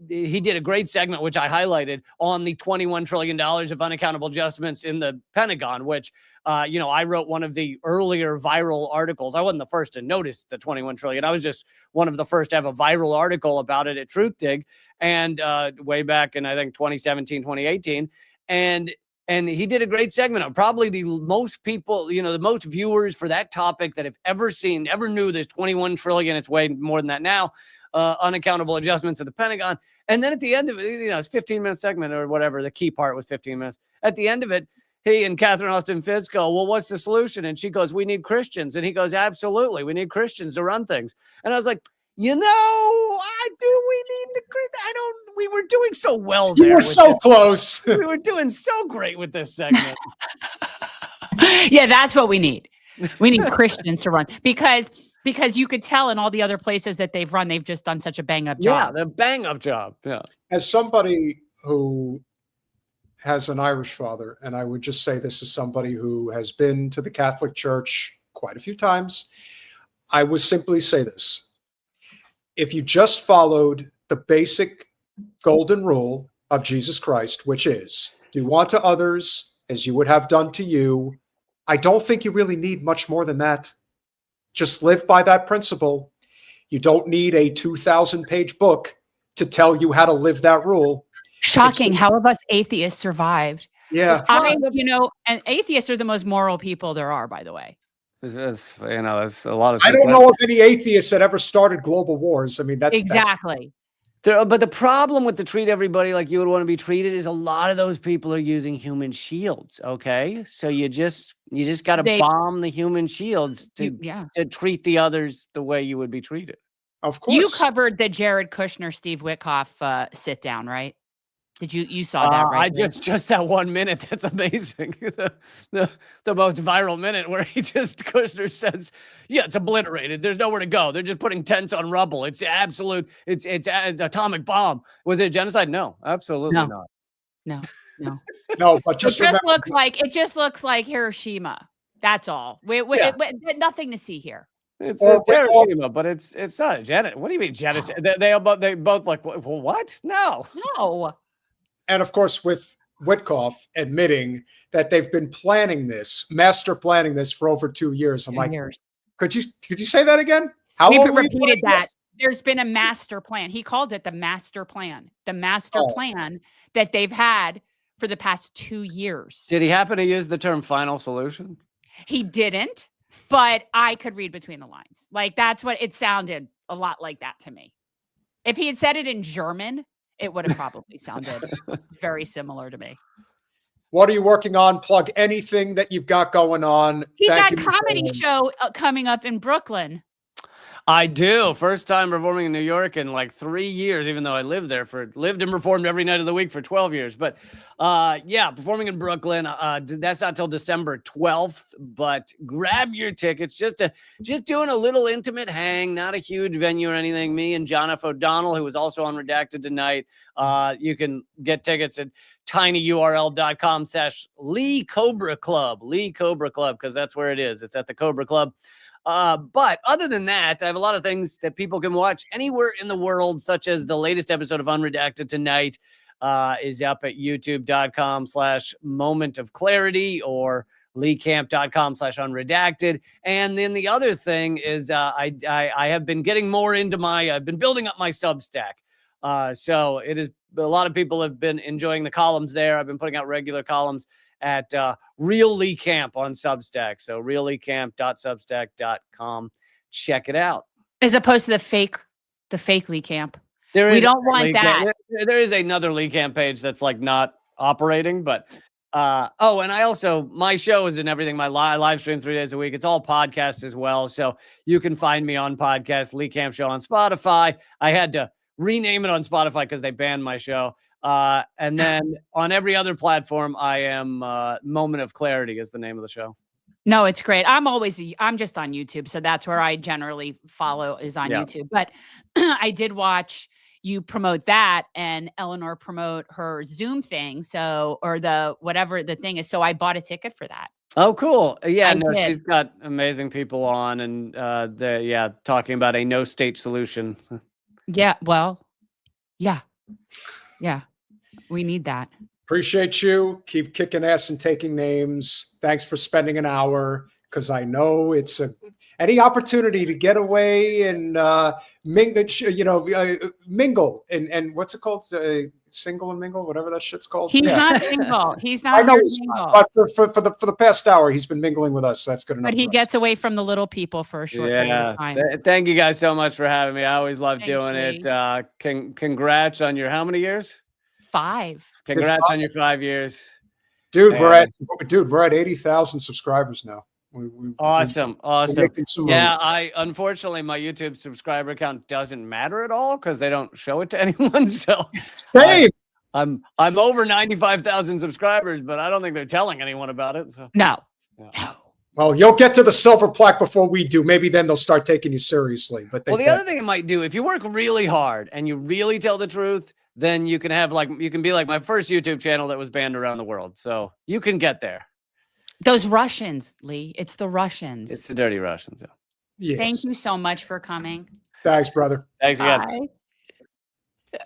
he did a great segment, which I highlighted, on the $21 trillion of unaccountable adjustments in the Pentagon, which, I wrote one of the earlier viral articles. I wasn't the first to notice the 21 trillion. I was just one of the first to have a viral article about it at TruthDig, and way back in, I think, 2017, 2018. And he did a great segment. Probably the most people, the most viewers for that topic that have ever knew there's 21 trillion. It's way more than that now. Unaccountable adjustments at the Pentagon. And then at the end of it, it's 15-minute segment or whatever. The key part was 15 minutes. At the end of it, he and Catherine Austin Fitz go, well, what's the solution? And she goes, we need Christians. And he goes, absolutely. We need Christians to run things. And I was like, we need the we were doing so well there. You were so close. We were doing so great with this segment. Yeah, that's what we need. We need Christians to run, because you could tell in all the other places that they've run, they've just done such a bang up job. Yeah, the bang up job. Yeah. As somebody who has an Irish father, and I would just say this as somebody who has been to the Catholic Church quite a few times, I would simply say this. If you just followed the basic golden rule of Jesus Christ, which is do unto others as you would have done to you, I don't think you really need much more than that. Just live by that principle. You don't need a 2,000-page book to tell you how to live that rule. Shocking. How have us atheists survived? Yeah. And atheists are the most moral people there are, by the way. There's a lot of. I don't know of any atheists that ever started global wars. I mean, that's exactly. But the problem with the treat everybody like you would want to be treated is a lot of those people are using human shields. Okay, so you just got to bomb the human shields to treat the others the way you would be treated. Of course. You covered the Jared Kushner, Steve Witkoff sit down, right? Did you saw that, right? I just that 1 minute. That's amazing. the most viral minute where Kushner says, yeah, it's obliterated. There's nowhere to go. They're just putting tents on rubble. It's absolute. It's atomic bomb. Was it genocide? No, absolutely not. No. No, but it just looks like Hiroshima. That's all. Nothing to see here. It's Hiroshima, but it's not a genocide. What do you mean genocide? They both like, what? No. And of course, with Witkoff admitting that they've been master planning this for over 2 years. I'm like, could you say that again? How we long repeated that? This? There's been a master plan. He called it the master plan. The master plan that they've had for the past 2 years. Did he happen to use the term final solution? He didn't, but I could read between the lines. Like, that's what it sounded a lot like that to me. If he had said it in German, it would have probably sounded very similar to me. What are you working on? Plug anything that you've got going on. He's got a comedy show coming up in Brooklyn. I do. First time performing in New York in like 3 years, even though I lived and performed every night of the week for 12 years. But performing in Brooklyn, that's not till December 12th, but grab your tickets. Just doing a little intimate hang, not a huge venue or anything. Me and John F. O'Donnell, who was also on Redacted tonight. You can get tickets at tinyurl.com/Lee Cobra Club, because that's where it is. It's at the Cobra Club. But other than that, I have a lot of things that people can watch anywhere in the world, such as the latest episode of Unredacted tonight is up at youtube.com/moment of clarity or leecamp.com/unredacted. And then the other thing is I have been getting more into I've been building up my Substack. So it is, a lot of people have been enjoying the columns there. I've been putting out regular columns at Real Lee Camp on Substack. So realleecamp.substack.com. Check it out. As opposed to the fake Lee Camp. We don't want that. There is another Lee Camp page that's like not operating, but and I also, my show is in everything. My live stream 3 days a week. It's all podcasts as well. So you can find me on podcast, Lee Camp Show on Spotify. I had to rename it on Spotify because they banned my show. And then on every other platform, I am Moment of Clarity is the name of the show. No, it's great. I'm just on YouTube. So that's where I generally follow is on YouTube. But I did watch you promote that and Eleanor promote her Zoom thing. So, or whatever the thing is. So I bought a ticket for that. Oh, cool. Yeah, she's got amazing people on and talking about a no state solution. Yeah. Well, yeah. We need that. Appreciate you. Keep kicking ass and taking names. Thanks for spending an hour, because I know it's any opportunity to get away and mingle and what's it called? Single and mingle, whatever that shit's called. He's not single. He's not. I know he's single. But for the past hour, he's been mingling with us. So that's good enough. But he gets away from the little people for a short period of time. Thank you guys so much for having me. I always love doing it. Congrats on your how many years? 5. Congrats on your 5 years. Dude, we're at 80,000 subscribers now. Awesome. Yeah, unfortunately my YouTube subscriber count doesn't matter at all because they don't show it to anyone. So same. I'm over 95,000 subscribers, but I don't think they're telling anyone about it. So no. Well, you'll get to the silver plaque before we do. Maybe then they'll start taking you seriously. But the other thing it might do, if you work really hard and you really tell the truth, then you can be like my first YouTube channel that was banned around the world. So you can get there. Those Russians, Lee. It's the Russians. It's the dirty Russians. Yeah. Yes. Thank you so much for coming. Thanks, brother. Thanks again. Bye.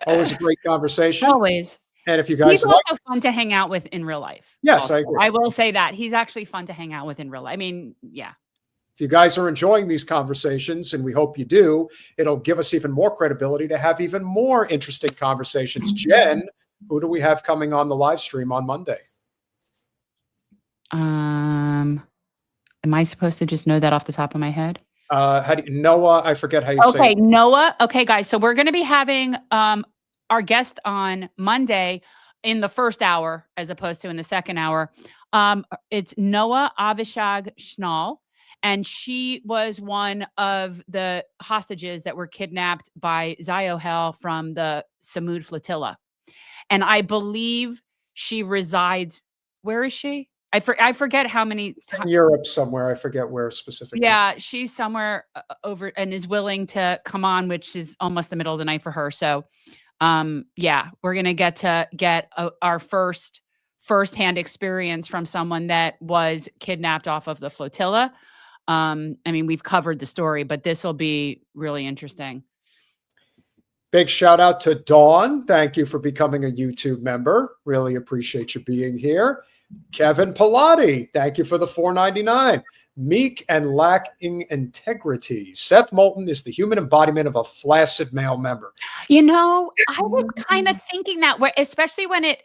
Always a great conversation. Always. And if you guys he's also fun to hang out with in real life. Yes, also. I agree. I will say that he's actually fun to hang out with in real life. I mean, yeah. If you guys are enjoying these conversations, and we hope you do, it'll give us even more credibility to have even more interesting conversations. Jen, who do we have coming on the live stream on Monday? Am I supposed to just know that off the top of my head? Noah, I forget how you say it. Okay, Noah. Okay, guys. So we're going to be having our guest on Monday in the first hour as opposed to in the second hour. It's Noah Avishag Schnall. And she was one of the hostages that were kidnapped by Zios from the Samud flotilla. And I believe she resides, where is she? I forget how many times. In Europe somewhere. I forget where specifically. Yeah, she's somewhere over and is willing to come on, which is almost the middle of the night for her. So, we're going to get our firsthand experience from someone that was kidnapped off of the flotilla. I mean, we've covered the story, but this will be really interesting. Big shout out to Dawn. Thank you for becoming a YouTube member. Really appreciate you being here. Kevin Pilati, thank you for the $4.99. Meek and lacking integrity. Seth Moulton is the human embodiment of a flaccid male member. You know, I was kind of thinking that, especially when it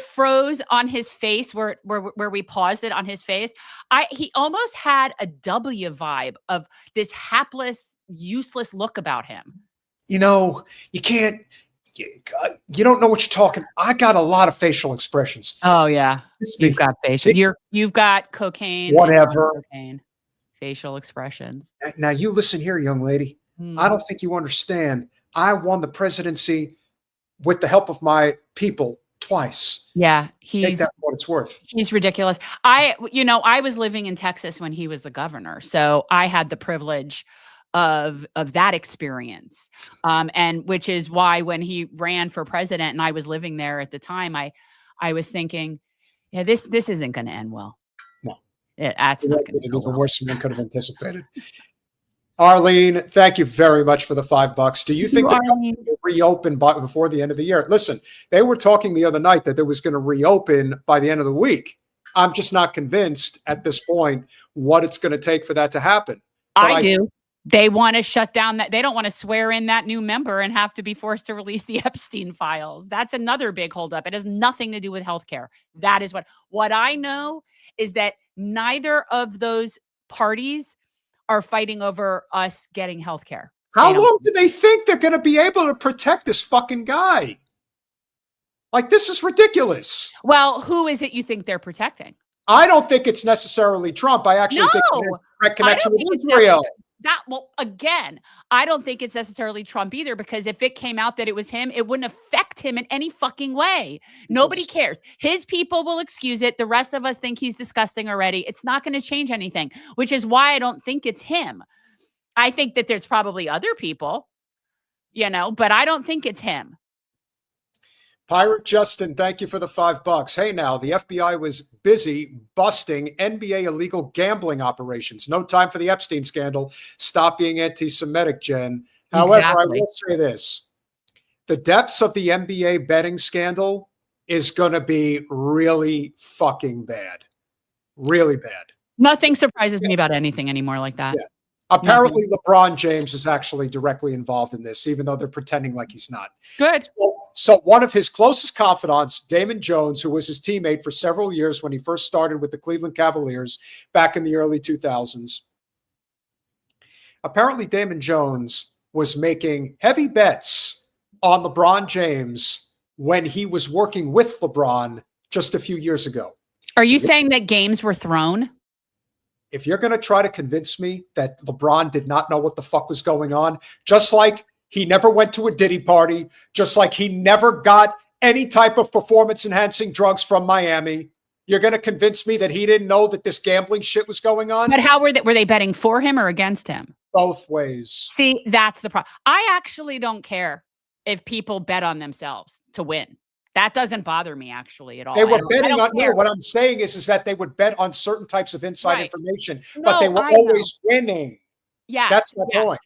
froze on his face, where we paused it on his face. He almost had a W vibe of this hapless, useless look about him. You know, you don't know what you're talking. I got a lot of facial expressions. Oh yeah, you've got facial. You've got cocaine. Whatever. Cocaine. Facial expressions. Now you listen here, young lady. I don't think you understand. I won the presidency with the help of my people twice. Yeah, take that for what it's worth. He's ridiculous. I was living in Texas when he was the governor, so I had the privilege of that experience, and which is why when he ran for president and I was living there at the time, I was thinking, yeah, this isn't going to end well. No, that's not going to be even worse than we could have anticipated. Arlene, thank you very much for the $5. Do you think the company will reopen before the end of the year? Listen, they were talking the other night that it was going to reopen by the end of the week. I'm just not convinced at this point what it's going to take for that to happen. But I do. They want to shut down that. They don't want to swear in that new member and have to be forced to release the Epstein files. That's another big holdup. It has nothing to do with healthcare. That is what I know is that neither of those parties are fighting over us getting healthcare. How long do they think they're going to be able to protect this fucking guy? Like, this is ridiculous. Well, who is it you think they're protecting? I don't think it's necessarily Trump. I actually think it's a direct connection with Israel. Again, I don't think it's necessarily Trump either, because if it came out that it was him, it wouldn't affect him in any fucking way. Nobody cares. His people will excuse it. The rest of us think he's disgusting already. It's not going to change anything, which is why I don't think it's him. I think that there's probably other people, but I don't think it's him. Pirate Justin, thank you for the $5. Hey, now, the FBI was busy busting NBA illegal gambling operations. No time for the Epstein scandal. Stop being anti-Semitic, Jen. However, I will say this. The depths of the NBA betting scandal is going to be really fucking bad. Really bad. Nothing surprises me about anything anymore like that. Yeah. Apparently, LeBron James is actually directly involved in this, even though they're pretending like he's not. Good. So one of his closest confidants, Damon Jones, who was his teammate for several years when he first started with the Cleveland Cavaliers back in the early 2000s, apparently Damon Jones was making heavy bets on LeBron James when he was working with LeBron just a few years ago. Are you saying that games were thrown? If you're going to try to convince me that LeBron did not know what the fuck was going on, just like he never went to a Diddy party, just like he never got any type of performance-enhancing drugs from Miami, you're going to convince me that he didn't know that this gambling shit was going on? But how were they betting for him or against him? Both ways. See, that's the problem. I actually don't care if people bet on themselves to win. That doesn't bother me actually at all. They were betting on, no, what I'm saying is that they would bet on certain types of inside information, but they were always winning. Yeah. That's my point.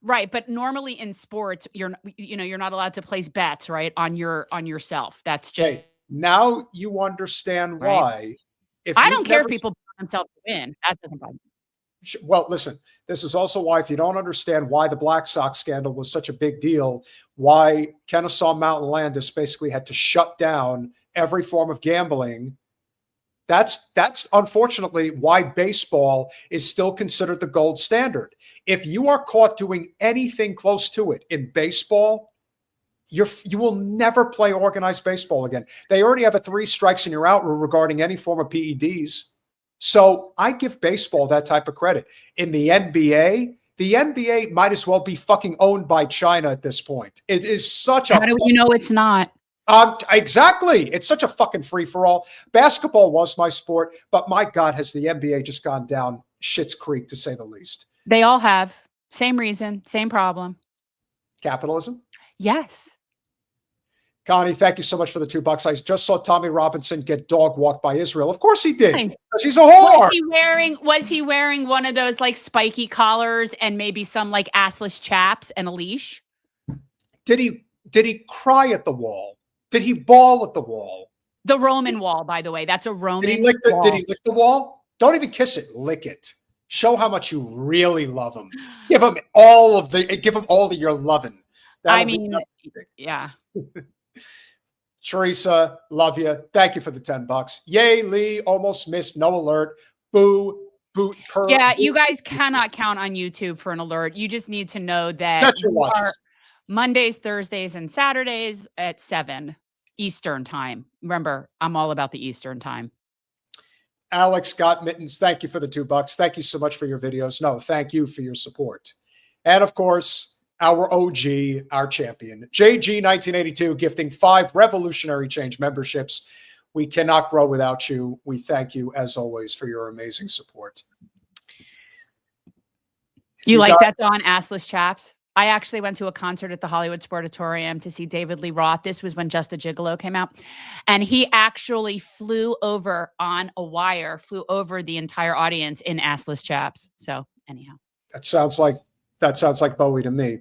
Right. But normally in sports, you're not allowed to place bets, right, on yourself. That's just now you understand why. If I don't care if people bet on themselves to win, that doesn't bother me. Well, listen, this is also why, if you don't understand why the Black Sox scandal was such a big deal, why Kennesaw Mountain Landis basically had to shut down every form of gambling, that's unfortunately why baseball is still considered the gold standard. If you are caught doing anything close to it in baseball, you will never play organized baseball again. They already have a 3 strikes and you're out rule regarding any form of PEDs. So I give baseball that type of credit. In the NBA might as well be fucking owned by China at this point. It is such a— How do you know it's not? Exactly. It's such a fucking free-for-all. Basketball was my sport, but my God, has the NBA just gone down Schitt's Creek, to say the least. They all have. Same reason, same problem. Capitalism? Yes. Connie, thank you so much for the $2. I just saw Tommy Robinson get dog walked by Israel. Of course he did, because he's a whore. Was he wearing one of those like spiky collars and maybe some like assless chaps and a leash? Did he cry at the wall? Did he bawl at the wall? The Roman wall, by the way. That's a Roman Did he lick wall. Did he lick the wall? Don't even kiss it. Lick it. Show how much you really love him. Give him all of your loving. Yeah. Teresa, love you. Thank you for the $10. Yay, Lee, almost missed, no alert. Boo, boot, purr. Yeah, you guys cannot count on YouTube for an alert. You just need to know that Set your watches. Mondays, Thursdays, and Saturdays at 7 Eastern time. Remember, I'm all about the Eastern time. Alex Got Mittens, thank you for the $2. Thank you so much for your videos. No, thank you for your support. And of course, our OG, our champion, JG1982, gifting 5 Revolutionary Change memberships. We cannot grow without you. We thank you, as always, for your amazing support. You like that, Dawn? Assless chaps? I actually went to a concert at the Hollywood Sportatorium to see David Lee Roth. This was when Just a Gigolo came out. And he actually flew over on a wire, flew over the entire audience in assless chaps. So anyhow. That sounds like That sounds like Bowie to me.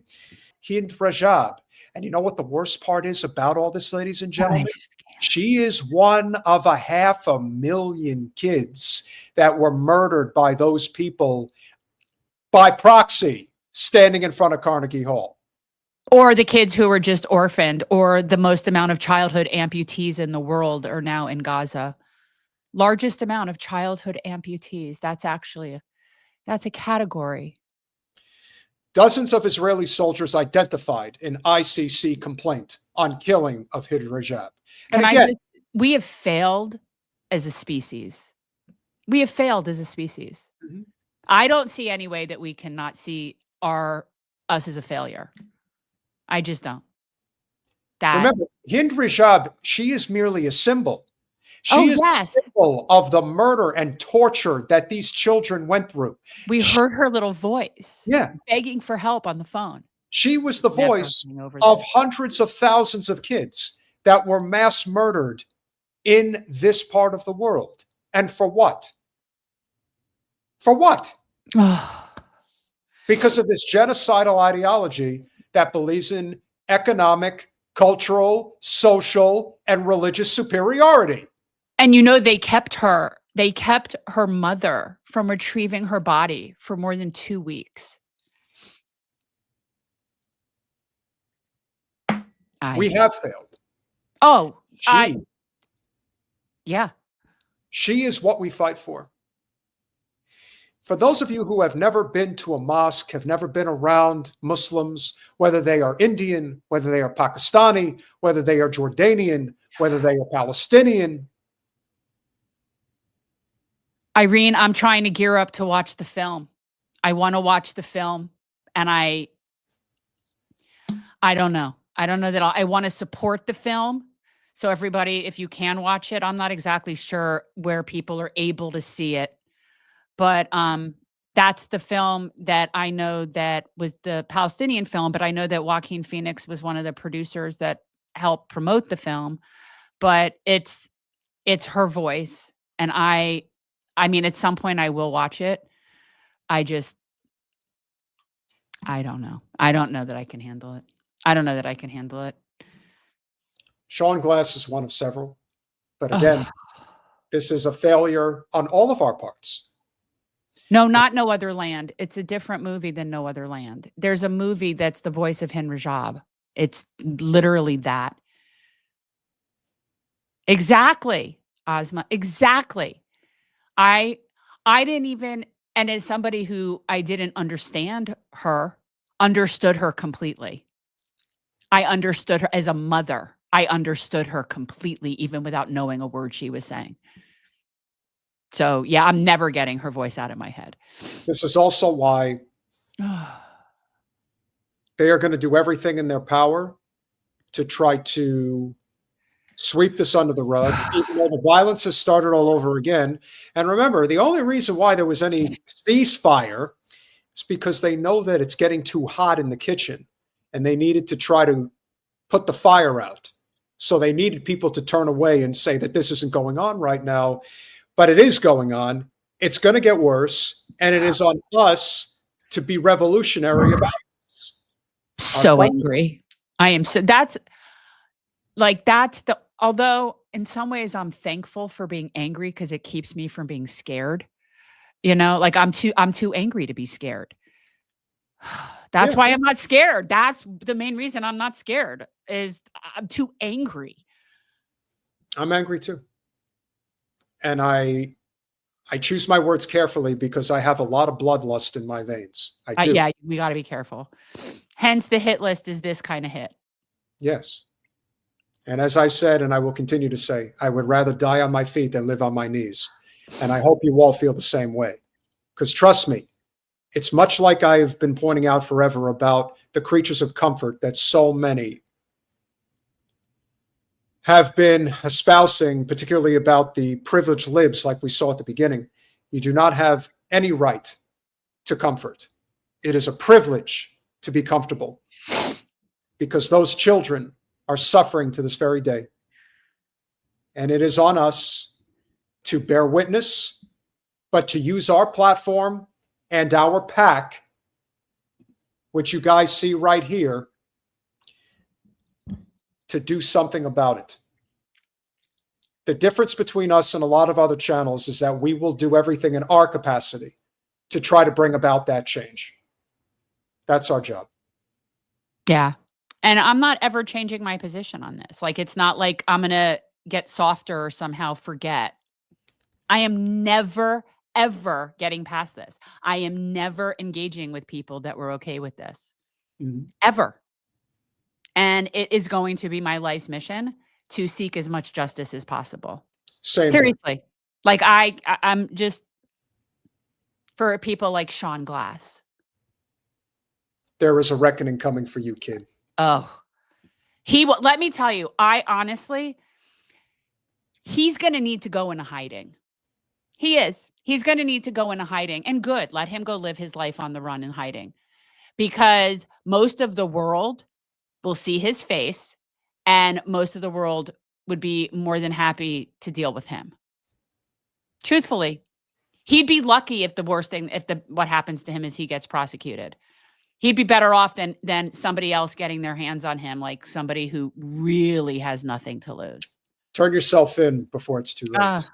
Hind Rajab. And you know what the worst part is about all this, ladies and gentlemen? She is one of 500,000 kids that were murdered by those people by proxy standing in front of Carnegie Hall. Or the kids who were just orphaned, or the most amount of childhood amputees in the world are now in Gaza. Largest amount of childhood amputees. That's actually that's a category. Dozens of Israeli soldiers identified in ICC complaint on killing of Hind Rajab. And again, we have failed as a species. We have failed as a species. Mm-hmm. I don't see any way that we cannot see us as a failure. I just don't. Remember, Hind Rajab, she is merely a symbol. She is a symbol of the murder and torture that these children went through. We heard her little voice. Yeah. Begging for help on the phone. She was the voice of hundreds of thousands of kids that were mass murdered in this part of the world. And for what? For what? Because of this genocidal ideology that believes in economic, cultural, social, and religious superiority. And they kept her mother from retrieving her body for more than 2 weeks. We have failed. Oh, yeah. She is what we fight for. For those of you who have never been to a mosque, have never been around Muslims, whether they are Indian, whether they are Pakistani, whether they are Jordanian, whether they are Palestinian. Irene, I'm trying to gear up to watch the film. I want to watch the film, and I don't know. I don't know that I want to support the film. So everybody, if you can watch it, I'm not exactly sure where people are able to see it. But that's the film that I know that was the Palestinian film, but I know that Joaquin Phoenix was one of the producers that helped promote the film. But it's her voice. And I mean, at some point I will watch it. I don't know. I don't know that I can handle it. I don't know that I can handle it. Sean Glass is one of several. But again, this is a failure on all of our parts. No, not No Other Land. It's a different movie than No Other Land. There's a movie that's the voice of Hind Rajab. It's literally that. Exactly, Ozma. Exactly. I didn't even, and as somebody who I didn't understood her completely. I understood her as a mother. I understood her completely, even without knowing a word she was saying. So, yeah, I'm never getting her voice out of my head. This is also why they are going to do everything in their power to try to sweep this under the rug, even though the violence has started all over again. And remember, the only reason why there was any ceasefire is because they know that it's getting too hot in the kitchen and they needed to try to put the fire out. So they needed people to turn away and say that this isn't going on right now. But it is going on. It's going to get worse. And it is on us to be revolutionary about it. So angry. I am. So that's although in some ways I'm thankful for being angry because it keeps me from being scared. Like I'm too angry to be scared. That's why I'm not scared. That's the main reason I'm not scared is I'm too angry. I'm angry too. And I choose my words carefully because I have a lot of bloodlust in my veins. I do. Yeah, we got to be careful. Hence, the hit list is this kind of hit. Yes. And as I've said, and I will continue to say, I would rather die on my feet than live on my knees. And I hope you all feel the same way. Because trust me, it's much like I've been pointing out forever about the creatures of comfort that so many have been espousing, particularly about the privileged libs like we saw at the beginning. You do not have any right to comfort. It is a privilege to be comfortable because those children are suffering to this very day. And it is on us to bear witness, but to use our platform and our PAC which you guys see right here, to do something about it. The difference between us and a lot of other channels is that we will do everything in our capacity to try to bring about that change. That's our job. Yeah. And I'm not ever changing my position on this. Like, it's not like I'm going to get softer or somehow forget. I am never, ever getting past this. I am never engaging with people that were okay with this. Ever. And it is going to be my life's mission to seek as much justice as possible. Seriously. Like I'm just, for people like Sean Glass. There is a reckoning coming for you, kid. Oh, let me tell you, he's going to need to go into hiding. He is. He's going to need to go into hiding, and good. Let him go live his life on the run in hiding, because most of the world will see his face, and most of the world would be more than happy to deal with him. Truthfully, he'd be lucky if what happens to him is he gets prosecuted. He'd be better off than somebody else getting their hands on him, like somebody who really has nothing to lose. Turn yourself in before it's too late.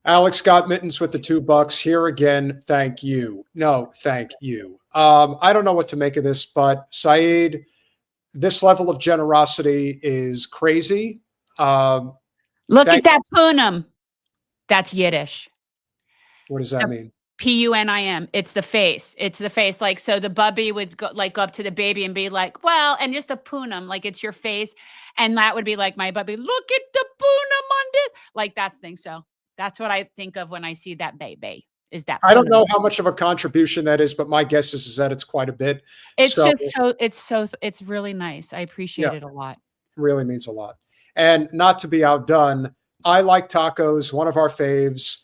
Alex got mittens with the $2 here again. Thank you. No, thank you. I don't know what to make of this, but Saeed, this level of generosity is crazy. Look at that punam. That's Yiddish. What does that mean? Punim. It's the face. It's the face. Like, so the bubby would go up to the baby and be like, well, and just a punam, like it's your face. And that would be like my bubby, look at the punam on this. Like that's thing. So that's what I think of when I see that baby. Is that I don't know how much of a contribution that is, but my guess is that it's quite a bit. It's it's really nice. I appreciate it a lot. It really means a lot. And not to be outdone, I like tacos, one of our faves.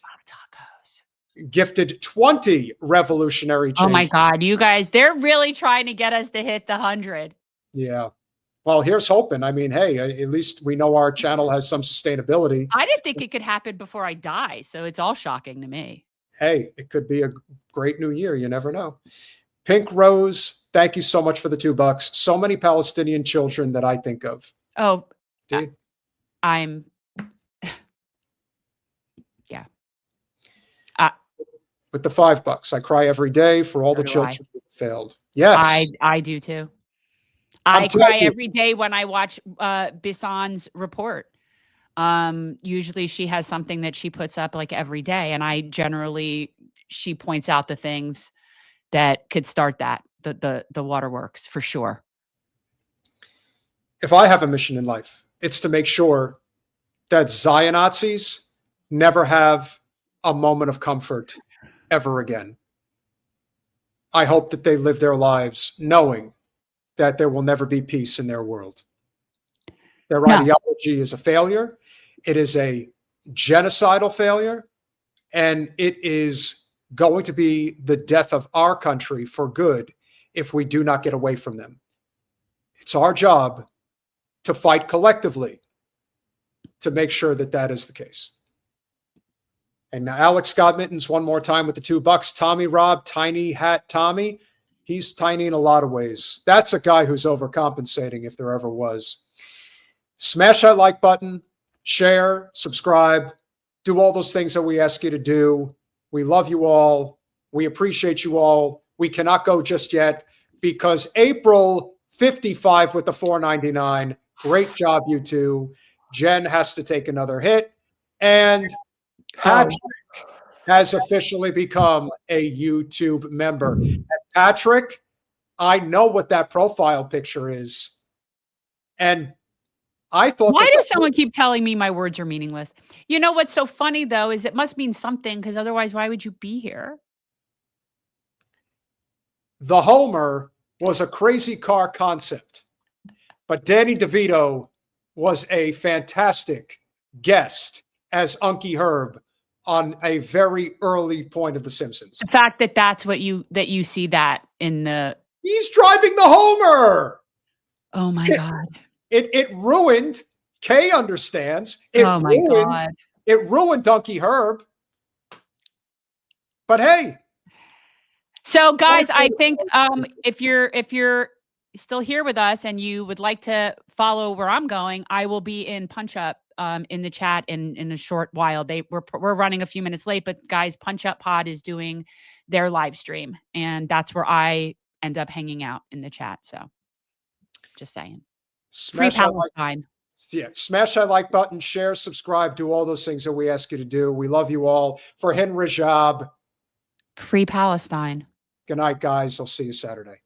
Gifted 20 revolutionary change. Oh my God, you guys, they're really trying to get us to hit the 100. Yeah. Well, here's hoping. I mean, hey, at least we know our channel has some sustainability. I didn't think it could happen before I die, so it's all shocking to me. Hey, it could be a great new year. You never know. Pink Rose, thank you so much for the $2. So many Palestinian children that I think of. Oh, dude. I'm. Yeah. With the $5, I cry every day for all the children who failed. Yes. I do too. I cry every day when I watch Bissan's report. Usually she has something that she puts up like every day. And she points out the things that could start the waterworks for sure. If I have a mission in life, it's to make sure that Zionazis never have a moment of comfort ever again. I hope that they live their lives knowing that there will never be peace in their world. Their ideology is a failure. It is a genocidal failure, and it is going to be the death of our country for good if we do not get away from them. It's our job to fight collectively to make sure that that is the case. And now Alex got mittens one more time with the $2. Tommy Rob, Tiny Hat Tommy. He's tiny in a lot of ways. That's a guy who's overcompensating if there ever was. Smash that like button, share, subscribe, do all those things that we ask you to do. We love you all. We appreciate you all. We cannot go just yet because April 55 with the $4.99. Great job, you two. Jen has to take another hit. And Patrick has officially become a YouTube member. And Patrick, I know what that profile picture is. And I thought, why does someone keep telling me my words are meaningless? You know what's so funny though is it must mean something, because otherwise why would you be here? The Homer was a crazy car concept, but Danny DeVito was a fantastic guest as Unky Herb on a very early point of The Simpsons. The fact that that's what you see that in the... He's driving the Homer! Oh my God. It ruined, Kay understands. Oh my God. It ruined Unky Herb. But hey, So, guys, I think if you're still here with us and you would like to follow where I'm going, I will be in Punch Up in the chat in a short while. We're running a few minutes late, but guys, Punch Up Pod is doing their live stream, and that's where I end up hanging out in the chat. So, just saying, Free Palestine. Smash that like button, share, subscribe, do all those things that we ask you to do. We love you all. For Hind Rajab, Free Palestine. Good night, guys. I'll see you Saturday.